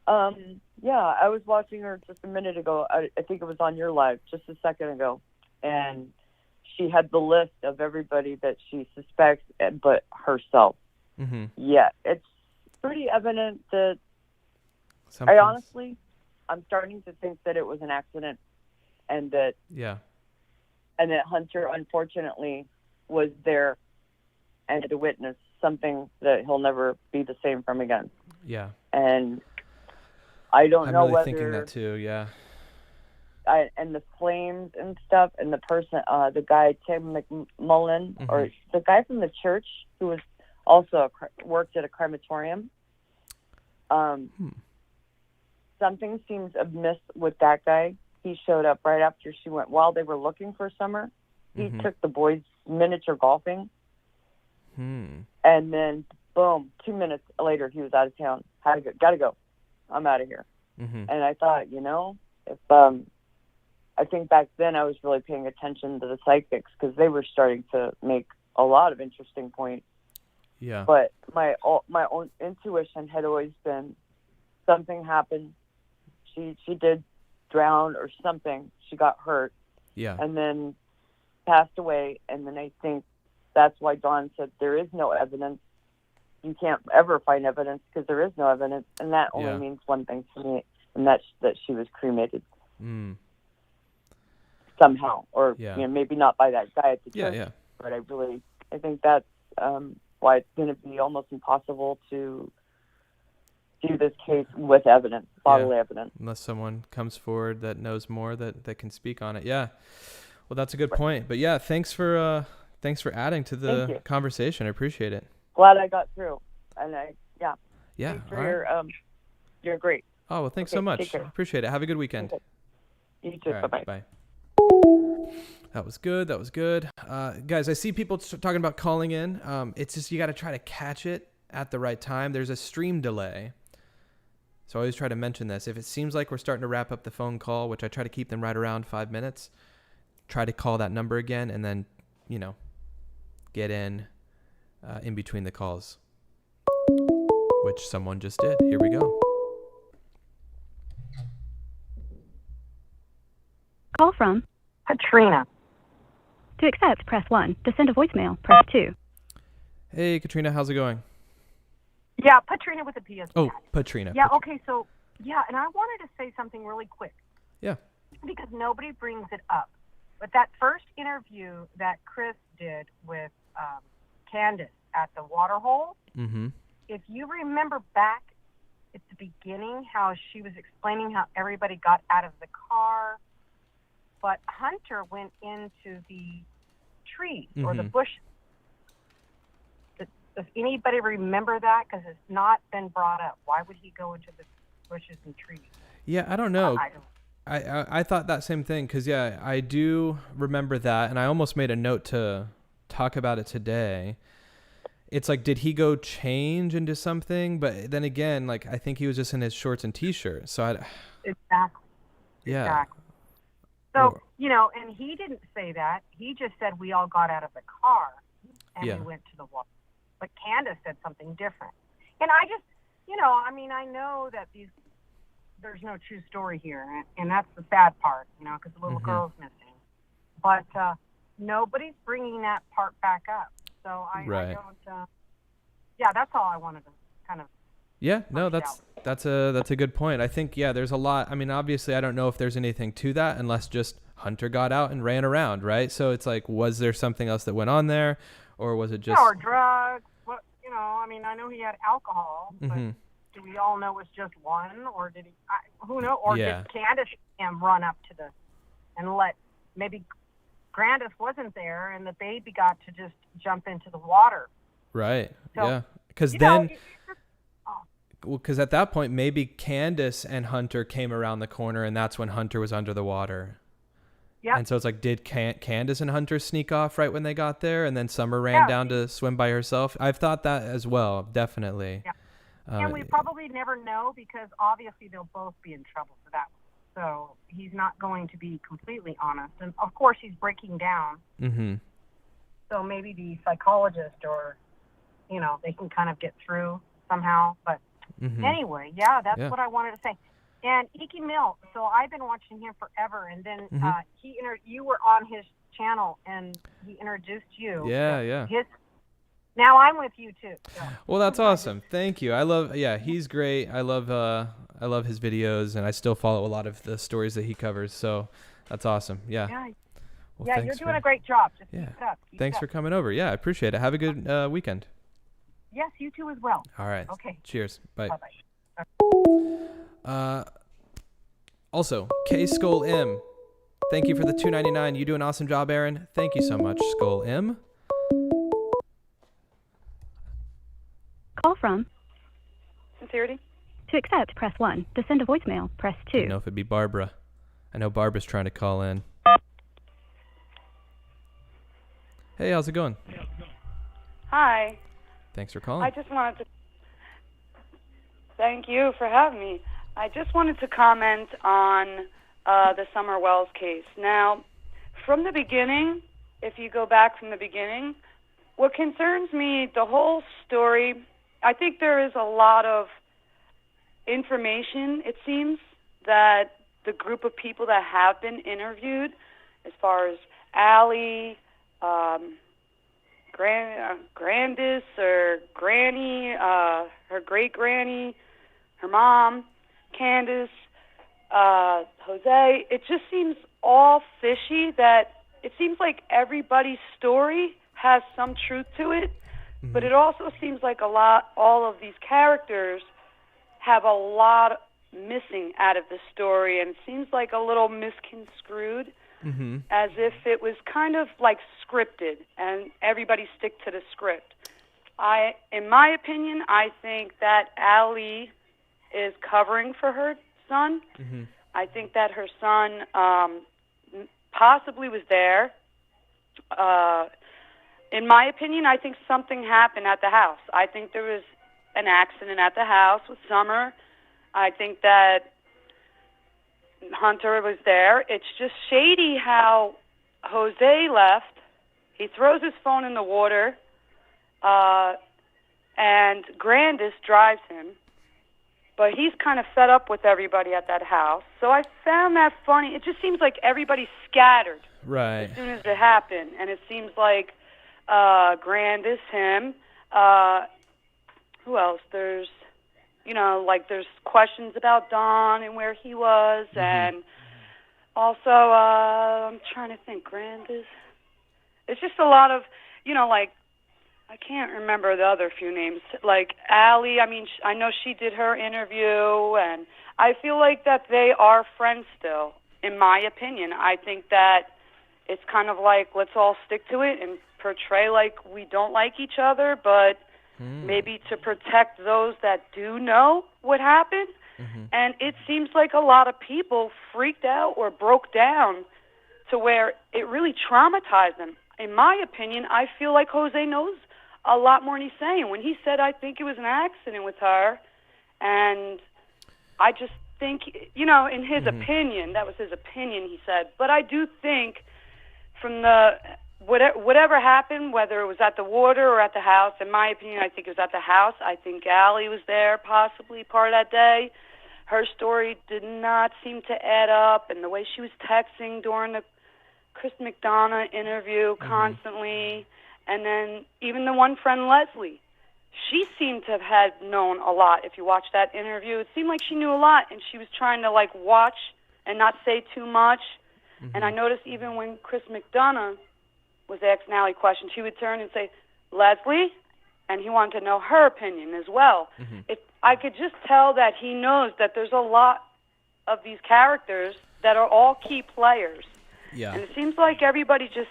I was watching her just a minute ago. I think it was on your live just a second ago, and she had the list of everybody that she suspects, but herself. Mm-hmm. Yeah, it's pretty evident that. I'm starting to think that it was an accident, and that Hunter unfortunately was there and to witness something that he'll never be the same from again. Yeah. And I don't know really whether thinking that too. Yeah. And the flames and stuff, and the person, the guy Tim McMullen, or the guy from the church who was also worked at a crematorium. Something seems amiss with that guy. He showed up right after she went. While they were looking for Summer, he took the boys miniature golfing. And then, boom, 2 minutes later, he was out of town. Gotta go. I'm out of here. And I thought, if I think back then I was really paying attention to the psychics, because they were starting to make a lot of interesting points. Yeah. But my own intuition had always been something happened. She did drown or something. She got hurt. Yeah. And then passed away. And then I think that's why Dawn said there is no evidence. You can't ever find evidence because there is no evidence. And that only means one thing to me, and that's that she was cremated. Somehow. Or maybe not by that guy at the church. Yeah. But I think that's why it's going to be almost impossible to do this case with evidence, bodily evidence. Unless someone comes forward that knows more that can speak on it. Yeah. Well, that's a good point. But yeah, thanks for adding to the conversation. I appreciate it. Glad I got through. And Yeah. Thanks for you're great. Oh, well, thanks so much. Appreciate it. Have a good weekend. Okay. You too. All right, bye. That was good. Guys, I see people talking about calling in. It's just, you got to try to catch it at the right time. There's a stream delay. So I always try to mention this. If it seems like we're starting to wrap up the phone call, which I try to keep them right around 5 minutes, try to call that number again, and then, get in between the calls, which someone just did. Here we go. Call from Katrina. To accept, press 1. To send a voicemail, press 2. Hey, Katrina, how's it going? Yeah, Patrina with a P. Oh, Patrina. Yeah, okay, so, and I wanted to say something really quick. Yeah. Because nobody brings it up. But that first interview that Chris did with Candace at the waterhole, if you remember back at the beginning how she was explaining how everybody got out of the car, but Hunter went into the trees or the bushes. Does anybody remember that? Because it's not been brought up. Why would he go into the bushes and trees? Yeah, I don't know. I thought that same thing, because, I do remember that, and I almost made a note to talk about it today. It's like, did he go change into something? But then again, like, I think he was just in his shorts and T-shirt. So Exactly. Yeah. Exactly. So, and he didn't say that. He just said we all got out of the car and we went to the water. But Candace said something different. And I just, I know that there's no true story here. And that's the sad part, because the little girl's missing. But nobody's bringing that part back up. So I don't, that's all I wanted to kind of. Yeah, no, that's a good point. I think, there's a lot. I mean, obviously, I don't know if there's anything to that unless just Hunter got out and ran around, right? So it's like, was there something else that went on there? Or was it just... or drugs. What, I know he had alcohol, but do we all know it was just one? Or did he... who knows? Or did Candace run up to and let... Maybe Grandis wasn't there and the baby got to just jump into the water. Right, so, Because then... because at that point, maybe Candace and Hunter came around the corner, and that's when Hunter was under the water. Yep. And so it's like, did Candace and Hunter sneak off right when they got there, and then Summer ran down to swim by herself? I've thought that as well, definitely. Yeah. And we probably never know, because obviously they'll both be in trouble for that. So he's not going to be completely honest. And of course he's breaking down. Mm-hmm. So maybe the psychologist, or, they can kind of get through somehow. But anyway, that's what I wanted to say. And Iki Mill, so I've been watching him forever, and then you were on his channel, and he introduced you. Yeah. Now I'm with you too. So. Well, that's awesome. Thank you. He's great. I love his videos, and I still follow a lot of the stories that he covers. So that's awesome. Yeah. Well, you're doing a great job. Just keep it up. Thanks for coming over. Yeah, I appreciate it. Have a good weekend. Yes, you too as well. All right. Okay. Cheers. Bye. Bye-bye. Also, K Skull M, thank you for the $2.99. You do an awesome job, Aaron. Thank you so much, Skull M. Call from Sincerity. To accept, press 1. To send a voicemail, press 2. I don't know if it'd be Barbara. I know Barbara's trying to call in. Hey, how's it going? Hi. Thanks for calling. I just wanted to thank you for having me. I just wanted to comment on the Summer Wells case. Now, from the beginning, if you go back from the beginning, what concerns me, the whole story, I think there is a lot of information, it seems, that the group of people that have been interviewed, as far as Allie, Grandis or Granny, her great-granny, her mom, Candace, Jose, it just seems all fishy, that it seems like everybody's story has some truth to it, but it also seems like all of these characters have a lot missing out of the story, and it seems like a little misconstrued, as if it was kind of like scripted, and everybody stick to the script. In my opinion, I think that Allie is covering for her son. I think that her son possibly was there. In my opinion, I think something happened at the house. I think there was an accident at the house with Summer. I think that Hunter was there. It's just shady how Jose left. He throws his phone in the water, and Grandis drives him. But he's kind of fed up with everybody at that house. So I found that funny. It just seems like everybody scattered as soon as it happened. And it seems like Grandis, him, who else? There's, there's questions about Don and where he was. And also, I'm trying to think, Grandis. It's just a lot of, I can't remember the other few names. Like Allie, I know she did her interview, and I feel like that they are friends still, in my opinion. I think that it's kind of like, let's all stick to it and portray like we don't like each other, but maybe to protect those that do know what happened. And it seems like a lot of people freaked out or broke down to where it really traumatized them. In my opinion, I feel like Jose knows a lot more than he's saying. When he said, I think it was an accident with her, and I just think, in his opinion, that was his opinion, he said. But I do think from whatever happened, whether it was at the water or at the house, in my opinion, I think it was at the house. I think Allie was there possibly part of that day. Her story did not seem to add up, and the way she was texting during the Chris McDonough interview constantly. And then even the one friend, Leslie, she seemed to have had known a lot. If you watch that interview, it seemed like she knew a lot, and she was trying to, watch and not say too much. And I noticed even when Chris McDonough was asking Allie questions, she would turn and say, Leslie, and he wanted to know her opinion as well. I could just tell that he knows that there's a lot of these characters that are all key players. Yeah. And it seems like everybody just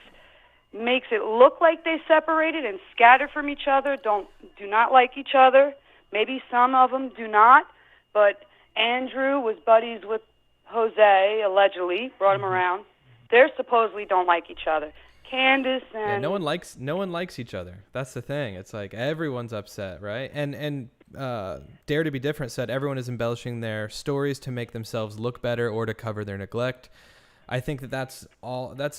makes it look like they separated and scattered from each other, do not like each other. Maybe some of them do not, but Andrew was buddies with Jose, allegedly, brought him around. They supposedly don't like each other. Candace and no one likes each other. That's the thing. It's like everyone's upset, right? And Dare to Be Different said everyone is embellishing their stories to make themselves look better or to cover their neglect. I think that's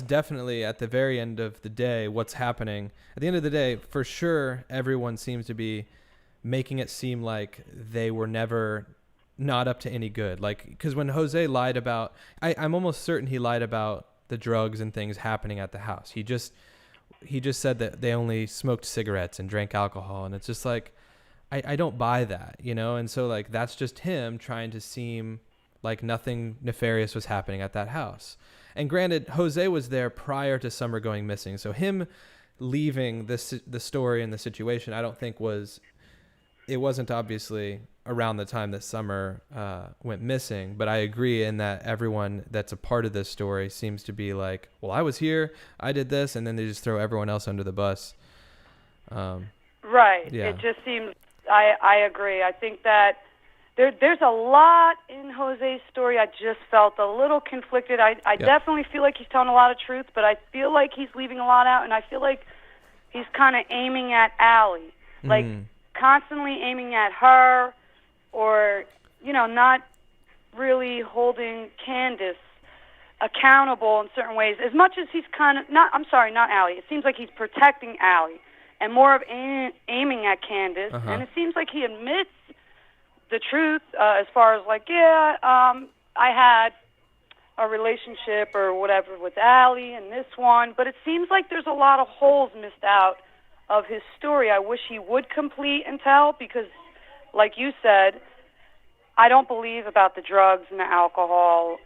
definitely at the very end of the day what's happening. At the end of the day, for sure, everyone seems to be making it seem like they were never not up to any good. Like, because when Jose lied about, I'm almost certain he lied about the drugs and things happening at the house. He just said that they only smoked cigarettes and drank alcohol, and it's just like I don't buy that, you know. And so like that's just him trying to seem like nothing nefarious was happening at that house. And granted, Jose was there prior to Summer going missing, so him leaving the story and the situation, I don't think wasn't obviously around the time that Summer went missing. But I agree in that everyone that's a part of this story seems to be like, well, I was here, I did this, and then they just throw everyone else under the bus. Right. Yeah. It just seems, I agree. I think that there's a lot in Jose's story. I just felt a little conflicted. I definitely feel like he's telling a lot of truth, but I feel like he's leaving a lot out, and I feel like he's kind of aiming at Allie. Like, constantly aiming at her, or, you know, not really holding Candace accountable in certain ways, as much as he's not Allie. It seems like he's protecting Allie and more of aiming at Candace. And it seems like he admits the truth as far as like, I had a relationship or whatever with Allie and this one, but it seems like there's a lot of holes missed out of his story. I wish he would complete and tell, because like you said, I don't believe about the drugs and the alcohol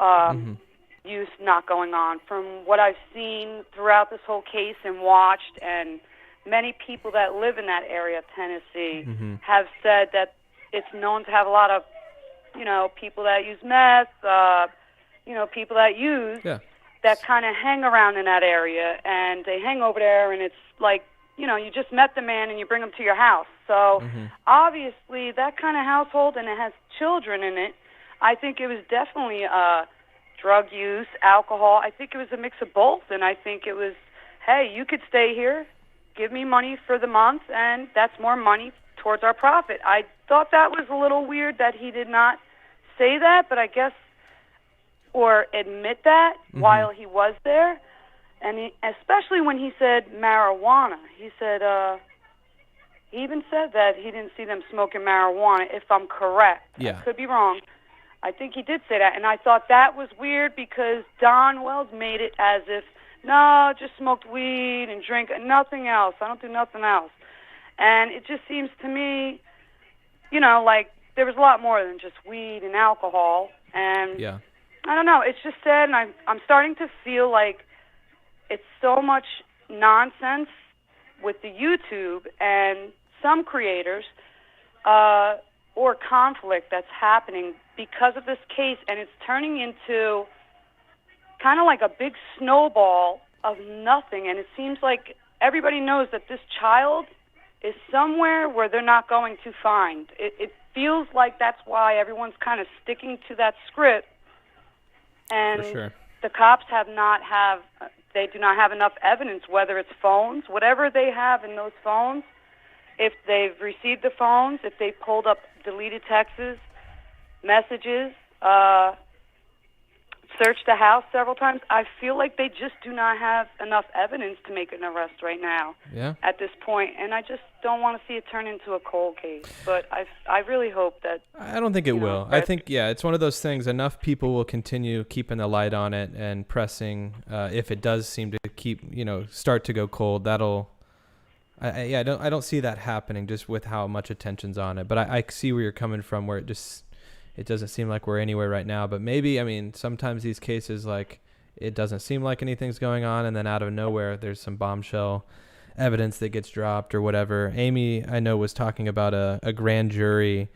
use not going on. From what I've seen throughout this whole case and watched, and many people that live in that area of Tennessee have said that it's known to have a lot of, you know, people that use meth, you know, people that use that kind of hang around in that area, and they hang over there, and it's like, you know, you just met the man and you bring him to your house. So obviously that kind of household, and it has children in it, I think it was definitely drug use, alcohol. I think it was a mix of both, and I think it was, hey, you could stay here, give me money for the month, and that's more money towards our profit. I thought that was a little weird that he did not say that, but I guess, or admit that while he was there. And especially when he said marijuana, he said, he even said that he didn't see them smoking marijuana, if I'm correct. Yeah. I could be wrong. I think he did say that. And I thought that was weird, because Don Wells made it as if, no, just smoked weed and drink, nothing else. I don't do nothing else. And it just seems to me, you know, like there was a lot more than just weed and alcohol. And I don't know, it's just sad, and I'm starting to feel like it's so much nonsense with the YouTube and some creators, or conflict that's happening because of this case, and it's turning into kind of like a big snowball of nothing. And it seems like everybody knows that this child is somewhere where they're not going to find. It feels like that's why everyone's kind of sticking to that script, and the cops they do not have enough evidence, whether it's phones, whatever they have in those phones, if they've received the phones, if they pulled up deleted texts, messages, searched the house several times. I feel like they just do not have enough evidence to make an arrest right now at this point, and I just don't want to see it turn into a cold case. But I really hope that... I don't think it will. I think, it's one of those things. Enough people will continue keeping the light on it and pressing. If it does seem to keep, start to go cold, that'll... I don't see that happening just with how much attention's on it. But I see where you're coming from, where it doesn't seem like we're anywhere right now. But maybe, sometimes these cases, like, it doesn't seem like anything's going on, and then out of nowhere there's some bombshell evidence that gets dropped or whatever. Amy, I know, was talking about a grand jury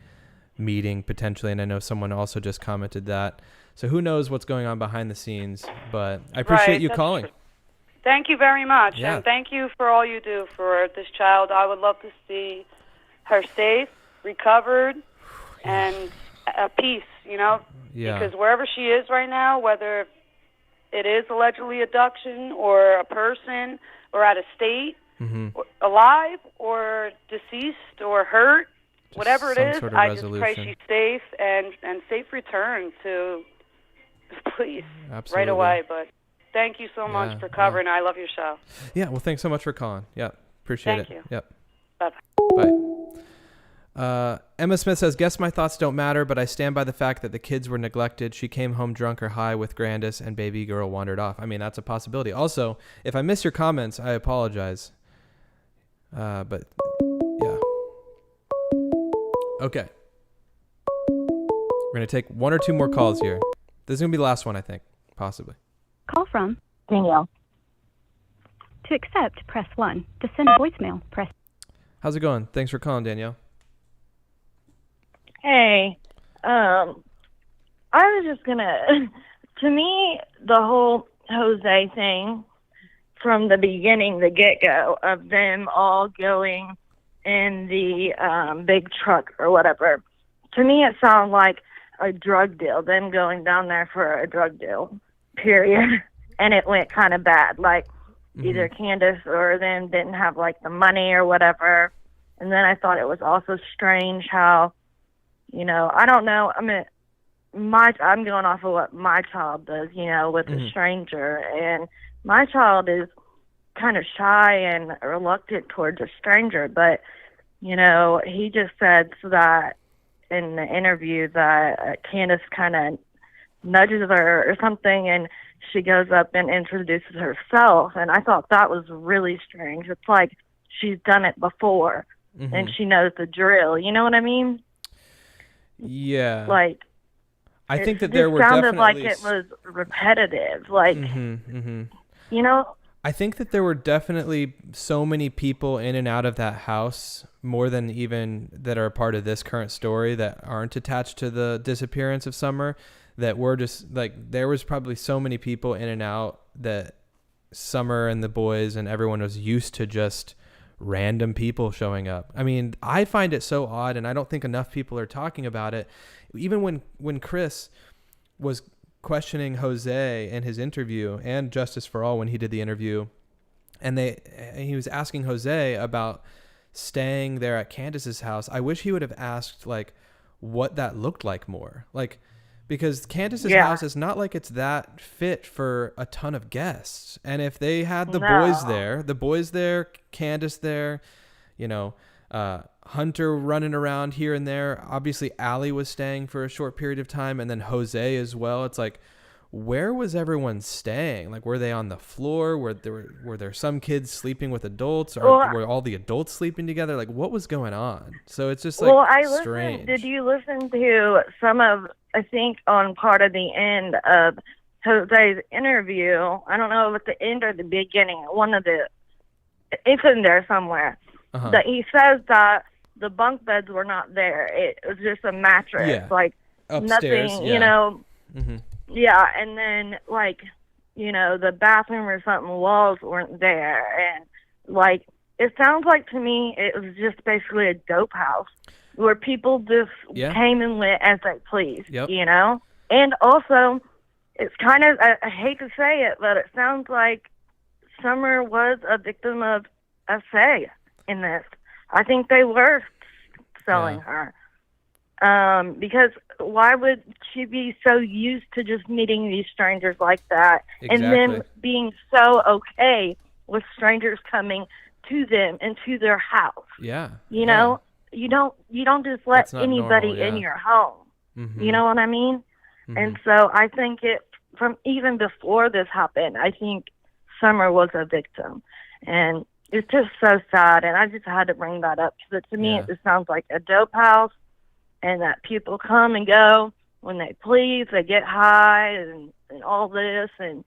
meeting potentially, and I know someone also just commented that. So who knows what's going on behind the scenes, but I appreciate you calling. True. Thank you very much, Yeah. and thank you for all you do for this child. I would love to see her safe, recovered, and at peace, because wherever she is right now, whether it is allegedly abduction or a person or out of state, Mm-hmm. or alive or deceased or hurt, whatever it some is, sort of I just pray resolution. she's safe and safe return to the police Absolutely. right away. But thank you so much for covering. I love your show. Yeah, well, thanks so much for calling. Yeah, appreciate it. Thank you. Yep. Bye-bye. Bye. Emma Smith says, guess my thoughts don't matter, but I stand by the fact that the kids were neglected. She came home drunk or high with Grandis and baby girl wandered off. I mean, that's a possibility. Also, if I miss your comments, I apologize. But yeah. Okay. We're going to take one or two more calls here. This is going to be the last one, I think, possibly. Call from Danielle. To accept, press 1. To send a voicemail, press. How's it going? Thanks for calling, Danielle. Hey, I was just gonna, to me, the whole Jose thing from the beginning, the get-go of them all going in the big truck or whatever, to me it sounded like a drug deal, them going down there for a drug deal, period. And it went kind of bad, like either Candace or them didn't have like the money or whatever. And then I thought it was also strange how, you know, I don't know. I mean, I'm going off of what my child does, you know, with a stranger. And my child is kind of shy and reluctant towards a stranger. But, you know, he just said that in the interview that Candace kind of nudges her or something, and she goes up and introduces herself. And I thought that was really strange. It's like she's done it before and she knows the drill. You know what I mean? Yeah. Like, I think that it there were sounded definitely like it was repetitive. Like, you know? I think that there were definitely so many people in and out of that house, more than even that are a part of this current story, that aren't attached to the disappearance of Summer, that were just like, there was probably so many people in and out that Summer and the boys and everyone was used to just random people showing up. I mean, I find it so odd, and I don't think enough people are talking about it. Even when Chris was questioning Jose in his interview, and Justice for All when he did the interview, and he was asking Jose about staying there at Candace's house, I wish he would have asked like what that looked like more. Like, because Candace's house is not like it's that fit for a ton of guests. And if they had the boys there, Candace there, you know, Hunter running around here and there. Obviously, Allie was staying for a short period of time, and then Jose as well. It's like, where was everyone staying? Like, were they on the floor? Were there some kids sleeping with adults, or were all the adults sleeping together? Like, what was going on? So it's just like strange. Did you listen to some of, I think on part of the end of Jose's interview? I don't know if it's the end or the beginning. It's in there somewhere. That he says that the bunk beds were not there. It was just a mattress, like upstairs, nothing, you know. Yeah, and then like, you know, the bathroom or something, walls weren't there, and like it sounds like to me it was just basically a dope house where people just came and went as they pleased, you know. And also, it's kind of, I hate to say it, but it sounds like Summer was a victim of SA in this. I think they were selling her. Because why would she be so used to just meeting these strangers like that and then being so okay with strangers coming to them into their house? Yeah. You know, you don't just let anybody in your home. You know what I mean? And so I think from even before this happened, I think Summer was a victim. And it's just so sad, and I just had to bring that up because to me it just sounds like a dope house, and that people come and go when they please. They get high and all this, and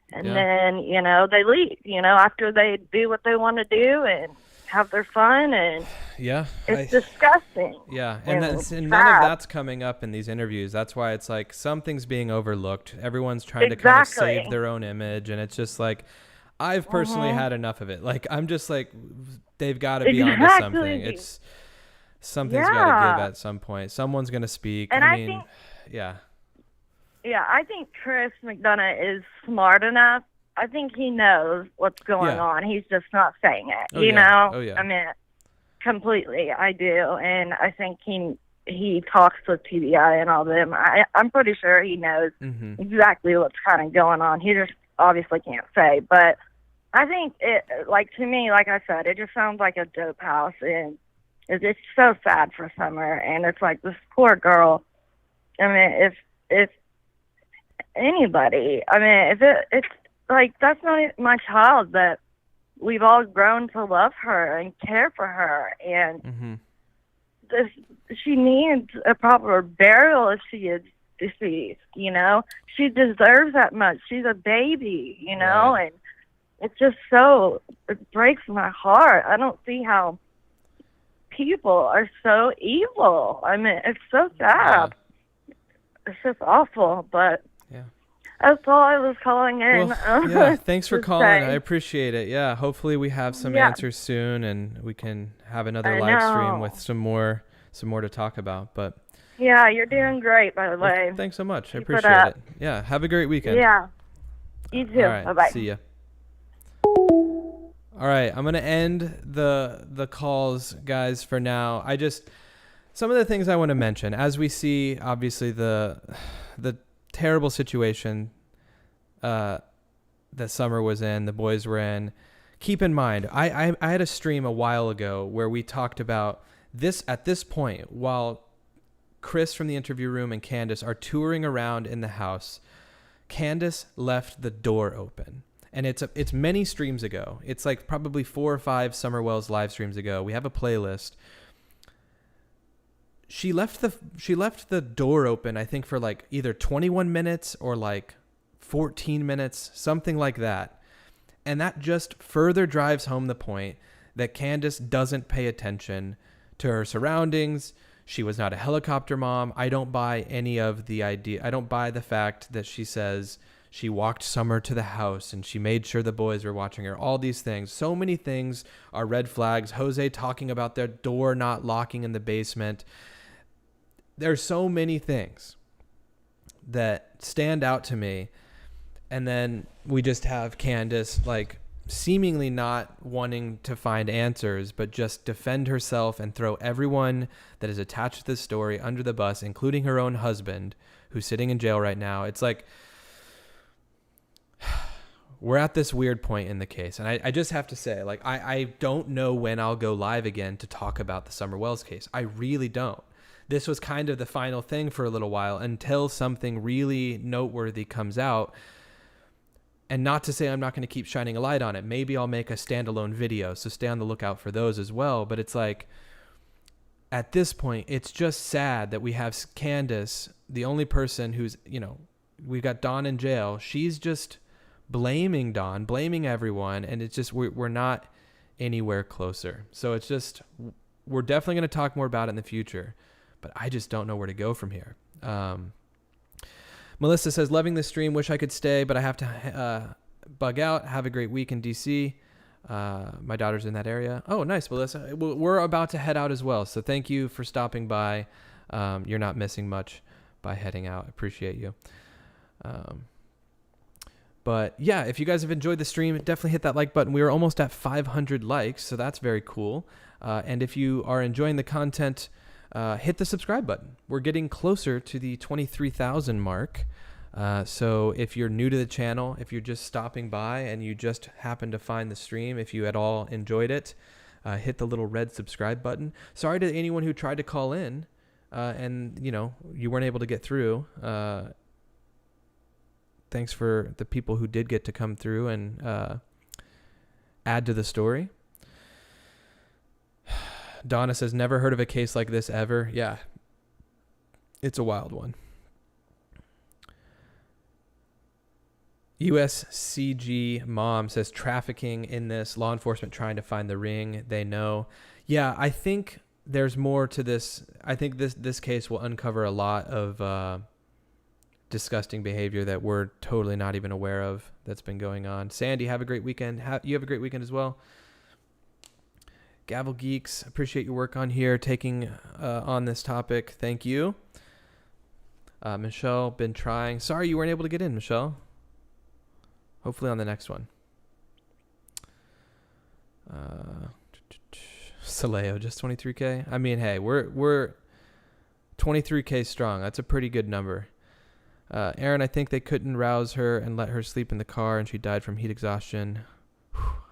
then, you know, they leave, you know, after they do what they want to do and have their fun, and it's disgusting. Yeah, and none of that's coming up in these interviews. That's why it's like something's being overlooked. Everyone's trying to kind of save their own image, and it's just like, I've personally had enough of it. Like, I'm just like, they've got to be onto something. Something's got to give at some point. Someone's going to speak. And I mean, yeah. I think Chris McDonough is smart enough. I think he knows what's going on. He's just not saying it. You know? Oh, yeah. I mean, completely, I do. And I think he talks with PBI and all them. I'm pretty sure he knows exactly what's kind of going on. He just obviously can't say. But I think to me, like I said, it just sounds like a dope house. And it's so sad for Summer. And it's like this poor girl. I mean, if anybody, I mean, it's like, that's not my child, that we've all grown to love her and care for her. And she needs a proper burial if she is deceased, you know? She deserves that much. She's a baby, you know? Right. And it's just it breaks my heart. I don't see how people are so evil. I mean, it's so sad. It's just awful, but that's all I was calling in. Well, thanks for calling. I appreciate it. Yeah, hopefully we have some answers soon, and we can have another live stream with some more to talk about. But yeah, you're doing great, by the way. Thanks so much. I appreciate it. Yeah, have a great weekend. Yeah, you too. All right, bye-bye. See ya. All right, I'm gonna end the calls, guys, for now. Some of the things I want to mention as we see, obviously the terrible situation that Summer was in, the boys were in. Keep in mind, I had a stream a while ago where we talked about this. At this point, while Chris from the interview room and Candace are touring around in the house, Candace left the door open. And it's many streams ago. It's like probably 4 or 5 Summer Wells live streams ago. We have a playlist. She left the door open, I think, for like either 21 minutes or like 14 minutes, something like that. And that just further drives home the point that Candace doesn't pay attention to her surroundings. She was not a helicopter mom. I don't buy any of the idea. I don't buy the fact that she says she walked Summer to the house and she made sure the boys were watching her. All these things. So many things are red flags. Jose talking about their door not locking in the basement. There's so many things that stand out to me. And then we just have Candace like seemingly not wanting to find answers, but just defend herself and throw everyone that is attached to this story under the bus, including her own husband, who's sitting in jail right now. It's like, we're at this weird point in the case. And I just have to say, like, I don't know when I'll go live again to talk about the Summer Wells case. I really don't. This was kind of the final thing for a little while until something really noteworthy comes out. And not to say I'm not going to keep shining a light on it. Maybe I'll make a standalone video, so stay on the lookout for those as well. But it's like, at this point, it's just sad that we have Candace, the only person who's, we've got Dawn in jail. She's just blaming Dawn, blaming everyone. And it's just, we're not anywhere closer. So it's just, we're definitely going to talk more about it in the future. But I just don't know where to go from here. Melissa says, loving the stream. Wish I could stay, but I have to bug out. Have a great week in D.C. My daughter's in that area. Oh, nice, Melissa. We're about to head out as well. So thank you for stopping by. You're not missing much by heading out. Appreciate you. But yeah, if you guys have enjoyed the stream, definitely hit that like button. We are almost at 500 likes, so that's very cool. And if you are enjoying the content, hit the subscribe button. We're getting closer to the 23,000 mark. So if you're new to the channel, if you're just stopping by and you just happen to find the stream, if you at all enjoyed it, hit the little red subscribe button. Sorry to anyone who tried to call in and you weren't able to get through. Thanks for the people who did get to come through and add to the story. Donna says, never heard of a case like this ever. Yeah, it's a wild one. USCG Mom says, trafficking in this, law enforcement trying to find the ring. They know. Yeah, I think there's more to this. I think this case will uncover a lot of disgusting behavior that we're totally not even aware of that's been going on. Sandy, have a great weekend. You have a great weekend as well. Gavel Geeks, appreciate your work on here, taking on this topic. Thank you. Michelle, been trying. Sorry you weren't able to get in, Michelle. Hopefully on the next one. Saleo, just 23K. I mean, hey, we're 23K strong. That's a pretty good number. Aaron, I think they couldn't rouse her and let her sleep in the car, and she died from heat exhaustion.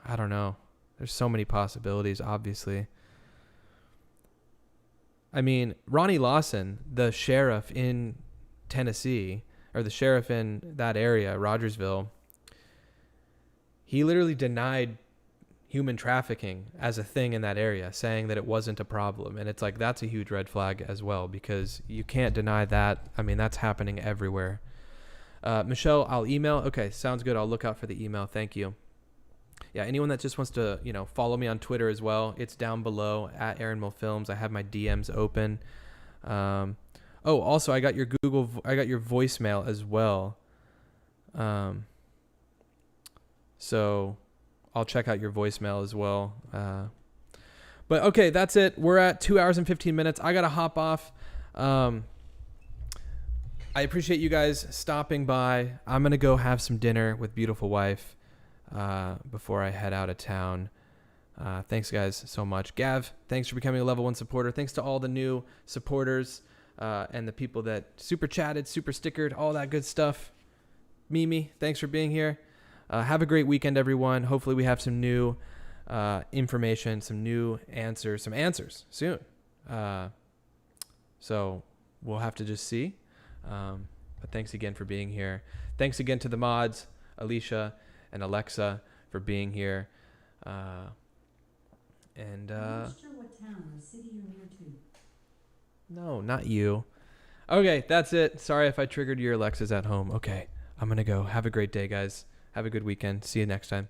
I don't know. There's so many possibilities, obviously. I mean, Ronnie Lawson, the sheriff in Tennessee, or the sheriff in that area, Rogersville, he literally denied human trafficking as a thing in that area, saying that it wasn't a problem. And it's like, that's a huge red flag as well, because you can't deny that. I mean, that's happening everywhere. Michelle, I'll email. Okay, sounds good. I'll look out for the email. Thank you. Yeah, anyone that just wants to, follow me on Twitter as well, it's down below at Aaron Mull Films. I have my DMs open. Also, I got your voicemail as well. So I'll check out your voicemail as well. But okay, that's it. We're at 2 hours and 15 minutes. I got to hop off. I appreciate you guys stopping by. I'm going to go have some dinner with beautiful wife before I head out of town. Thanks, guys, so much. Gav, thanks for becoming a level 1 supporter. Thanks to all the new supporters and the people that super chatted, super stickered, all that good stuff. Mimi, thanks for being here. Have a great weekend, everyone. Hopefully we have some new information, some new answers, some answers soon. So we'll have to just see. But thanks again for being here. Thanks again to the mods, Alicia and Alexa, for being here. I'm not sure what town or city you're near to. No, not you. Okay, that's it. Sorry if I triggered your Alexas at home. Okay, I'm going to go. Have a great day, guys. Have a good weekend. See you next time.